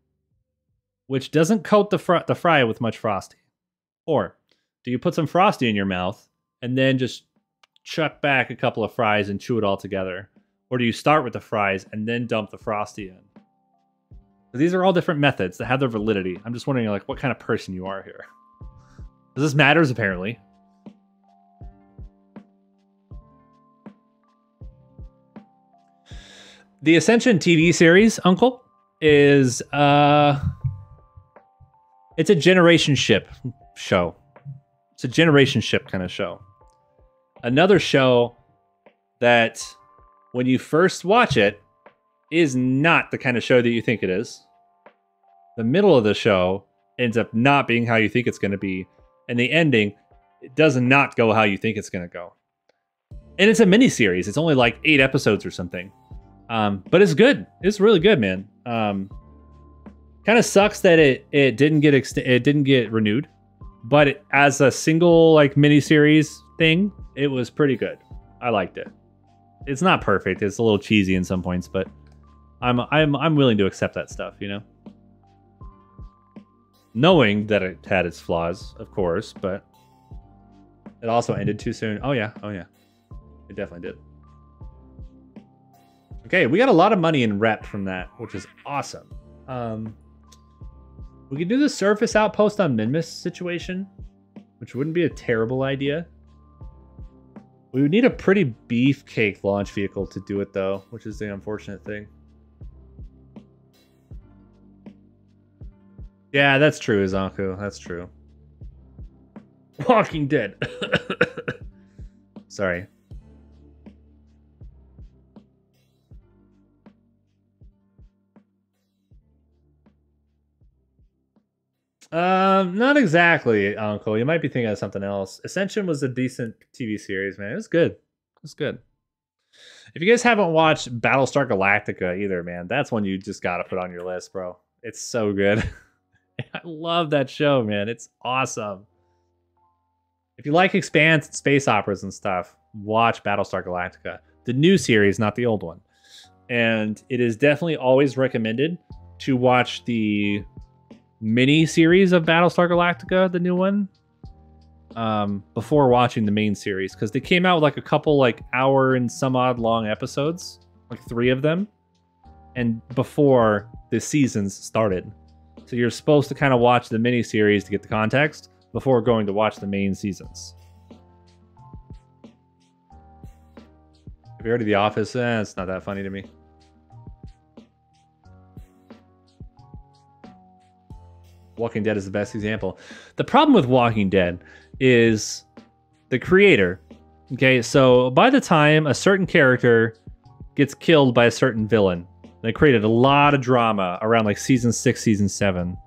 Speaker 1: which doesn't coat the fry with much Frosty? Or do you put some Frosty in your mouth and then just chuck back a couple of fries and chew it all together? Or do you start with the fries and then dump the Frosty in? These are all different methods that have their validity. I'm just wondering, like, what kind of person you are here. This matters, apparently. The Ascension TV series, Uncle, is it's a generation ship show. It's a generation ship kind of show. Another show that when you first watch it is not the kind of show that you think it is. The middle of the show ends up not being how you think it's going to be. And the ending, it does not go how you think it's going to go. And it's a mini series. It's only like 8 episodes or something. But it's good. It's really good, man. Kind of sucks that it didn't get renewed. But as a single like mini series thing, it was pretty good. I liked it. It's not perfect. It's a little cheesy in some points, but I'm willing to accept that stuff, you know? Knowing that it had its flaws, of course, but it also ended too soon. Oh yeah. It definitely did. Okay, we got a lot of money in rep from that, which is awesome. We could do the surface outpost on Minmus situation, which wouldn't be a terrible idea. We would need a pretty beefcake launch vehicle to do it, though, which is the unfortunate thing. Yeah, that's true, Izanku. That's true. Walking Dead. Sorry. Not exactly, Uncle. You might be thinking of something else. Ascension was a decent TV series, man. It was good. It was good. If you guys haven't watched Battlestar Galactica either, man, that's one you just gotta put on your list, bro. It's so good. I love that show, man. It's awesome. If you like Expanse and space operas and stuff, watch Battlestar Galactica. The new series, not the old one. And it is definitely always recommended to watch the mini series of Battlestar Galactica, the new one, before watching the main series, because they came out with like a couple like hour and some odd long episodes, like 3 of them, and before the seasons started. So you're supposed to kind of watch the mini series to get the context before going to watch the main seasons. Have you heard of The Office? It's not that funny to me. Walking Dead is the best example. The problem with Walking Dead is the creator. Okay, so by the time a certain character gets killed by a certain villain, they created a lot of drama around like season 6, season 7.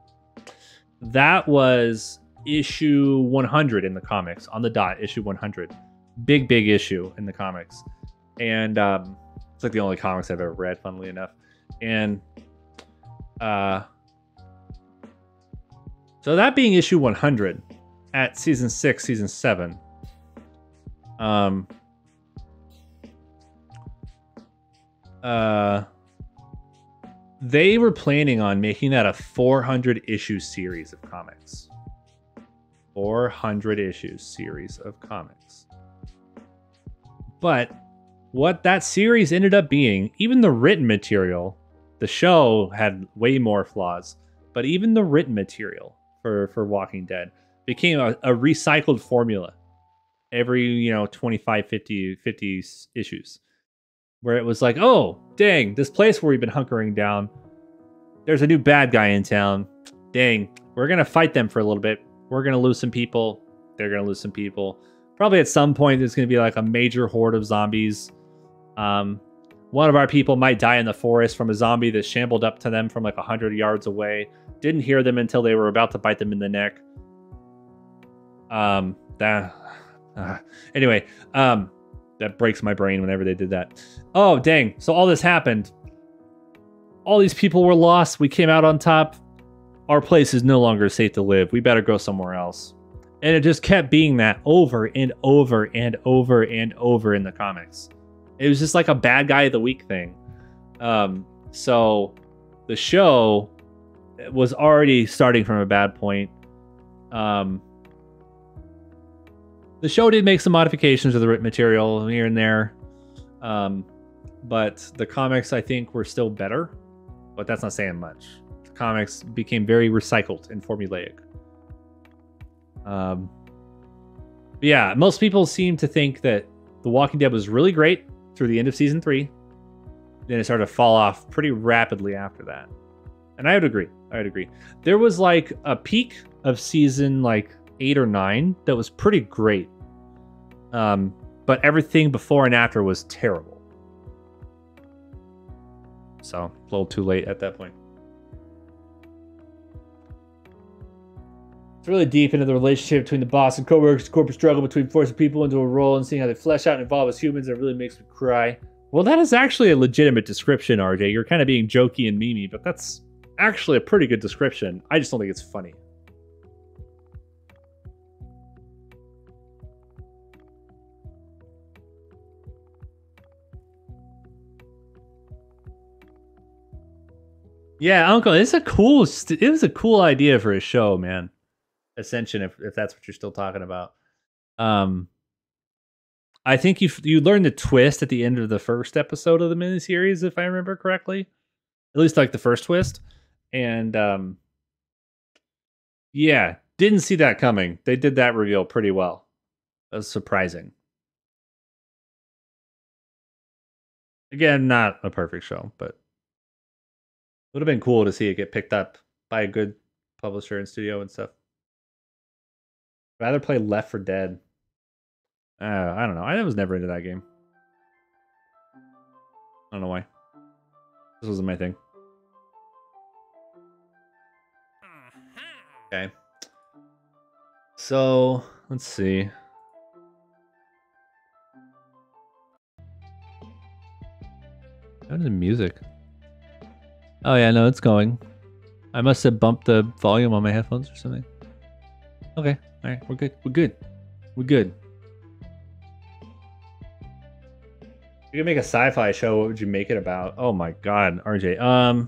Speaker 1: That was issue 100 in the comics, on the dot, issue 100. Big issue in the comics. And it's like the only comics I've ever read, funnily enough. And so that being issue 100 at season 6, season 7, they were planning on making that a 400 issue series of comics. 400 issues series of comics. But what that series ended up being, even the written material, the show had way more flaws, but even the written material for Walking Dead became a recycled formula every 25 50 issues, where it was like, oh dang, this place where we've been hunkering down, there's a new bad guy in town, dang, we're gonna fight them for a little bit, we're gonna lose some people, they're gonna lose some people, probably at some point there's gonna be like a major horde of zombies. One of our people might die in the forest from a zombie that shambled up to them from like 100 yards away. Didn't hear them until they were about to bite them in the neck. Anyway, that breaks my brain whenever they did that. Oh, dang. So all this happened. All these people were lost. We came out on top. Our place is no longer safe to live. We better go somewhere else. And it just kept being that over and over and over and over in the comics. It was just like a bad guy of the week thing. So the show was already starting from a bad point. The show did make some modifications to the written material here and there. But the comics, I think, were still better. But that's not saying much. The comics became very recycled and formulaic. Yeah, most people seem to think that The Walking Dead was really great through the end of season 3. Then it started to fall off pretty rapidly after that. And I would agree. There was like a peak of season like 8 or 9 that was pretty great. But everything before and after was terrible. So, a little too late at that point. It's really deep into the relationship between the boss and coworkers, the corporate struggle between forcing people into a role and seeing how they flesh out and evolve as humans. It really makes me cry. Well, that is actually a legitimate description, RJ. You're kind of being jokey and memey, but that's actually a pretty good description. I just don't think it's funny. Yeah, Uncle, it was a cool idea for a show, man. Ascension, if that's what you're still talking about. I think you learned the twist at the end of the first episode of the miniseries, if I remember correctly. At least like the first twist. And yeah, didn't see that coming. They did that reveal pretty well. That was surprising. Again, not a perfect show, but it would have been cool to see it get picked up by a good publisher and studio and stuff. I'd rather play Left 4 Dead. I don't know. I was never into that game. I don't know why. This wasn't my thing. Okay. So, let's see. How's the music? Oh yeah, no, it's going. I must have bumped the volume on my headphones or something. Okay, all right, we're good. We're good. You could make a sci-fi show. What would you make it about? Oh my god, RJ.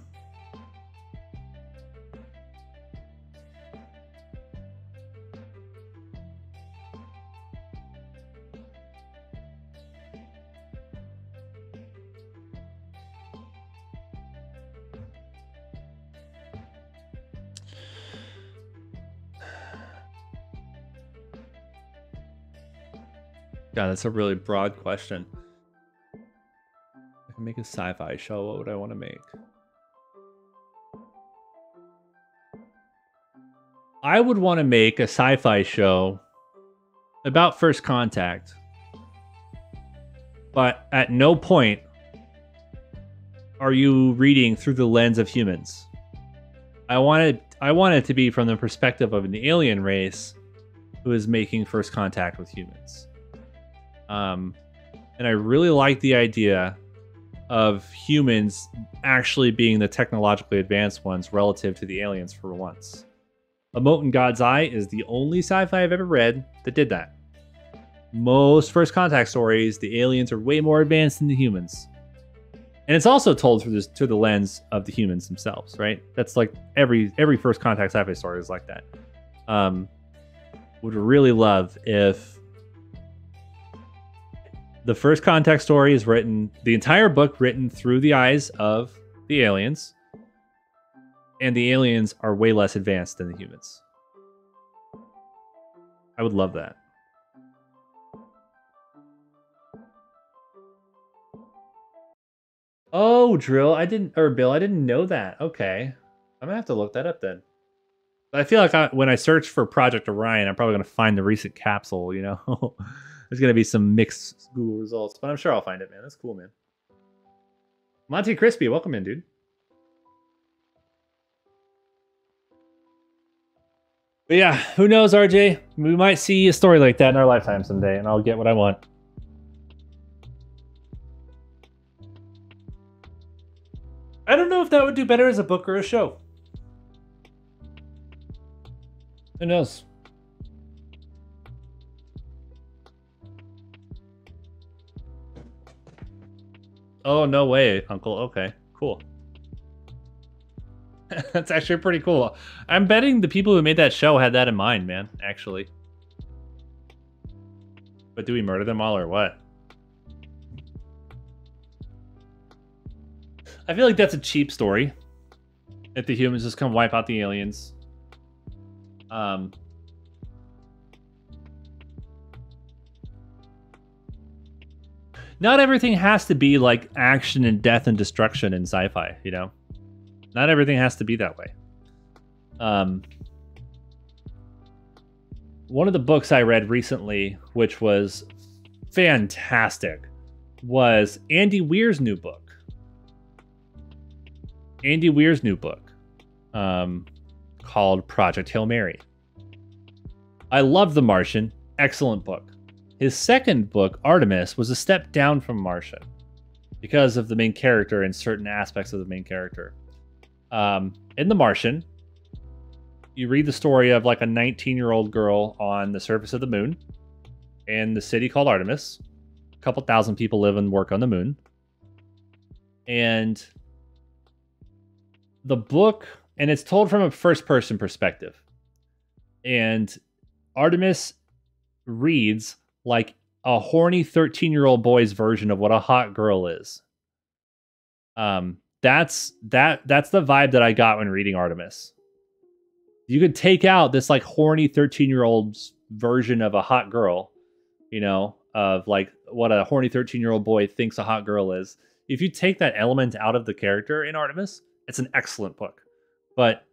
Speaker 1: God, that's a really broad question. I can make a sci-fi show. What would I want to make? I would want to make a sci-fi show about First Contact. But at no point are you reading through the lens of humans. I want it to be from the perspective of an alien race who is making first contact with humans. And I really like the idea of humans actually being the technologically advanced ones relative to the aliens for once. A Mote in God's Eye is the only sci-fi I've ever read that did that. Most first contact stories, the aliens are way more advanced than the humans. And it's also told through the lens of the humans themselves, right? That's like every first contact sci-fi story is like that. Would really love if the first contact story is written, the entire book written through the eyes of the aliens, and the aliens are way less advanced than the humans. I would love that. Oh, Bill, I didn't know that. Okay. I'm gonna have to look that up then. I feel like when I search for Project Orion, I'm probably gonna find the recent capsule, you know? There's gonna be some mixed Google results, but I'm sure I'll find it, man. That's cool, man. Monty Crispy, welcome in, dude. But yeah, who knows, RJ? We might see a story like that in our lifetime someday, and I'll get what I want. I don't know if that would do better as a book or a show. Who knows? Oh, no way, Uncle. Okay, cool. That's actually pretty cool. I'm betting the people who made that show had that in mind, man, actually. But do we murder them all or what? I feel like that's a cheap story. If the humans just come wipe out the aliens. Not everything has to be like action and death and destruction in sci-fi, you know? Not everything has to be that way. One of the books I read recently, which was fantastic, was Andy Weir's new book. Andy Weir's new book, called Project Hail Mary. I love The Martian. Excellent book. His second book, Artemis, was a step down from Martian because of the main character and certain aspects of the main character. In The Martian, you read the story of like a 19-year-old girl on the surface of the moon in the city called Artemis. A couple thousand people live and work on the moon. And the book, and it's told from a first-person perspective. And Artemis reads like a horny 13-year-old boy's version of what a hot girl is. That's the vibe that I got when reading Artemis. You could take out this like horny 13-year-old's version of a hot girl, you know, of like what a horny 13-year-old boy thinks a hot girl is. If you take that element out of the character in Artemis, it's an excellent book. But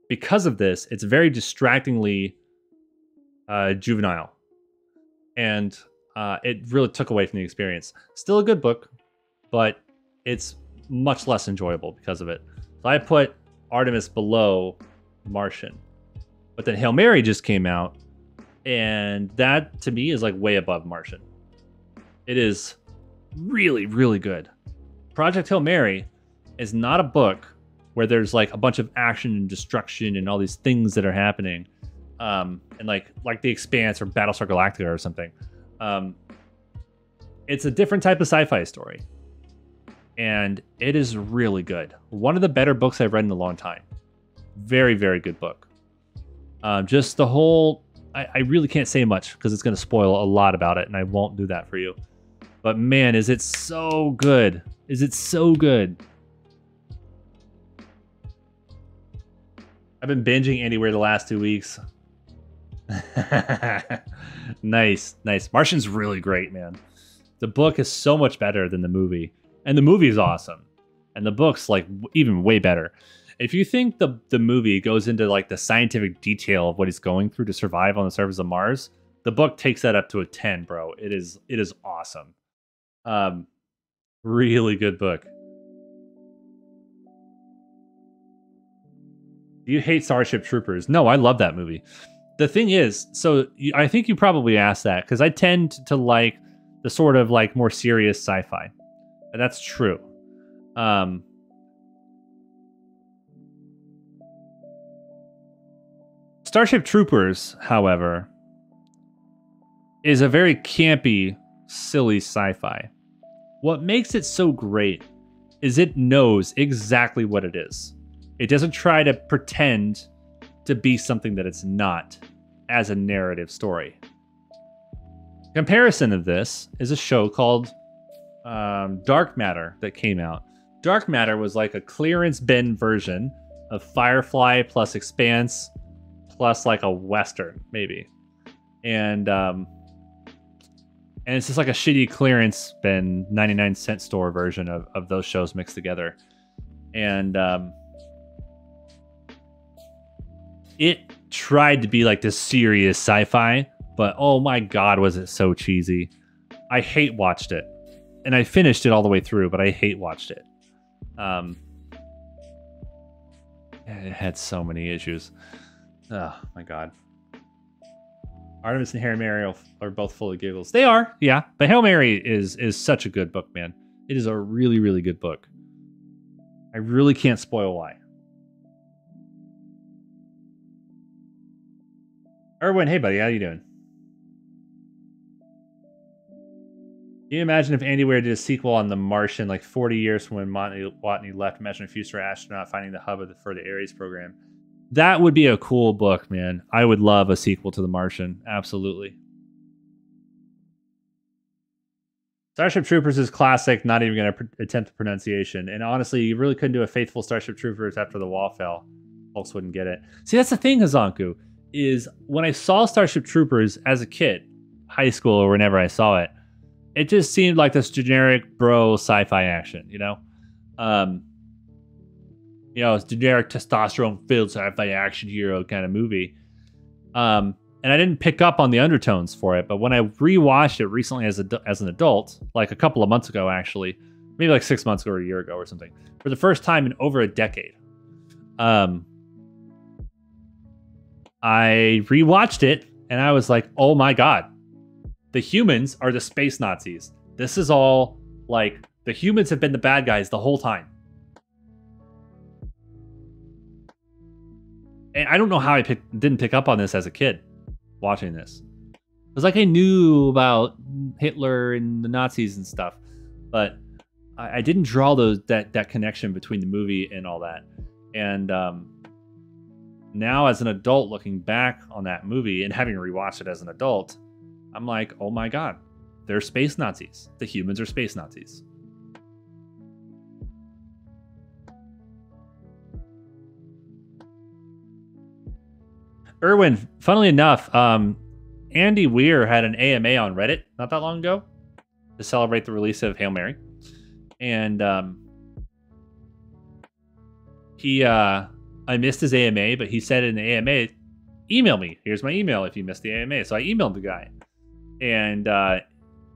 Speaker 1: because of this, it's very distractingly juvenile. And it really took away from the experience. Still a good book, but it's much less enjoyable because of it. So I put Artemis below Martian. But then Hail Mary just came out, and that to me is like way above Martian. It is really, really good. Project Hail Mary is not a book where there's like a bunch of action and destruction and all these things that are happening. And like The Expanse or Battlestar Galactica or something. It's a different type of sci-fi story. And it is really good. One of the better books I've read in a long time. Very, very good book. Just the whole... I really can't say much because it's going to spoil a lot about it, and I won't do that for you. But man, is it so good. Is it so good. I've been binging Anywhere the last 2 weeks. Nice, nice. Martian's really great, man. The book is so much better than the movie. And the movie is awesome. And the book's like even way better. If you think the movie goes into like the scientific detail of what he's going through to survive on the surface of Mars, the book takes that up to a 10, bro. It is awesome. Really good book. Do you hate Starship Troopers? No, I love that movie. The thing is, so I think you probably asked that because I tend to like the sort of like more serious sci-fi. And that's true. Starship Troopers, however, is a very campy, silly sci-fi. What makes it so great is it knows exactly what it is. It doesn't try to pretend to be something that it's not as a narrative story. Comparison of this is a show called Dark Matter that came out. Dark Matter was like a clearance bin version of Firefly plus Expanse plus like a Western, maybe. And it's just like a shitty clearance bin 99-cent store version of those shows mixed together. And it tried to be like this serious sci-fi, but oh my god, was it so cheesy. I hate watched it. And I finished it all the way through, but I hate watched it. It had so many issues. Oh my god. Artemis and Hail Mary are both full of giggles. They are, yeah. But Hail Mary is such a good book, man. It is a really, really good book. I really can't spoil why. Erwin, hey buddy, how you doing? Can you imagine if Andy Weir did a sequel on The Martian, like 40 years from when Watney left? Imagine a future astronaut finding the hub for the Ares program. That would be a cool book, man. I would love a sequel to The Martian. Absolutely. Starship Troopers is classic, not even going to attempt the pronunciation. And honestly, you really couldn't do a faithful Starship Troopers after the wall fell. Folks wouldn't get it. See, that's the thing, Hazanku, is when I saw Starship Troopers as a kid, high school or whenever I saw it, it just seemed like this generic bro sci-fi action, you know? It's generic testosterone-filled sci-fi action hero kind of movie. And I didn't pick up on the undertones for it, but when I rewatched it recently as an adult, like a couple of months ago, actually, maybe like 6 months ago or a year ago or something, for the first time in over a decade, I rewatched it and I was like, oh my God, the humans are the space Nazis. This is all like the humans have been the bad guys the whole time. And I don't know how I didn't pick up on this as a kid watching this. It was like I knew about Hitler and the Nazis and stuff, but I didn't draw that connection between the movie and all that. And now as an adult looking back on that movie and having rewatched it as an adult, I'm like, oh my God, they're space Nazis. The humans are space Nazis. Erwin, funnily enough, Andy Weir had an AMA on Reddit not that long ago to celebrate the release of Hail Mary. And I missed his AMA, but he said in the AMA, email me. Here's my email if you missed the AMA. So I emailed the guy. And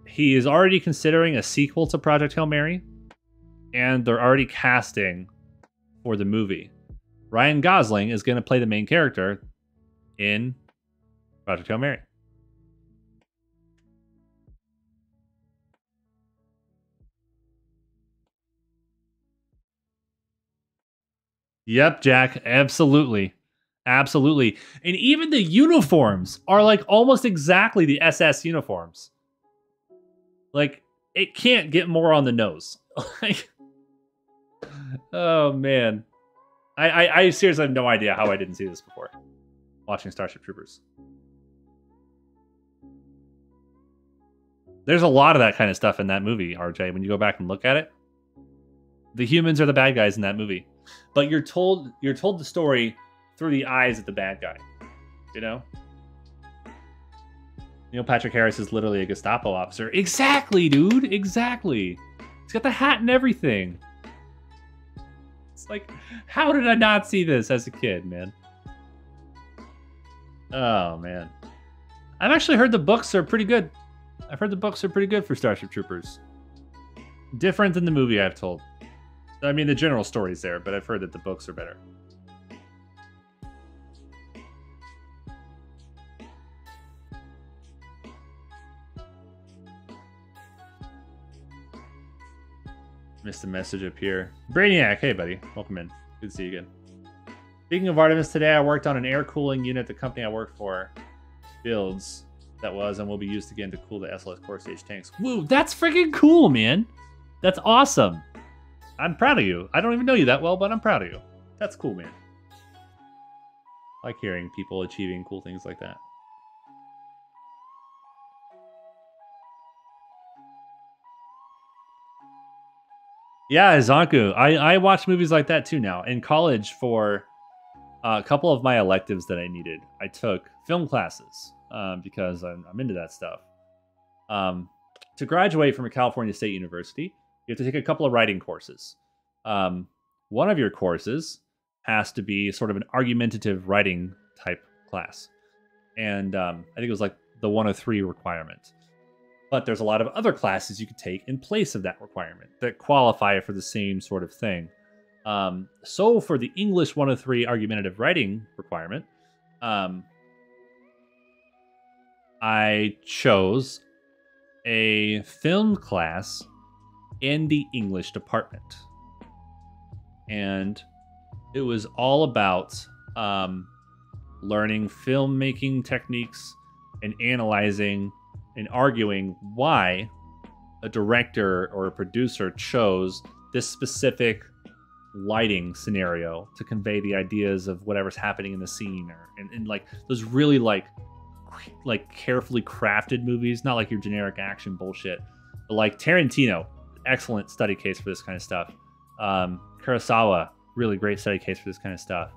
Speaker 1: he is already considering a sequel to Project Hail Mary. And they're already casting for the movie. Ryan Gosling is going to play the main character in Project Hail Mary. Yep, Jack, absolutely. Absolutely. And even the uniforms are like almost exactly the SS uniforms. Like, it can't get more on the nose. Like, oh, man. I seriously have no idea how I didn't see this before watching Starship Troopers. There's a lot of that kind of stuff in that movie, RJ, when you go back and look at it. The humans are the bad guys in that movie. But you're told the story through the eyes of the bad guy. You know? Neil Patrick Harris is literally a Gestapo officer. Exactly, dude. Exactly. He's got the hat and everything. It's like, how did I not see this as a kid, man? Oh, man. I've actually heard the books are pretty good. I've heard the books are pretty good for Starship Troopers. Different than the movie I've told. I mean, the general story's there, but I've heard that the books are better. Missed a message up here. Brainiac, hey buddy, welcome in. Good to see you again. Speaking of Artemis, today I worked on an air cooling unit the company I work for builds that was and will be used again to cool the SLS core stage tanks. Woo, that's freaking cool, man. That's awesome. I'm proud of you. I don't even know you that well, but I'm proud of you. That's cool, man. I like hearing people achieving cool things like that. Yeah, Zanku. I watch movies like that too now. In college, for a couple of my electives that I needed, I took film classes because I'm into that stuff. To graduate from a California State University, you have to take a couple of writing courses. One of your courses has to be sort of an argumentative writing type class. And I think it was like the 103 requirement. But there's a lot of other classes you could take in place of that requirement that qualify for the same sort of thing. So for the English 103 argumentative writing requirement, I chose a film class in the English department. And it was all about learning filmmaking techniques and analyzing and arguing why a director or a producer chose this specific lighting scenario to convey the ideas of whatever's happening in the scene, or and like those really like carefully crafted movies, not like your generic action bullshit, but like Tarantino, excellent study case for this kind of stuff. Kurosawa, really great study case for this kind of stuff.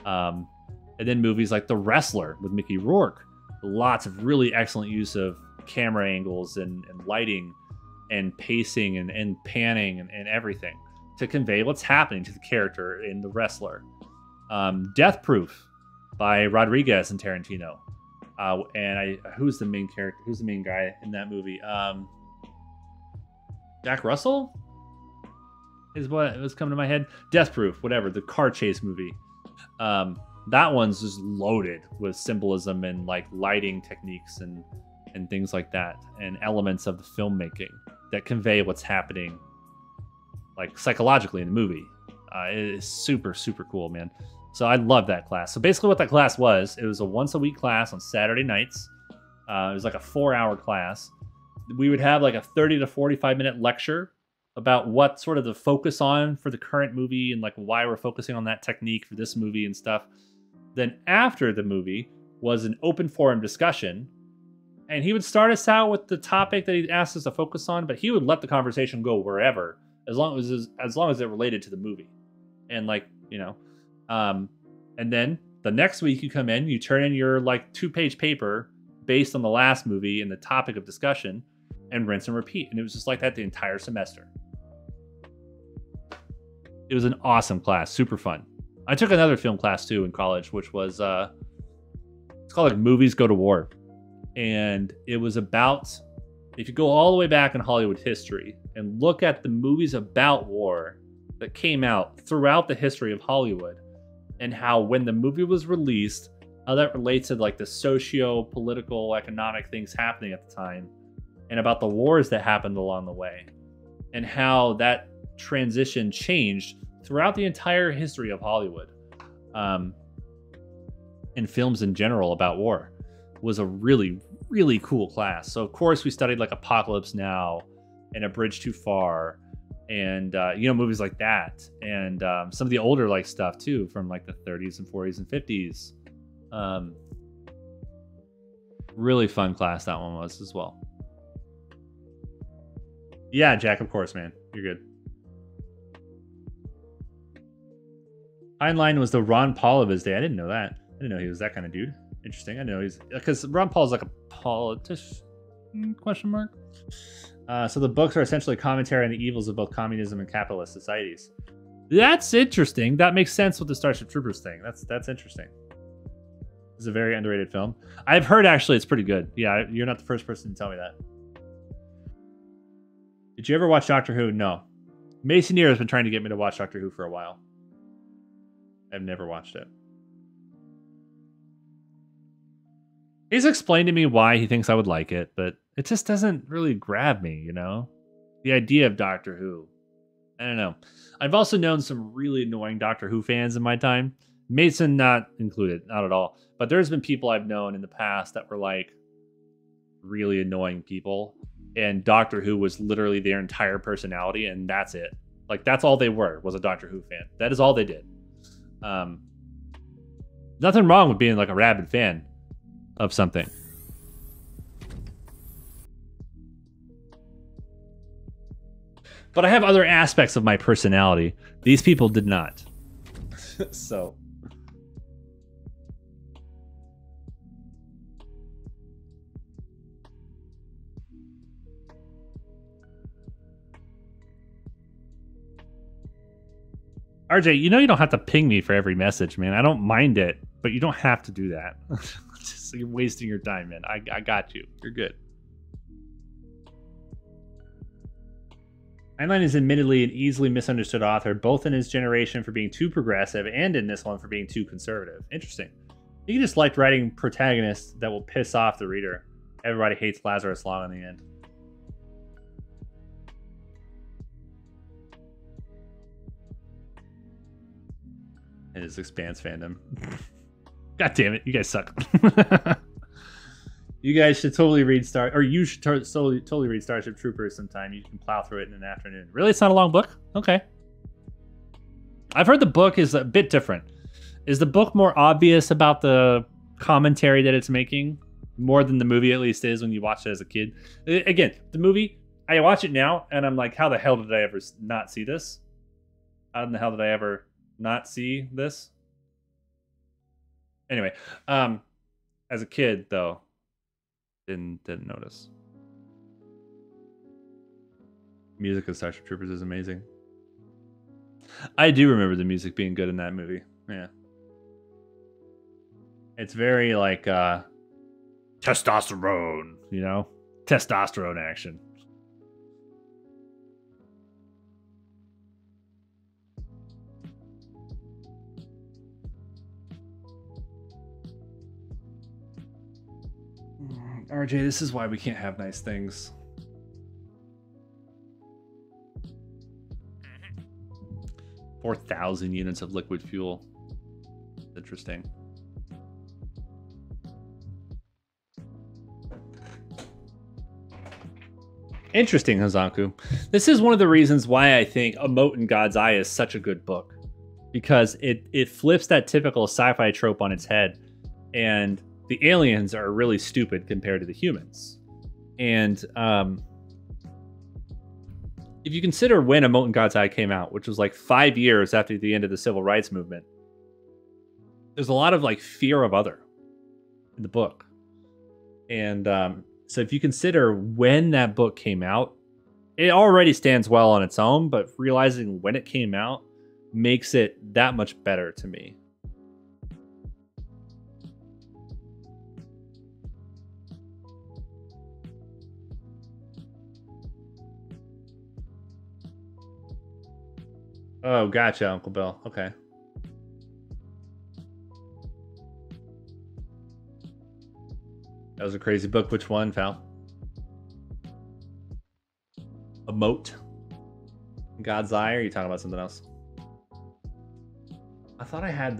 Speaker 1: And then movies like The Wrestler with Mickey Rourke, lots of really excellent use of camera angles and lighting and pacing and panning and everything to convey what's happening to the character in The Wrestler. Death Proof by Rodriguez and Tarantino. Who's the main character? Who's the main guy in that movie? Jack Russell is what was coming to my head. Death Proof, whatever, the car chase movie. That one's just loaded with symbolism and like lighting techniques and things like that, and elements of the filmmaking that convey what's happening like psychologically in the movie. It is super, super cool, man. So I love that class. So basically what that class was, it was a once a week class on Saturday nights. It was like a 4-hour class. We would have like a 30 to 45 minute lecture about what sort of the focus on for the current movie and like why we're focusing on that technique for this movie and stuff. Then after the movie was an open forum discussion, and he would start us out with the topic that he asked us to focus on, but he would let the conversation go wherever, as long as it related to the movie. And like, you know, and then the next week you come in, you turn in your like 2-page paper based on the last movie and the topic of discussion, and rinse and repeat. And it was just like that the entire semester. It was an awesome class, super fun. I took another film class too in college, which was it's called like Movies Go to War. And it was about, if you go all the way back in Hollywood history and look at the movies about war that came out throughout the history of Hollywood, and how when the movie was released, how that relates to like the socio-political, economic things happening at the time, and about the wars that happened along the way, and how that transition changed throughout the entire history of Hollywood, and films in general about war, was a really, really cool class. So of course we studied like Apocalypse Now and A Bridge Too Far, and you know, movies like that, and some of the older like stuff too, from like the 30s and 40s and 50s. Really fun class that one was as well. Yeah, Jack, of course, man, you're good. Heinlein was the Ron Paul of his day. I didn't know that. I didn't know he was that kind of dude. Interesting. I know he's, because Ron Paul's like a politician, question mark. So the books are essentially commentary on the evils of both communism and capitalist societies. That's interesting. That makes sense with the Starship Troopers thing. That's interesting. It's a very underrated film. I've heard actually it's pretty good. Yeah, you're not the first person to tell me that. Did you ever watch Doctor Who? No. Mason Neer has been trying to get me to watch Doctor Who for a while. I've never watched it. He's explained to me why he thinks I would like it, but it just doesn't really grab me, you know? The idea of Doctor Who. I don't know. I've also known some really annoying Doctor Who fans in my time. Mason not included, not at all. But there's been people I've known in the past that were like really annoying people. And Doctor Who was literally their entire personality, and that's it. Like, that's all they were, was a Doctor Who fan. That is all they did. Nothing wrong with being like a rabid fan of something. But I have other aspects of my personality. These people did not. So. RJ, you know you don't have to ping me for every message, man. I don't mind it, but you don't have to do that. Just, you're wasting your time, man. I got you. You're good. Heinlein is admittedly an easily misunderstood author, both in his generation for being too progressive and in this one for being too conservative. Interesting. He just liked writing protagonists that will piss off the reader. Everybody hates Lazarus Long in the end. And his Expanse fandom. God damn it, you guys suck. You guys should totally read you should totally read Starship Troopers sometime. You can plow through it in an afternoon. Really, it's not a long book? Okay. I've heard the book is a bit different. Is the book more obvious about the commentary that it's making? More than the movie at least is when you watch it as a kid? Again, the movie, I watch it now and I'm like, how the hell did I ever not see this? How in the hell did I ever not see this? Anyway, as a kid though, didn't notice. Music of Starship Troopers is amazing. I do remember the music being good in that movie. Yeah. It's very like testosterone, you know? Testosterone action. RJ, this is why we can't have nice things. 4,000 units of liquid fuel. Interesting. Interesting, Hazanku. This is one of the reasons why I think A Mote in God's Eye is such a good book. Because it flips that typical sci-fi trope on its head. And the aliens are really stupid compared to the humans. And if you consider when A Mote in God's Eye came out, which was like 5 years after the end of the civil rights movement, there's a lot of like fear of other in the book. And so if you consider when that book came out, it already stands well on its own, but realizing when it came out makes it that much better to me. Oh, gotcha, Uncle Bill. Okay. That was a crazy book. Which one, Val? A Mote? God's Eye, or are you talking about something else? I thought we had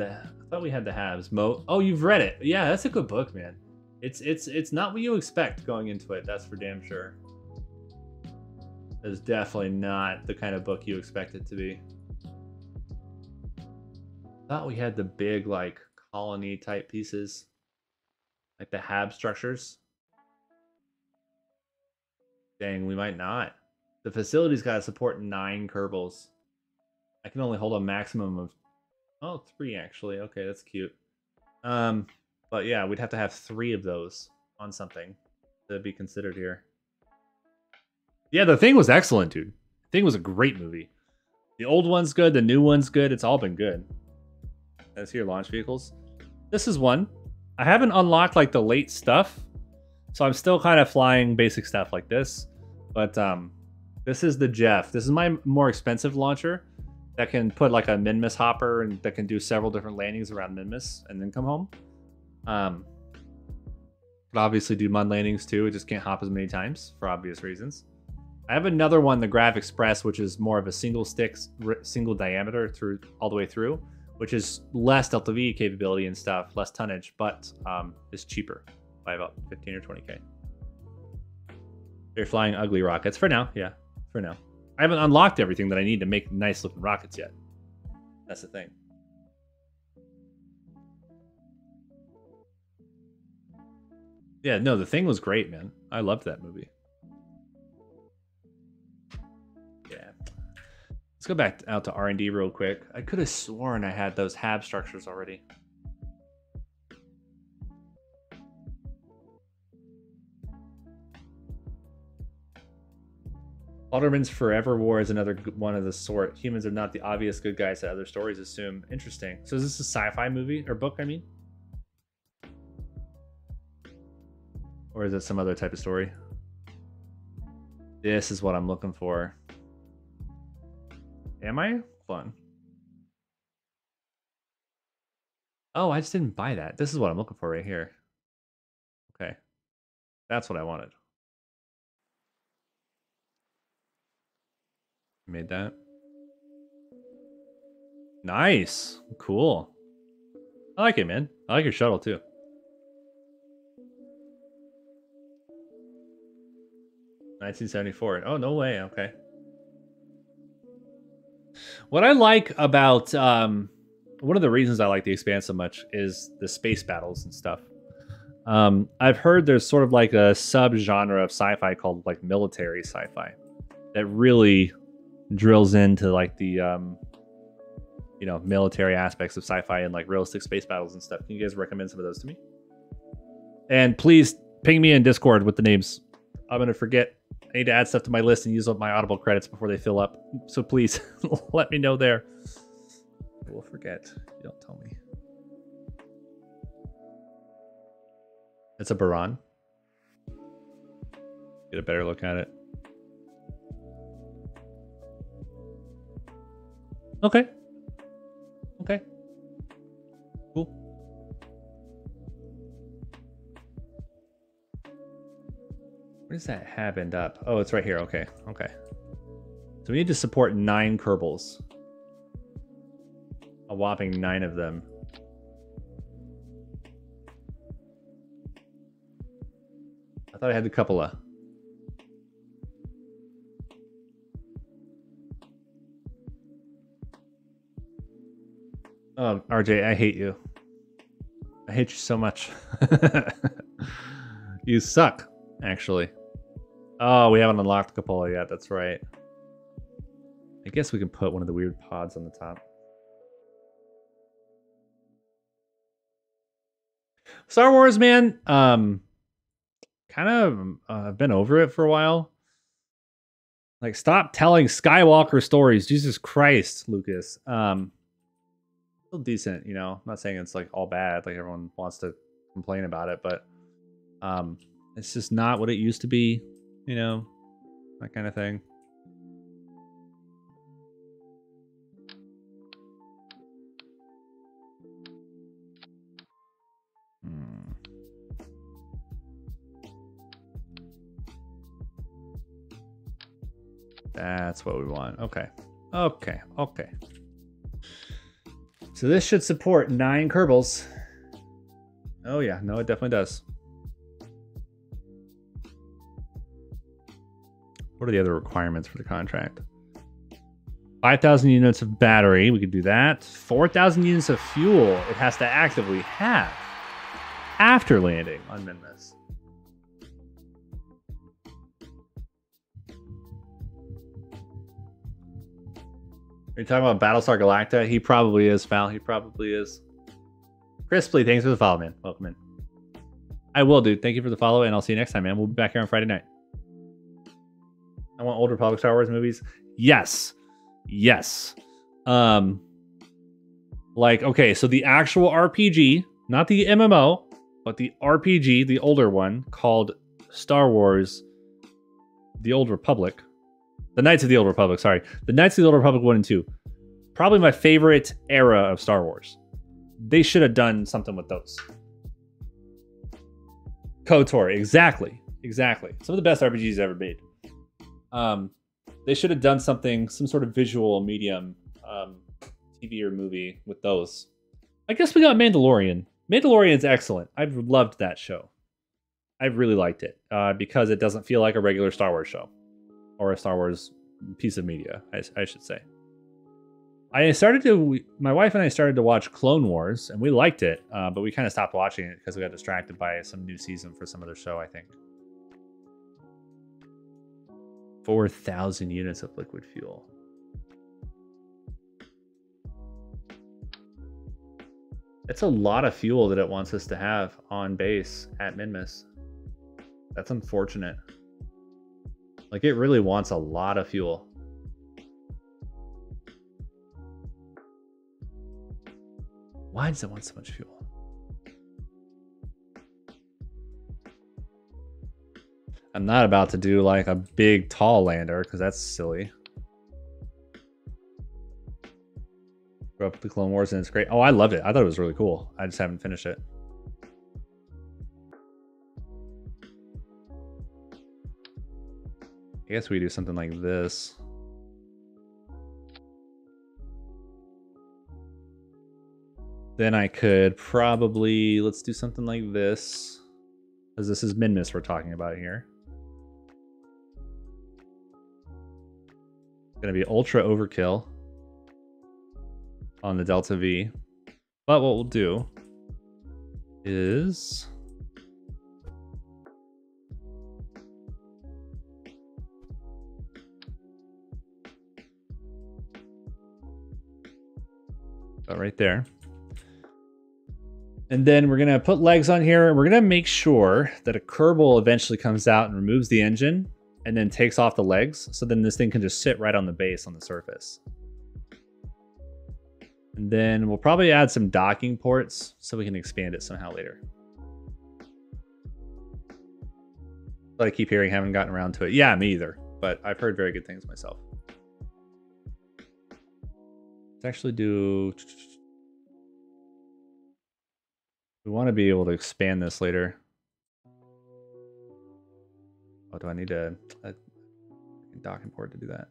Speaker 1: the halves. Mote. Oh, you've read it. Yeah, that's a good book, man. It's not what you expect going into it, that's for damn sure. It's definitely not the kind of book you expect it to be. I thought we had the big, like, colony type pieces. Like the HAB structures. Dang, we might not. The facility's got to support 9 Kerbals. I can only hold a maximum of... Oh, 3 actually. Okay, that's cute. But yeah, we'd have to have 3 of those on something to be considered here. Yeah, The Thing was excellent, dude. The Thing was a great movie. The old one's good, the new one's good. It's all been good. Let's see your launch vehicles. This is one. I haven't unlocked like the late stuff, so I'm still kind of flying basic stuff like this. But this is the Jeff. This is my more expensive launcher that can put like a Minmus hopper and that can do several different landings around Minmus and then come home. Could obviously do mud landings too. It just can't hop as many times for obvious reasons. I have another one, the Grav Express, which is more of a single stick, single diameter through all the way through, which is less Delta V capability and stuff, less tonnage, but is cheaper by about 15 or 20K. They're flying ugly rockets for now. Yeah, for now. I haven't unlocked everything that I need to make nice looking rockets yet. That's the thing. Yeah, no, The Thing was great, man. I loved that movie. Yeah. Let's go back out to R&D real quick. I could have sworn I had those HAB structures already. Alderman's Forever War is another one of the sort. Humans are not the obvious good guys that other stories assume. Interesting. So is this a sci-fi movie or book, I mean? Or is it some other type of story? This is what I'm looking for. Am I? Fun. Oh, I just didn't buy that. This is what I'm looking for right here. Okay. That's what I wanted. Made that. Nice. Cool. I like it, man. I like your shuttle too. 1974. Oh, no way. Okay. What I like about one of the reasons I like The Expanse so much is the space battles and stuff. I've heard there's sort of like a sub-genre of sci-fi called like military sci-fi that really drills into like the you know, military aspects of sci-fi and like realistic space battles and stuff. Can you guys recommend some of those to me? And please ping me in Discord with the names. I'm gonna forget. I need to add stuff to my list and use up my Audible credits before they fill up. So please let me know there. I will forget. You don't tell me. It's a Baran. Get a better look at it. Okay. Okay. Cool. Where does that hab end up? Oh, it's right here. Okay. Okay. So we need to support 9 Kerbals. A whopping 9 of them. I thought I had a couple of. Oh, RJ, I hate you. I hate you so much. You suck, actually. Oh, we haven't unlocked Cupola yet. That's right. I guess we can put one of the weird pods on the top. Star Wars, man. Kind of been over it for a while. Like, stop telling Skywalker stories. Jesus Christ, Lucas. Still decent, you know. I'm not saying it's like all bad, like everyone wants to complain about it, but it's just not what it used to be, you know, that kind of thing. That's what we want. Okay. Okay. Okay. So this should support 9 Kerbals. Oh yeah, no, it definitely does. What are the other requirements for the contract? 5,000 units of battery, we could do that. 4,000 units of fuel it has to actively have after landing on Minmus. Are you talking about Battlestar Galactica? He probably is, Val. He probably is. Crisply, thanks for the follow, man. Welcome in. I will, dude. Thank you for the follow, and I'll see you next time, man. We'll be back here on Friday night. I want old Republic Star Wars movies. Yes. Yes. Like, okay, so the actual RPG, not the MMO, but the RPG, the older one, called Star Wars The Old Republic. The Knights of the Old Republic, sorry. The Knights of the Old Republic 1 and 2. Probably my favorite era of Star Wars. They should have done something with those. KOTOR, exactly. Exactly. Some of the best RPGs ever made. They should have done something, some sort of visual medium, TV or movie with those. I guess we got Mandalorian. Mandalorian's excellent. I've loved that show. I've really liked it because it doesn't feel like a regular Star Wars show. Or a Star Wars piece of media, I should say. My wife and I started to watch Clone Wars, and we liked it, but we kind of stopped watching it because we got distracted by some new season for some other show, I think. 4,000 units of liquid fuel. It's a lot of fuel that it wants us to have on base at Minmus. That's unfortunate. Like, it really wants a lot of fuel. Why does it want so much fuel? I'm not about to do like a big tall lander because that's silly. Grew up with the Clone Wars and it's great. Oh, I loved it. I thought it was really cool. I just haven't finished it. I guess we do something like this. Then I could probably, let's do something like this. Because this is Minmus we're talking about here. It's going to be ultra overkill on the Delta V. But what we'll do is... right there. And then we're going to put legs on here. We're going to make sure that a Kerbal eventually comes out and removes the engine and then takes off the legs. So then this thing can just sit right on the base on the surface. And then we'll probably add some docking ports so we can expand it somehow later. But I keep hearing, haven't gotten around to it. Yeah, me either. But I've heard very good things myself. Let's actually do... We want to be able to expand this later. Oh, do I need a docking port to do that?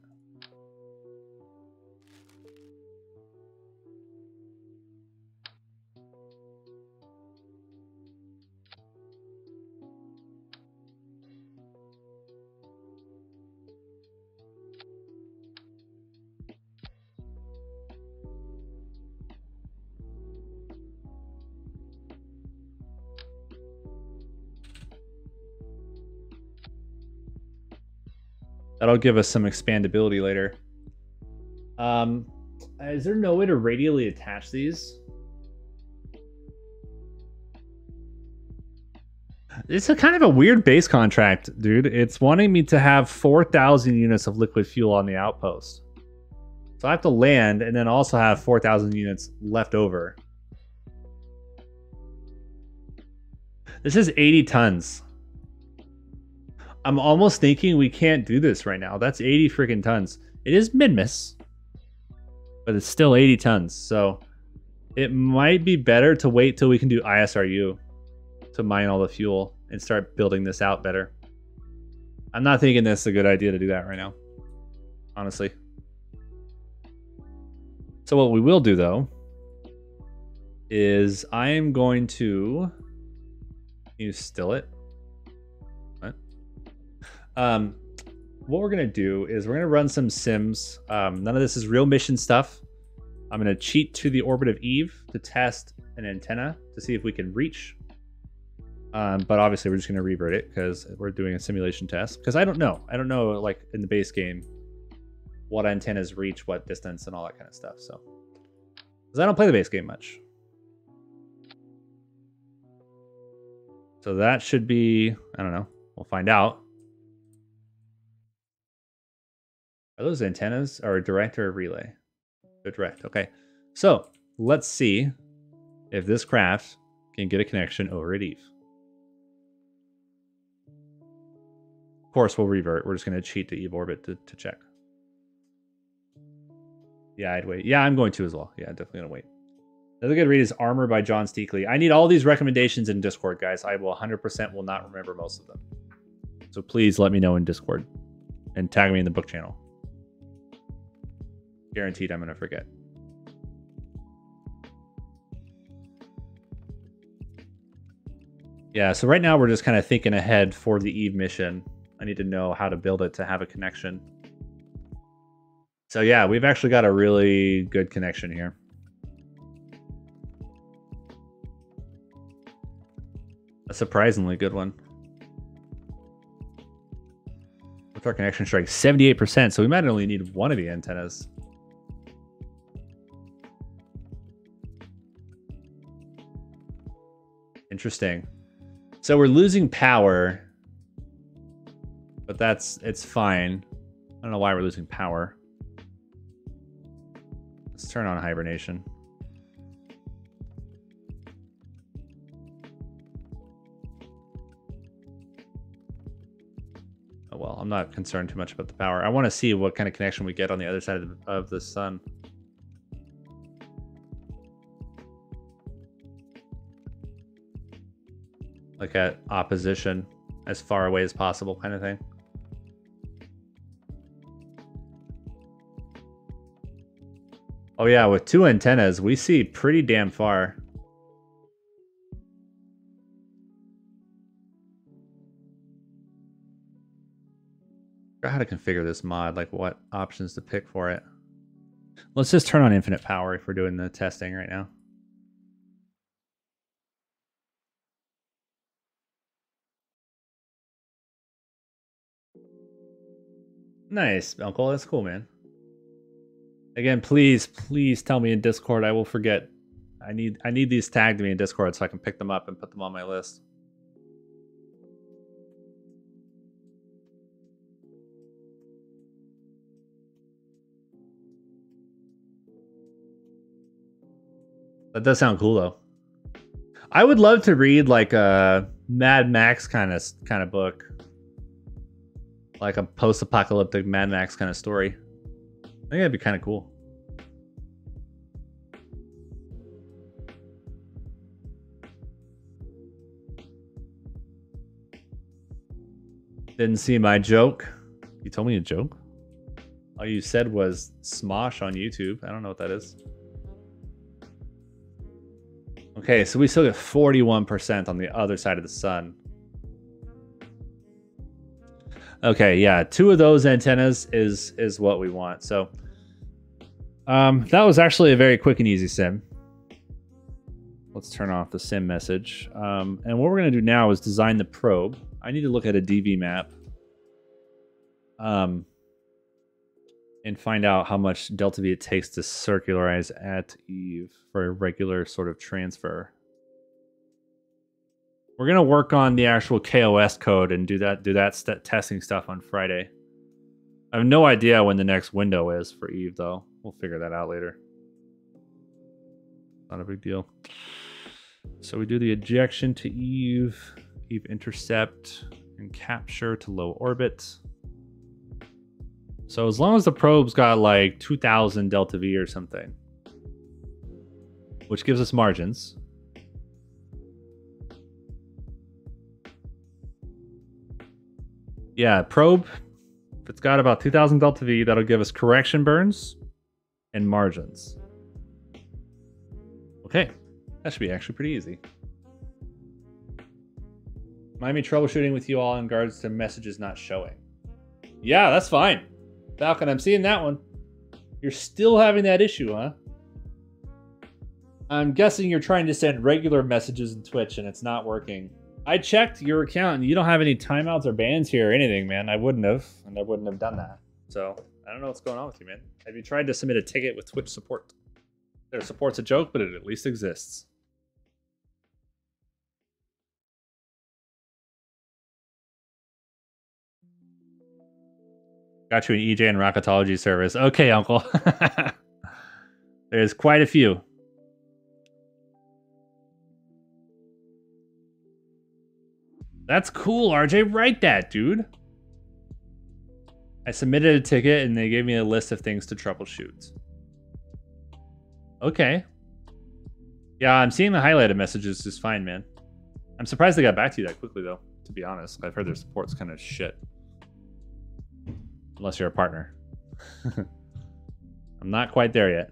Speaker 1: That'll give us some expandability later. Is there no way to radially attach these? It's a kind of a weird base contract, dude. It's wanting me to have 4,000 units of liquid fuel on the outpost. So I have to land and then also have 4,000 units left over. This is 80 tons. I'm almost thinking we can't do this right now. That's 80 freaking tons. It is mid-miss, but it's still 80 tons. So it might be better to wait till we can do ISRU to mine all the fuel and start building this out better. I'm not thinking this is a good idea to do that right now, honestly. So what we will do though is I am going to use Stillet. What we're gonna do is we're gonna run some sims. None of this is real mission stuff. I'm gonna cheat to the orbit of Eve to test an antenna to see if we can reach. But obviously we're just gonna revert it because we're doing a simulation test. Because I don't know like in the base game what antennas reach, what distance, and all that kind of stuff. So because I don't play the base game much. So that should be, I don't know. We'll find out. Are those antennas or direct or relay? They're direct. Okay. So let's see if this craft can get a connection over at Eve. Of course, we'll revert. We're just going to cheat to Eve orbit to check. Yeah, I'd wait. Yeah, I'm going to as well. Yeah, definitely going to wait. Another good read is Armor by John Steakley. I need all these recommendations in Discord, guys. I will 100% will not remember most of them. So please let me know in Discord and tag me in the book channel. Guaranteed I'm going to forget. Yeah, so right now we're just kind of thinking ahead for the Eve mission. I need to know how to build it to have a connection. So yeah, we've actually got a really good connection here. A surprisingly good one. With our connection strike 78%, so we might only need one of the antennas. Interesting. So we're losing power, but it's fine. I don't know why we're losing power. Let's turn on hibernation. Oh well, I'm not concerned too much about the power. I want to see what kind of connection we get on the other side of the sun. Like at opposition, as far away as possible kind of thing. Oh yeah, with two antennas, we see pretty damn far. forgot how to configure this mod, like what options to pick for it. Let's just turn on infinite power if we're doing the testing right now. Nice, Uncle. That's cool, man. Again, please tell me in Discord. I will forget. I need these tagged to me in Discord so I can pick them up and put them on my list. That does sound cool though. I would love to read like a Mad Max kind of book. Like a post-apocalyptic Mad Max kind of story. I think that'd be kind of cool. Didn't see my joke. You told me a joke? All you said was Smosh on YouTube. I don't know what that is. Okay, so we still get 41% on the other side of the sun. Okay, yeah, 2 of those antennas is what we want. So that was actually a very quick and easy sim. Let's turn off the sim message. And what we're going to do now is design the probe. I need to look at a DV map and find out how much delta V it takes to circularize at Eve for a regular sort of transfer. We're going to work on the actual kOS code and do that testing stuff on Friday. I have no idea when the next window is for Eve, though. We'll figure that out later. Not a big deal. So we do the ejection to Eve, Eve intercept, and capture to low orbit. So as long as the probe's got like 2000 delta V or something, which gives us margins. Yeah, probe, if it's got about 2000 delta V, that'll give us correction burns and margins. Okay, that should be actually pretty easy. Mind me troubleshooting with you all in regards to messages not showing. Yeah, that's fine. Falcon, I'm seeing that one. You're still having that issue, huh? I'm guessing you're trying to send regular messages in Twitch and it's not working. I checked your account and you don't have any timeouts or bans here or anything, man. I wouldn't have, and I wouldn't have done that. So I don't know what's going on with you, man. Have you tried to submit a ticket with Twitch support? Their support's a joke, but it at least exists. Got you an EJ and Rocketology service. Okay, Uncle. There's quite a few. That's cool, RJ. Write that, dude. I submitted a ticket and they gave me a list of things to troubleshoot. Okay. Yeah, I'm seeing the highlighted messages just fine, man. I'm surprised they got back to you that quickly, though, to be honest. I've heard their support's kind of shit. Unless you're a partner. I'm not quite there yet.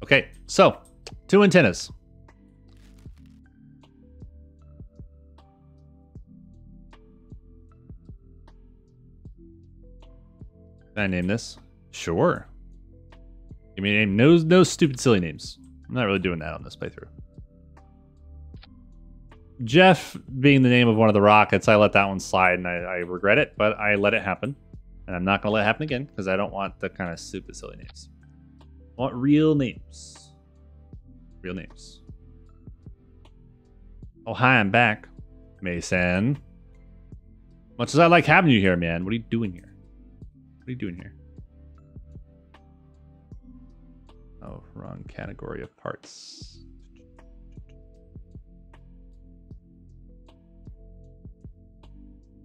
Speaker 1: Okay, so 2 antennas. Can I name this? Sure. Give me a name. No stupid silly names. I'm not really doing that on this playthrough. Jeff being the name of one of the rockets, I let that one slide and I regret it, but I let it happen. And I'm not going to let it happen again because I don't want the kind of stupid silly names. I want real names. Real names. Oh, hi, I'm back. Mason. Much as I like having you here, man. What are you doing here? What are you doing here? Oh, wrong category of parts.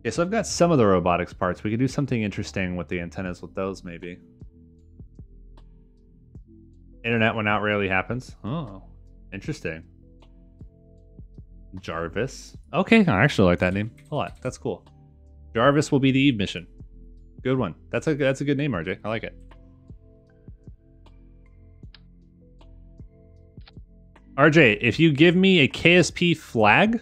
Speaker 1: Okay, so I've got some of the robotics parts. We could do something interesting with the antennas with those, maybe. Internet when out rarely happens. Oh, interesting. Jarvis. Okay, I actually like that name a lot. That's cool. Jarvis will be the Eve mission. Good one. That's a good name, RJ. I like it. RJ, if you give me a KSP flag,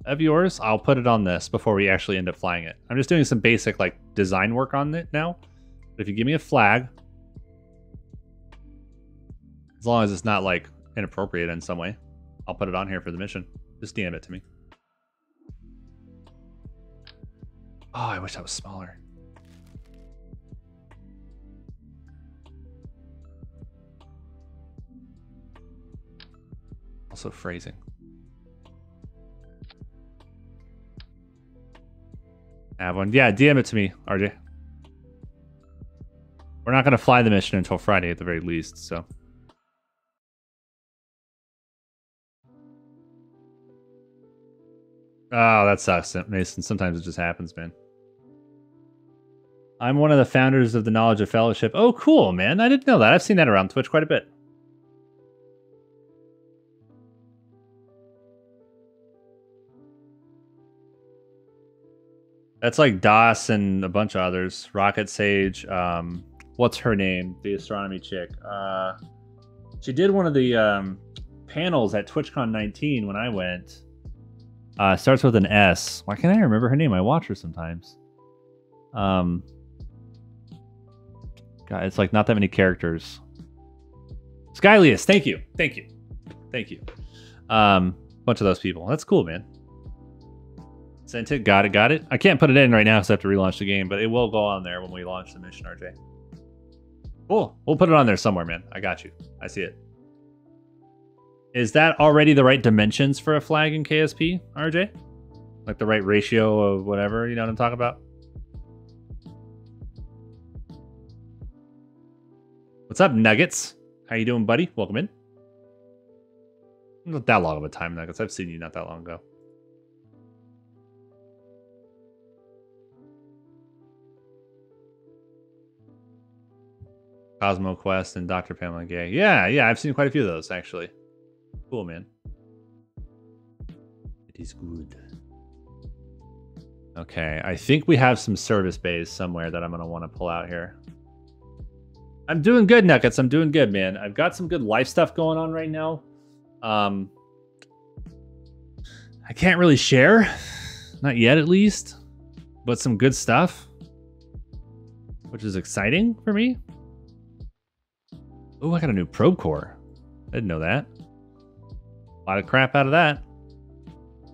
Speaker 1: of yours, I'll put it on this before we actually end up flying it. I'm just doing some basic like design work on it now. But if you give me a flag, as long as it's not like inappropriate in some way, I'll put it on here for the mission. Just DM it to me. Oh, I wish that was smaller. Also phrasing. Have one. Yeah, DM it to me, RJ. We're not going to fly the mission until Friday at the very least, so. Oh, that sucks, Mason. Sometimes it just happens, man. I'm one of the founders of the Knowledge of Fellowship. Oh, cool, man. I didn't know that. I've seen that around Twitch quite a bit. That's like DOS and a bunch of others. Rocket Sage. What's her name? The astronomy chick. She did one of the panels at TwitchCon 19 when I went. Starts with an S. Why can't I remember her name? I watch her sometimes. God, it's like not that many characters. Skylius, thank you. Thank you. Thank you. Bunch of those people. That's cool, man. Sent it. Got it. Got it. I can't put it in right now because I have to relaunch the game, but it will go on there when we launch the mission, RJ. Cool. We'll put it on there somewhere, man. I got you. I see it. Is that already the right dimensions for a flag in KSP, RJ? Like the right ratio of whatever, you know what I'm talking about? What's up, Nuggets? How you doing, buddy? Welcome in. Not that long of a time, Nuggets. I've seen you not that long ago. Cosmo Quest and Dr. Pamela Gay. Yeah, I've seen quite a few of those, actually. Cool, man. It is good. Okay, I think we have some service bays somewhere that I'm going to want to pull out here. I'm doing good, Nuggets. I'm doing good, man. I've got some good life stuff going on right now. I can't really share. Not yet, at least. But some good stuff. Which is exciting for me. Oh, I got a new probe core. I didn't know that. A lot of crap out of that.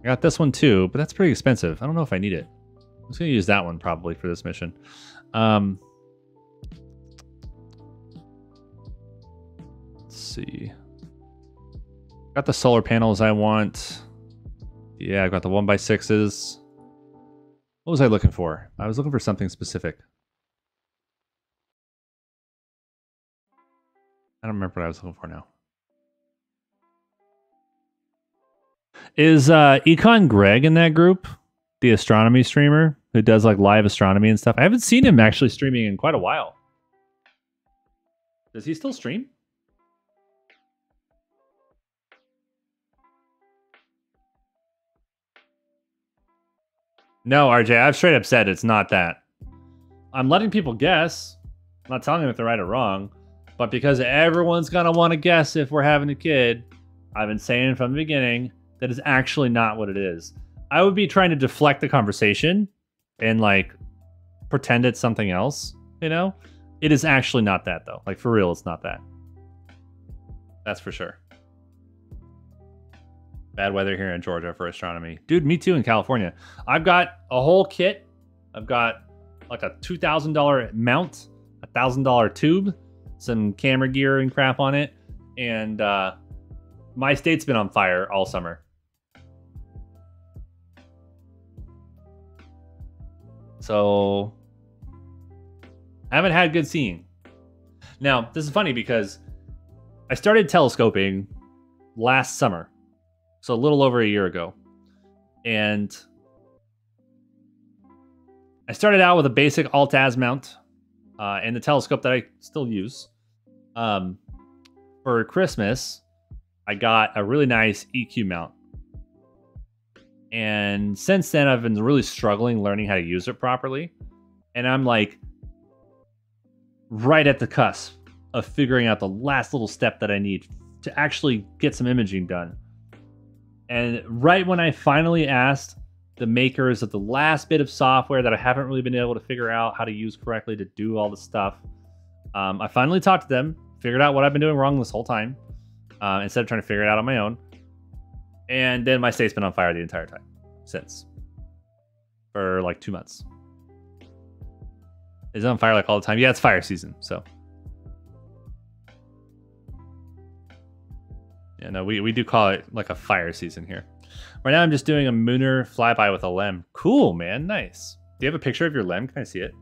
Speaker 1: I got this one too, but that's pretty expensive. I don't know if I need it. I'm just going to use that one probably for this mission. Let's see. Got the solar panels I want. Yeah, I got the 1x6s. What was I looking for? I was looking for something specific. I don't remember what I was looking for now. Is Econ Greg in that group? The astronomy streamer who does like live astronomy and stuff? I haven't seen him actually streaming in quite a while. Does he still stream? No, RJ, I've straight up said it's not that. I'm letting people guess. I'm not telling them if they're right or wrong. But because everyone's going to want to guess if we're having a kid, I've been saying from the beginning that is actually not what it is. I would be trying to deflect the conversation and like pretend it's something else, you know? It is actually not that though. Like for real, it's not that. That's for sure. Bad weather here in Georgia for astronomy. Dude, me too in California. I've got a whole kit. I've got like a $2,000 mount, a $1,000 tube, some camera gear and crap on it. And my state's been on fire all summer. So I haven't had good seeing. Now, this is funny because I started telescoping last summer. So a little over a year ago. And I started out with a basic alt-az mount and the telescope that I still use. For Christmas, I got a really nice EQ mount. And since then, I've been really struggling learning how to use it properly. And I'm like right at the cusp of figuring out the last little step that I need to actually get some imaging done. And right when I finally asked the makers of the last bit of software that I haven't really been able to figure out how to use correctly to do all the stuff, I finally talked to them, figured out what I've been doing wrong this whole time, instead of trying to figure it out on my own. And then my state's been on fire the entire time since. For like 2 months. Is it on fire like all the time? Yeah, it's fire season, so. Yeah, no, we do call it like a fire season here. Right now I'm just doing a Mooner flyby with a LEM. Cool, man, nice. Do you have a picture of your LEM? Can I see it?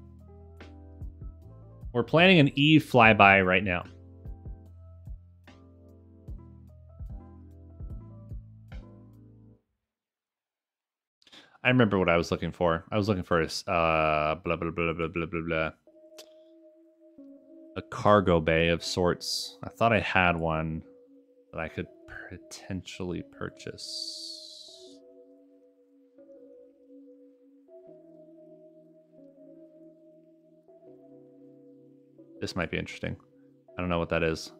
Speaker 1: We're planning an Eve flyby right now. I remember what I was looking for. I was looking for a blah blah blah blah blah blah blah. A cargo bay of sorts. I thought I had one that I could potentially purchase. This might be interesting. I don't know what that is.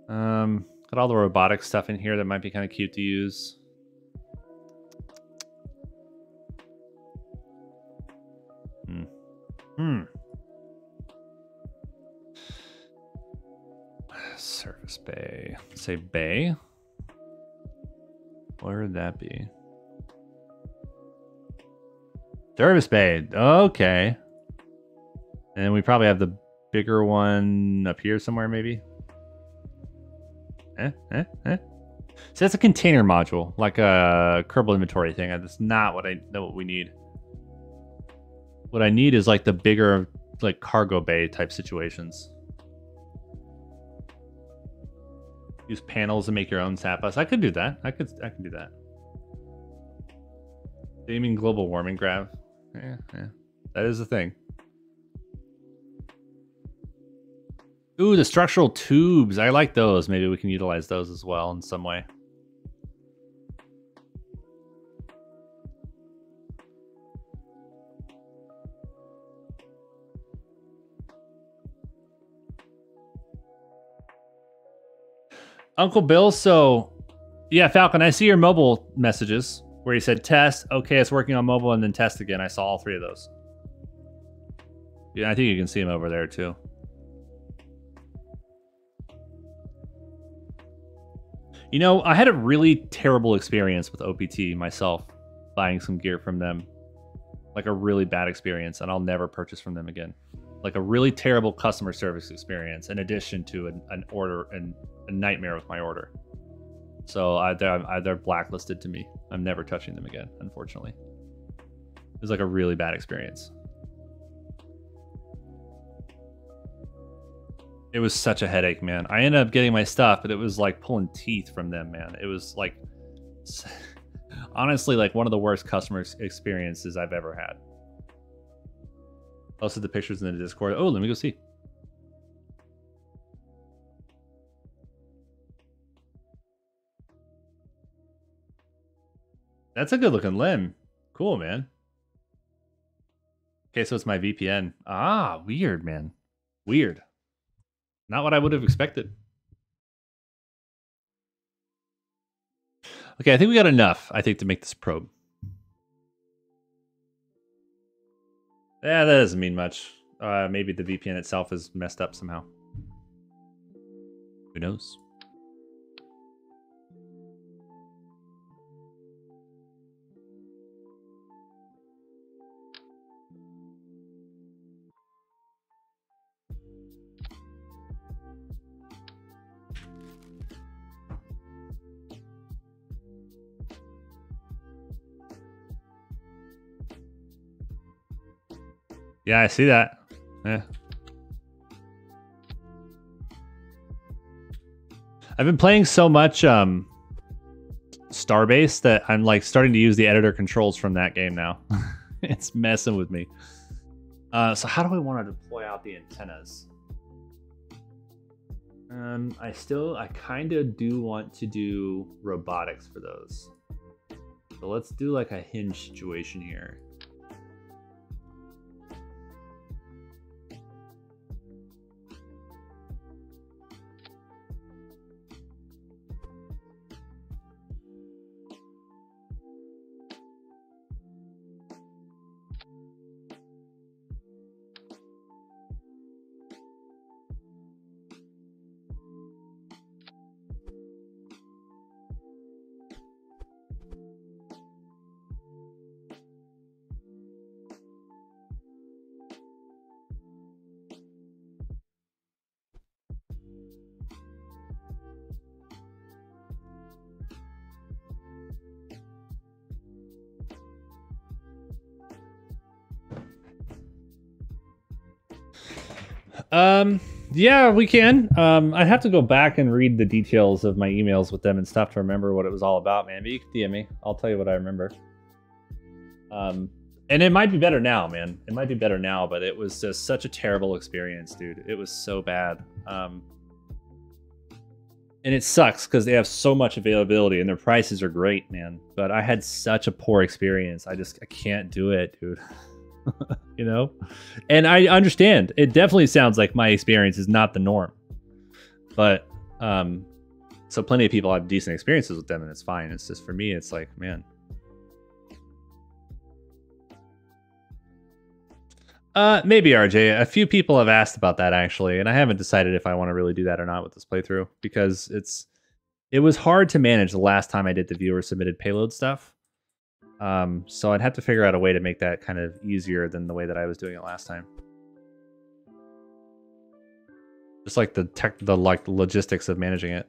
Speaker 1: Got all the robotic stuff in here that might be kind of cute to use. Service bay. Say bay? Where would that be? Service bay. Okay. And we probably have the bigger one up here somewhere, maybe. So that's a container module, like a Kerbal inventory thing. That's not what we need. What I need is like the bigger, like cargo bay type situations. Use panels to make your own SAP bus. I could do that. I can do that. Do you mean global warming grav? Yeah. That is a thing. Ooh, the structural tubes. I like those. Maybe we can utilize those as well in some way. Uncle Bill, so yeah, Falcon, I see your mobile messages where you said test, okay, it's working on mobile, and then test again. I saw all three of those. Yeah, I think you can see them over there too. You know, I had a really terrible experience with OPT myself, buying some gear from them. Like a really bad experience, and I'll never purchase from them again. Like a really terrible customer service experience in addition to an order and a nightmare with my order. So they're blacklisted to me. I'm never touching them again, unfortunately. It was like a really bad experience. It was such a headache, man. I ended up getting my stuff, but it was like pulling teeth from them, man. It was like, honestly, like one of the worst customer experiences I've ever had. Also, the pictures in the Discord. Oh, let me go see. That's a good looking limb. Cool, man. Okay, so it's my VPN. Ah, weird, man. Weird. Not what I would have expected. Okay, I think we got enough, I think, to make this probe. Yeah, that doesn't mean much. Maybe the VPN itself is messed up somehow. Who knows? Yeah, I see that. Yeah. I've been playing so much Starbase that I'm like starting to use the editor controls from that game now. It's messing with me. So how do I want to deploy out the antennas? I kind of do want to do robotics for those. So let's do like a hinge situation here. Yeah, we can. I'd have to go back and read the details of my emails with them and stuff to remember what it was all about, man. But you can DM me. I'll tell you what I remember. And it might be better now, man. It might be better now, but it was just such a terrible experience, dude. It was so bad. And it sucks because they have so much availability and their prices are great, man. But I had such a poor experience. I can't do it, dude. You know? And I understand. It definitely sounds like my experience is not the norm. But so plenty of people have decent experiences with them and it's fine. It's just for me, it's like, man. Maybe RJ. A few people have asked about that actually, and I haven't decided if I want to really do that or not with this playthrough because it was hard to manage the last time I did the viewer submitted payload stuff. So I'd have to figure out a way to make that kind of easier than the way that I was doing it last time. Just like the logistics of managing it.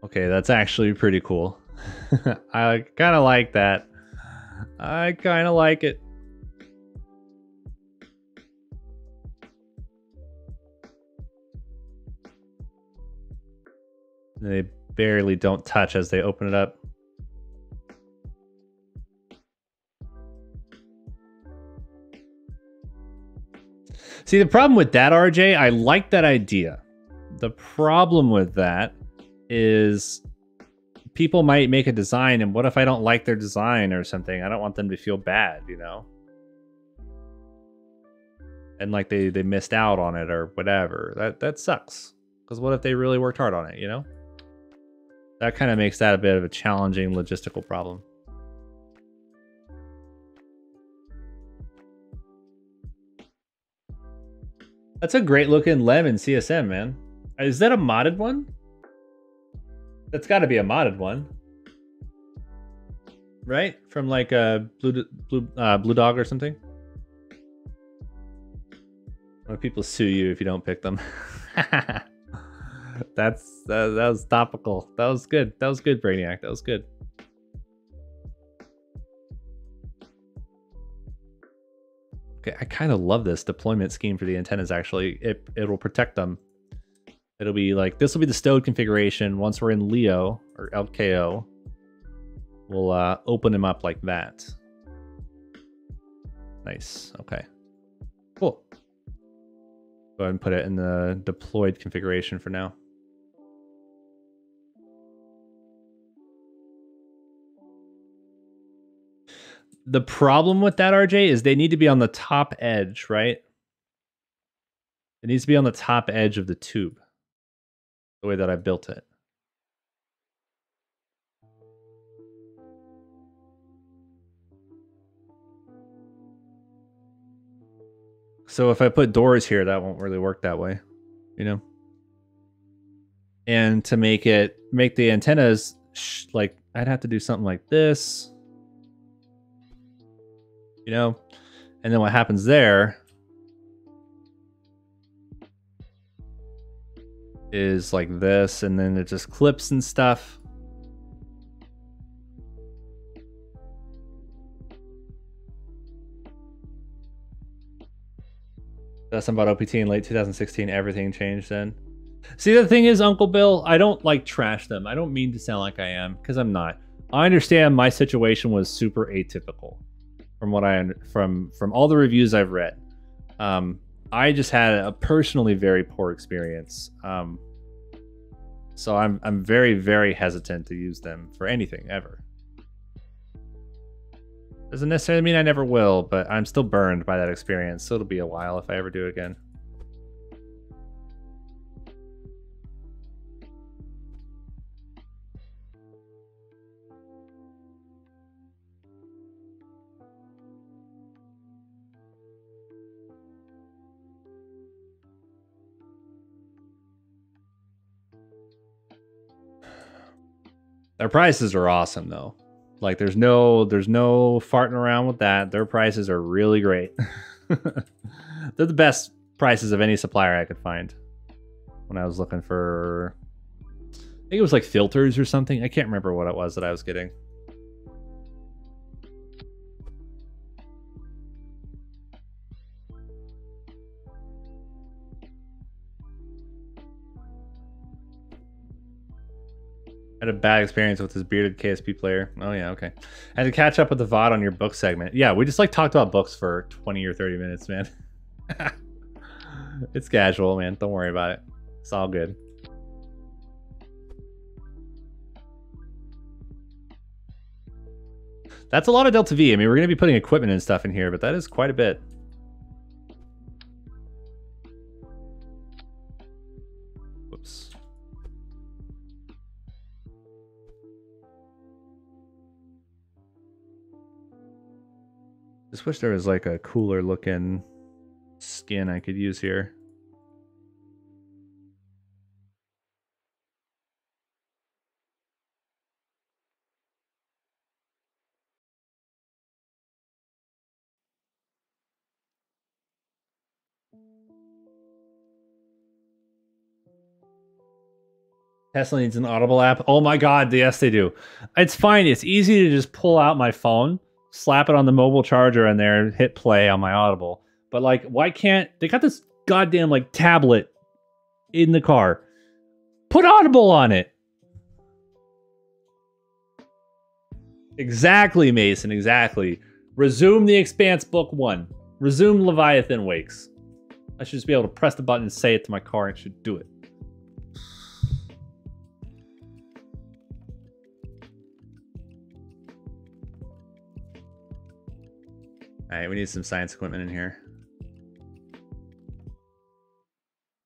Speaker 1: Okay, that's actually pretty cool. I kind of like that. I kind of like it. They barely don't touch as they open it up. See, the problem with that, RJ, I like that idea. The problem with that is people might make a design, and what if I don't like their design or something? I don't want them to feel bad, you know? And like they missed out on it or whatever. That sucks. Because what if they really worked hard on it, you know? That kind of makes that a bit of a challenging logistical problem. That's a great looking lemon CSM, man. Is that a modded one? That's got to be a modded one, right? From like a Blue Dog or something. When people sue you if you don't pick them. that was topical. That was good. That was good, Brainiac. That was good. Okay, I kind of love this deployment scheme for the antennas. Actually, it'll protect them. It'll be like, this will be the stowed configuration. Once we're in Leo or LKO, we'll open them up like that. Nice. Okay. Cool. Go ahead and put it in the deployed configuration for now. The problem with that, RJ, is they need to be on the top edge, right? It needs to be on the top edge of the tube. The way that I built it. So if I put doors here, that won't really work that way, you know? And to make the antennas, like, I'd have to do something like this. You know? And then what happens there is like this, and then it just clips and stuff. That's about OPT in late 2016. Everything changed then. See, the thing is, Uncle Bill, I don't like trash them. I don't mean to sound like I am, because I'm not. I understand my situation was super atypical from what from all the reviews I've read. I just had a personally very poor experience. So I'm very, very hesitant to use them for anything ever. Doesn't necessarily mean I never will, but I'm still burned by that experience, so it'll be a while if I ever do it again. Their prices are awesome though. Like there's no farting around with that. Their prices are really great. They're the best prices of any supplier I could find when I was looking for, I think it was like filters or something. I can't remember what it was that I was getting. Had a bad experience with this bearded KSP player. Oh yeah, okay. Had to catch up with the VOD on your book segment. Yeah, we just like talked about books for 20 or 30 minutes, man. It's casual, man. Don't worry about it. It's all good. That's a lot of Delta V. I mean, we're going to be putting equipment and stuff in here, but that is quite a bit. Whoops. Just wish there was like a cooler looking skin I could use here. Tesla needs an Audible app. Oh my god, yes they do. It's fine. It's easy to just pull out my phone, slap it on the mobile charger in there, and hit play on my Audible. But like, why can't they got this goddamn like tablet in the car? Put Audible on it. Exactly, Mason, exactly. Resume The Expanse Book 1. Resume Leviathan Wakes. I should just be able to press the button and say it to my car and it should do it. Alright, we need some science equipment in here.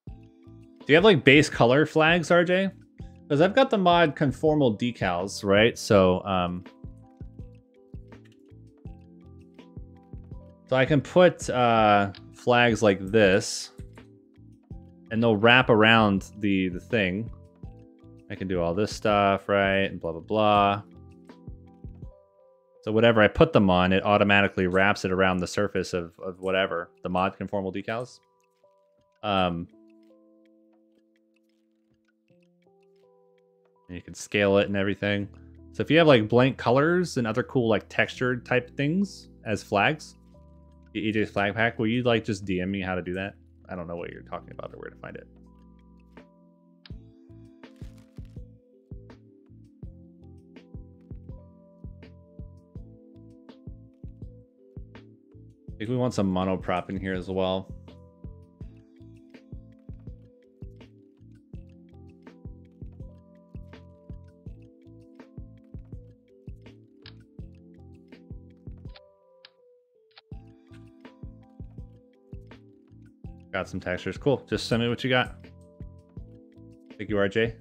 Speaker 1: Do you have like base color flags, RJ? Because I've got the mod conformal decals, right? So I can put flags like this, and they'll wrap around the thing. I can do all this stuff, right? And blah, blah, blah. So whatever I put them on, it automatically wraps it around the surface of whatever, the mod conformal decals. And you can scale it and everything. So if you have like blank colors and other cool like textured type things as flags, EJ's flag pack, will you like just DM me how to do that? I don't know what you're talking about or where to find it. I think we want some monoprop in here as well. Got some textures. Cool. Just send me what you got. Thank you, RJ.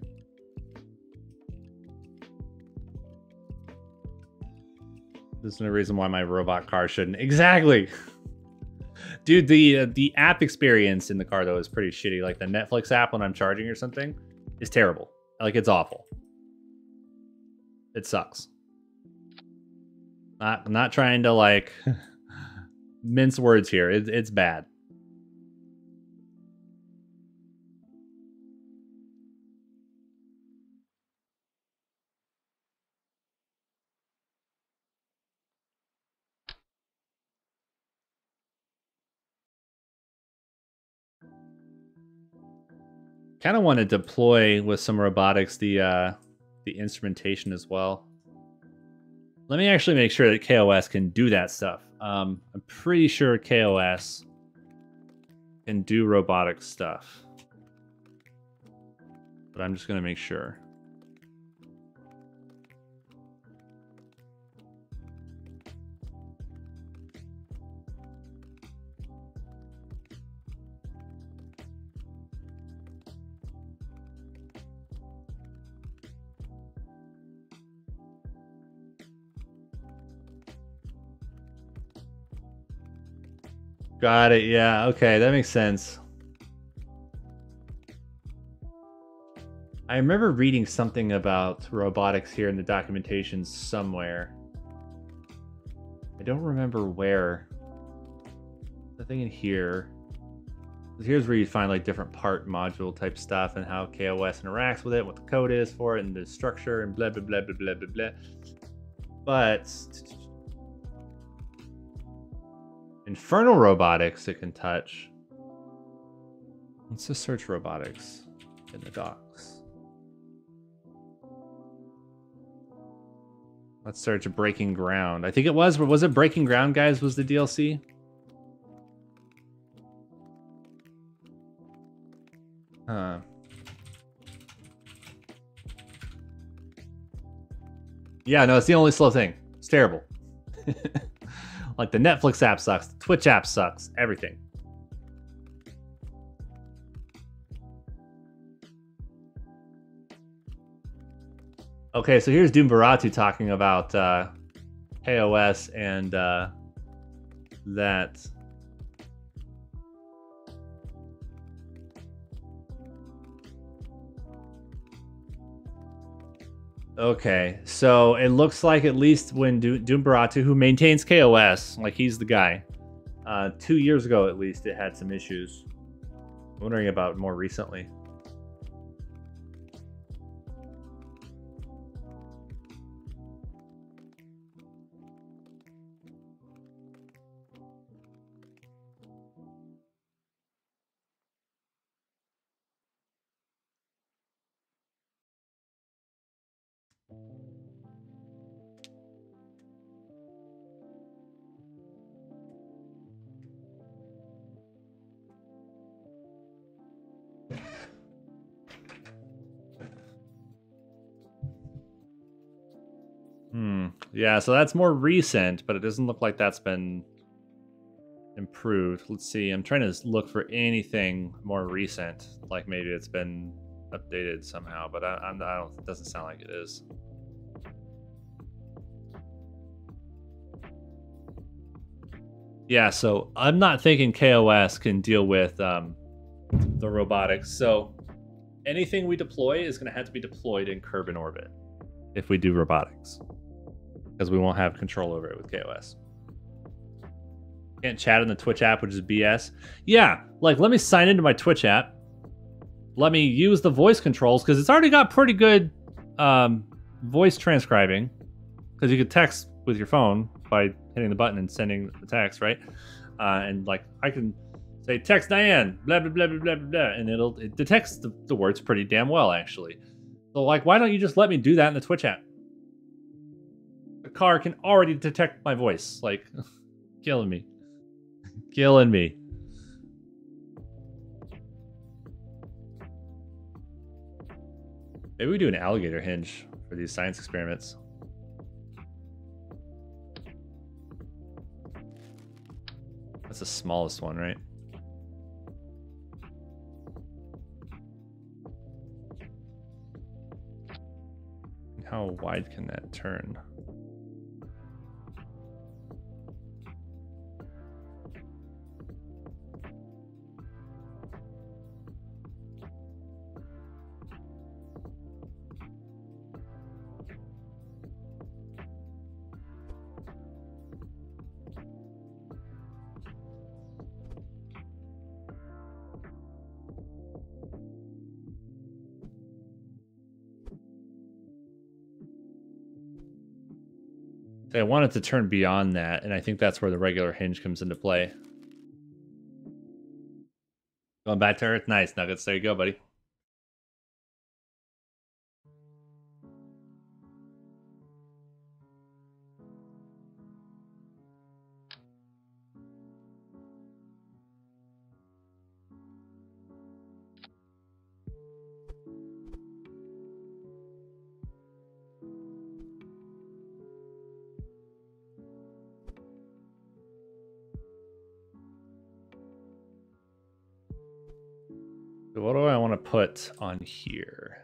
Speaker 1: There's no reason why my robot car shouldn't. Exactly. Dude, the app experience in the car though is pretty shitty. Like the Netflix app when I'm charging or something is terrible. Like it's awful. It sucks. I'm not trying to like mince words here. It's bad. Kind of want to deploy with some robotics the instrumentation as well. Let me actually make sure that kOS can do that stuff. I'm pretty sure kOS can do robotic stuff, but I'm just going to make sure. Got it. Yeah. Okay. That makes sense. I remember reading something about robotics here in the documentation somewhere. I don't remember where. Nothing in here. Here's where you find like different part module type stuff and how kOS interacts with it, what the code is for it, and the structure, and blah blah blah blah blah blah blah. But infernal robotics it can touch. Let's just search robotics in the docs. Let's search Breaking Ground. I think it was it Breaking Ground, guys, was the DLC? Huh. Yeah, no, it's the only slow thing. It's terrible. Like the Netflix app sucks, the Twitch app sucks, everything. Okay, so here's Doom Baratu talking about kOS and that. Okay, so it looks like at least when Doom Baratu, who maintains kOS, like he's the guy, 2 years ago at least, it had some issues. I'm wondering about more recently. Yeah, so that's more recent, but it doesn't look like that's been improved. Let's see. I'm trying to look for anything more recent, like maybe it's been updated somehow, but I don't. It doesn't sound like it is. Yeah, so I'm not thinking kOS can deal with the robotics. So anything we deploy is going to have to be deployed in Kerbin orbit if we do robotics, because we won't have control over it with kOS. Can't chat in the Twitch app, which is BS. Yeah, like let me sign into my Twitch app. Let me use the voice controls, because it's already got pretty good voice transcribing, because you could text with your phone by hitting the button and sending the text, right? And like I can say text Diane, blah blah blah blah blah blah, and it detects the words pretty damn well, actually. So like, why don't you just let me do that in the Twitch app? The car can already detect my voice. Like, killing me, killing me. Maybe we do an alligator hinge for these science experiments. That's the smallest one, right? How wide can that turn? I wanted to turn beyond that, and I think that's where the regular hinge comes into play. Going back to Earth? Nice, Nuggets. There you go, buddy. So what do I want to put on here?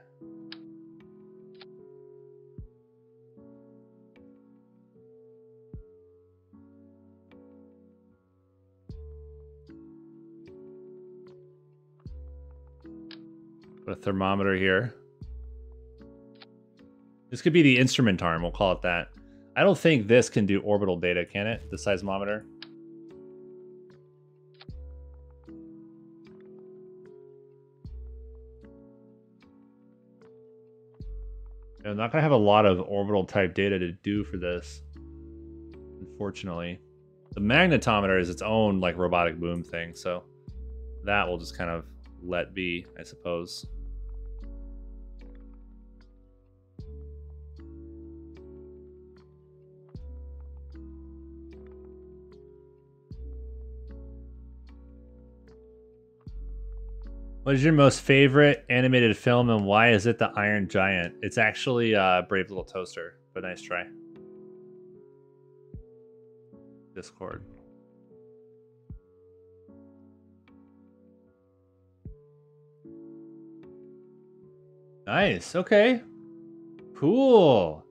Speaker 1: Put a thermometer here. This could be the instrument arm, we'll call it that. I don't think this can do orbital data, can it? The seismometer? I'm not gonna have a lot of orbital type data to do for this, unfortunately. The magnetometer is its own like robotic boom thing, so that will just kind of let be, I suppose. What is your most favorite animated film and why is it The Iron Giant? It's actually Brave Little Toaster, but nice try. Discord. Nice, okay. Cool.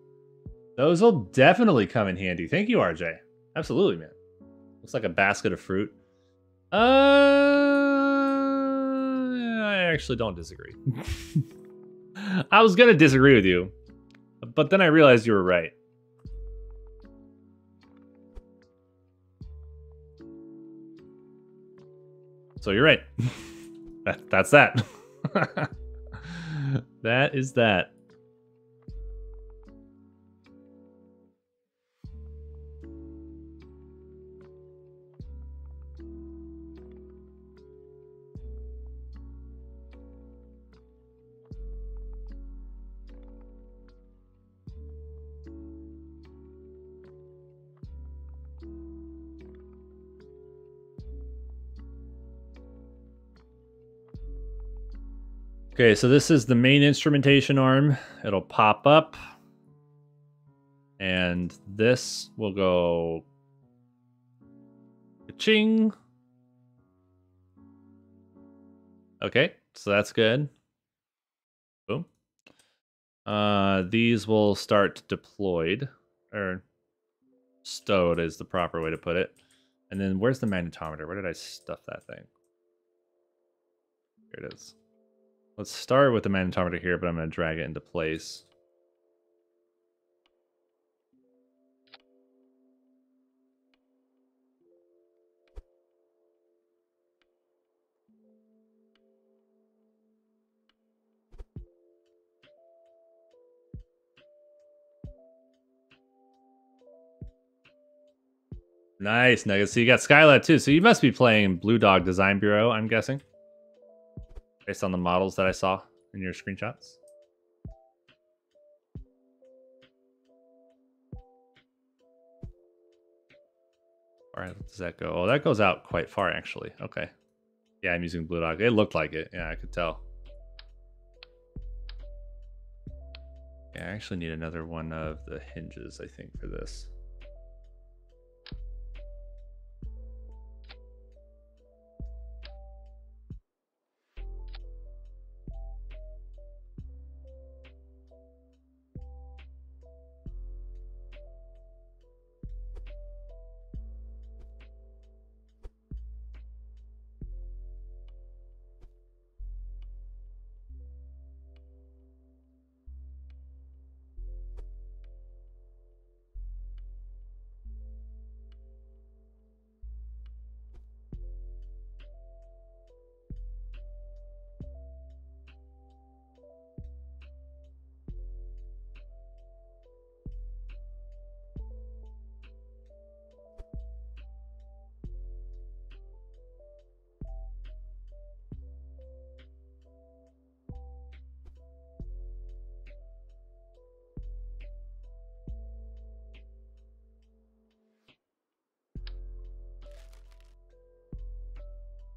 Speaker 1: Those will definitely come in handy. Thank you, RJ. Absolutely, man. Looks like a basket of fruit. I actually don't disagree. I was gonna disagree with you, but then I realized you were right. So you're right. That's that. That is that. Okay, so this is the main instrumentation arm. It'll pop up. And this will go ka-ching. Okay, so that's good. Boom. These will start deployed, or stowed is the proper way to put it. And then where's the magnetometer? Where did I stuff that thing? Here it is. Let's start with the magnetometer here, but I'm going to drag it into place. Nice, Nuggets. So you got Skylab too. So you must be playing Blue Dog Design Bureau, I'm guessing. Based on the models that I saw in your screenshots. All right, does that go? Oh, that goes out quite far, actually. Okay. Yeah, I'm using Blue Dog. It looked like it. Yeah, I could tell. Yeah, I actually need another one of the hinges, I think, for this.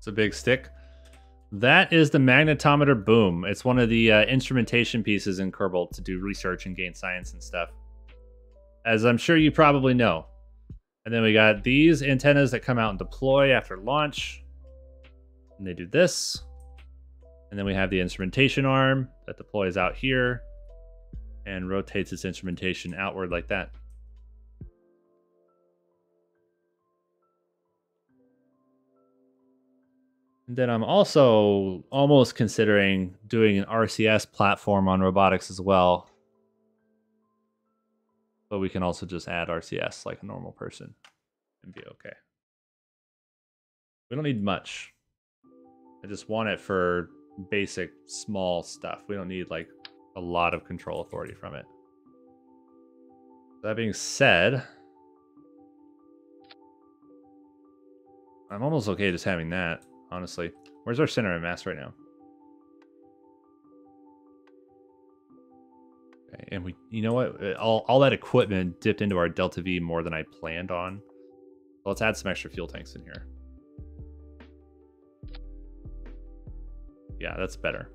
Speaker 1: It's a big stick. That is the magnetometer boom. It's one of the instrumentation pieces in Kerbal to do research and gain science and stuff, as I'm sure you probably know. And then we got these antennas that come out and deploy after launch. And they do this. And then we have the instrumentation arm that deploys out here and rotates its instrumentation outward like that. And then I'm also almost considering doing an RCS platform on robotics as well. But we can also just add RCS like a normal person and be okay. We don't need much. I just want it for basic small stuff. We don't need like a lot of control authority from it. That being said, I'm almost okay just having that, honestly. Where's our center of mass right now? Okay, and we, you know what? All that equipment dipped into our Delta V more than I planned on. So let's add some extra fuel tanks in here. Yeah, that's better.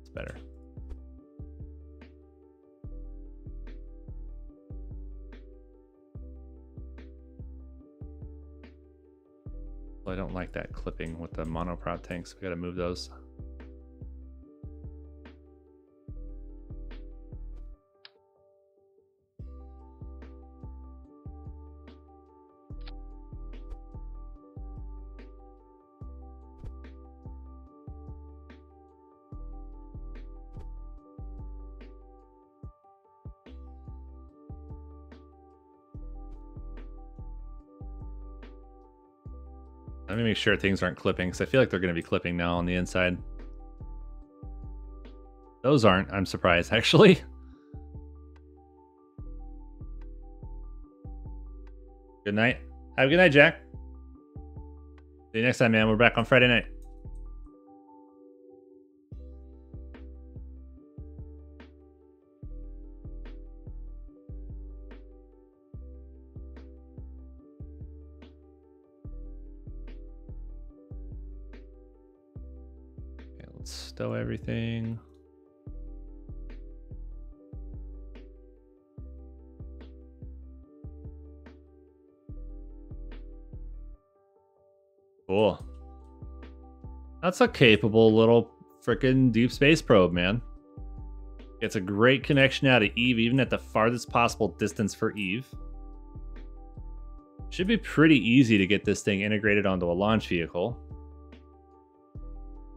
Speaker 1: It's better. I don't like that clipping with the monoprod tanks. We gotta move those. Let me make sure things aren't clipping, because I feel like they're going to be clipping now on the inside. Those aren't. I'm surprised, actually. Good night. Have a good night, Jack. See you next time, man. We're back on Friday night. Stow everything. Cool. That's a capable little freaking deep space probe, man. It's a great connection out of Eve, even at the farthest possible distance for Eve. Should be pretty easy to get this thing integrated onto a launch vehicle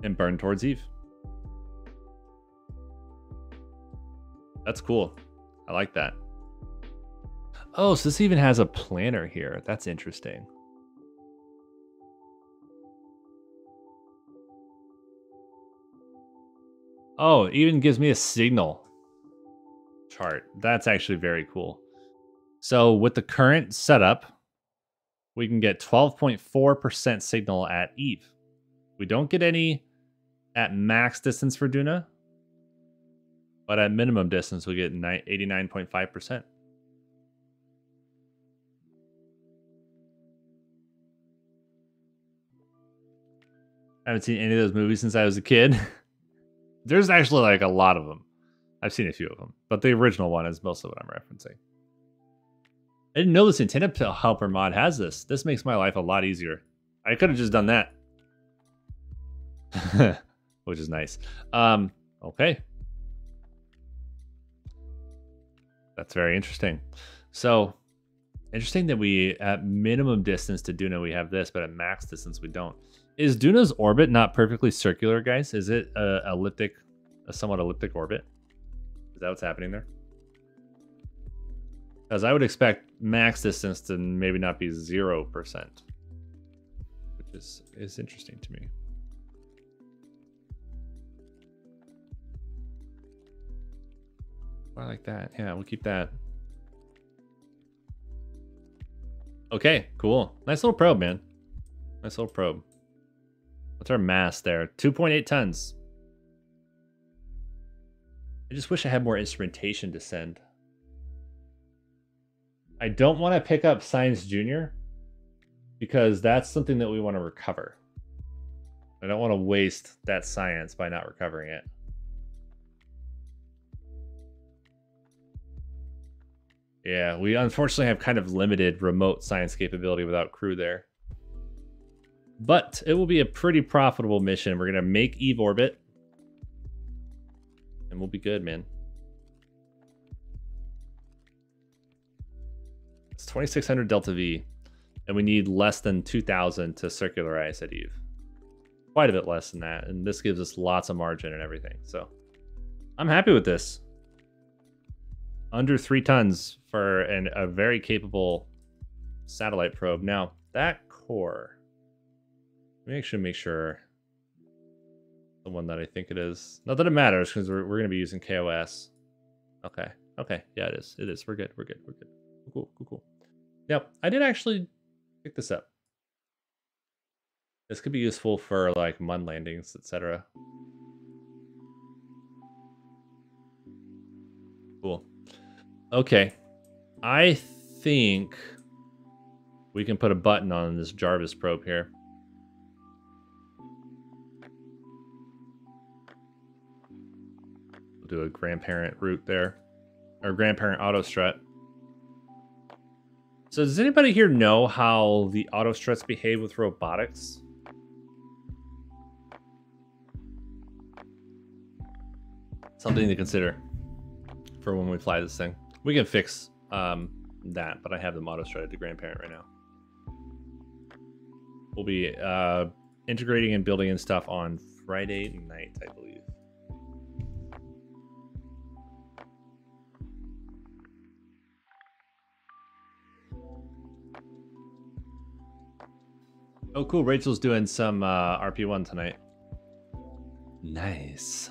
Speaker 1: and burn towards Eve. That's cool. I like that. Oh, so this even has a planner here. That's interesting. Oh, it even gives me a signal chart. That's actually very cool. So with the current setup, we can get 12.4% signal at Eve. We don't get any at max distance for Duna, but at minimum distance, we get 89.5%. I haven't seen any of those movies since I was a kid. There's actually like a lot of them. I've seen a few of them, but the original one is most of what I'm referencing. I didn't know this antenna helper mod has this. This makes my life a lot easier. I could have just done that. Which is nice. Okay. That's very interesting. So, interesting that we, at minimum distance to Duna, we have this, but at max distance, we don't. Is Duna's orbit not perfectly circular, guys? Is it a somewhat elliptic orbit? Is that what's happening there? Because I would expect max distance to maybe not be 0%, which is interesting to me. I like that. Yeah, we'll keep that. Okay, cool. Nice little probe, man. Nice little probe. What's our mass there? 2.8 tons. I just wish I had more instrumentation to send. I don't want to pick up Science Junior because that's something that we want to recover. I don't want to waste that science by not recovering it. Yeah, we unfortunately have kind of limited remote science capability without crew there. But it will be a pretty profitable mission. We're going to make Eve orbit. And we'll be good, man. It's 2600 Delta V. And we need less than 2000 to circularize at Eve. Quite a bit less than that. And this gives us lots of margin and everything. So I'm happy with this. Under 3 tons for a very capable satellite probe. Now, that core, let me actually make sure the one that I think it is. Not that it matters, because we're going to be using kOS. Okay. Okay. Yeah, it is. It is. We're good. We're good. We're good. Cool. Cool. Cool. Yep. I did actually pick this up. This could be useful for like MUN landings, etc. Cool. Okay. I think we can put a button on this Jarvis probe here. We'll do a grandparent route there. Or grandparent auto strut. So does anybody here know how the auto struts behave with robotics? Something to consider for when we fly this thing. We can fix that, but I have them auto strutted to grandparent right now. We'll be integrating and building in stuff on Friday night, I believe. Oh, cool. Rachel's doing some RP1 tonight. Nice.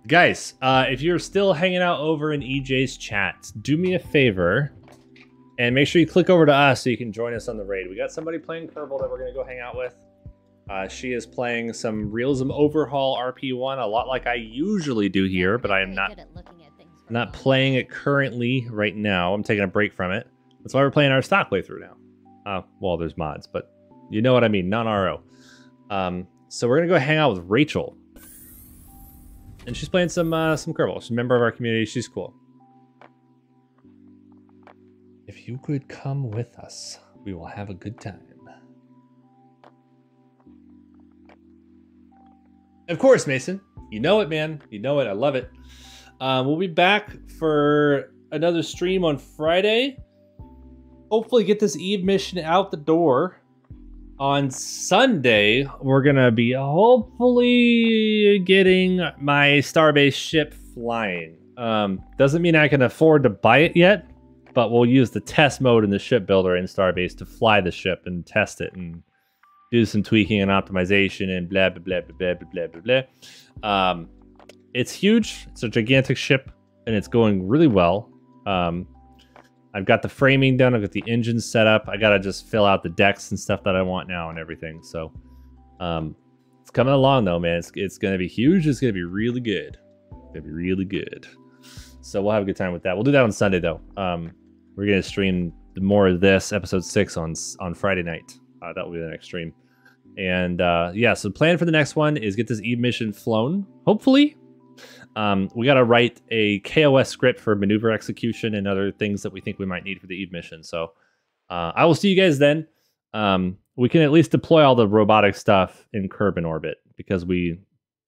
Speaker 1: Guys, if you're still hanging out over in EJ's chat, do me a favor and make sure you click over to us so you can join us on the raid. We got somebody playing Kerbal that we're going to go hang out with. She is playing some Realism Overhaul RP1, a lot like I usually do here, but I am not playing it currently right now. I'm taking a break from it. That's why we're playing our stock playthrough now. Well, there's mods, but you know what I mean, non-RO. So we're going to go hang out with Rachel. And she's playing some Kerbal. She's a member of our community. She's cool. If you could come with us, we will have a good time. Of course, Mason. You know it, man. You know it. I love it. We'll be back for another stream on Friday. Hopefully get this Eve mission out the door. On Sunday, we're going to be hopefully getting my Starbase ship flying. Doesn't mean I can afford to buy it yet, but we'll use the test mode in the shipbuilder in Starbase to fly the ship and test it and do some tweaking and optimization and blah, blah, blah, blah, blah, blah, blah, blah. It's huge. It's a gigantic ship, and it's going really well. I've got the framing done. I've got the engines set up. I got to just fill out the decks and stuff that I want now and everything. So it's coming along, though, man. It's going to be huge. It's going to be really good. It's going to be really good. So we'll have a good time with that. We'll do that on Sunday, though. We're going to stream more of this, episode 6, on Friday night. That will be the next stream. And yeah, so the plan for the next one is get this Eve mission flown, hopefully. We got to write a kOS script for maneuver execution and other things that we think we might need for the Eve mission. So I will see you guys then. We can at least deploy all the robotic stuff in Kerbin orbit because we,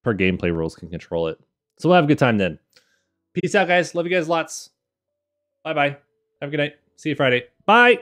Speaker 1: per gameplay rules, can control it. So we'll have a good time then. Peace out, guys. Love you guys lots. Bye-bye. Have a good night. See you Friday. Bye.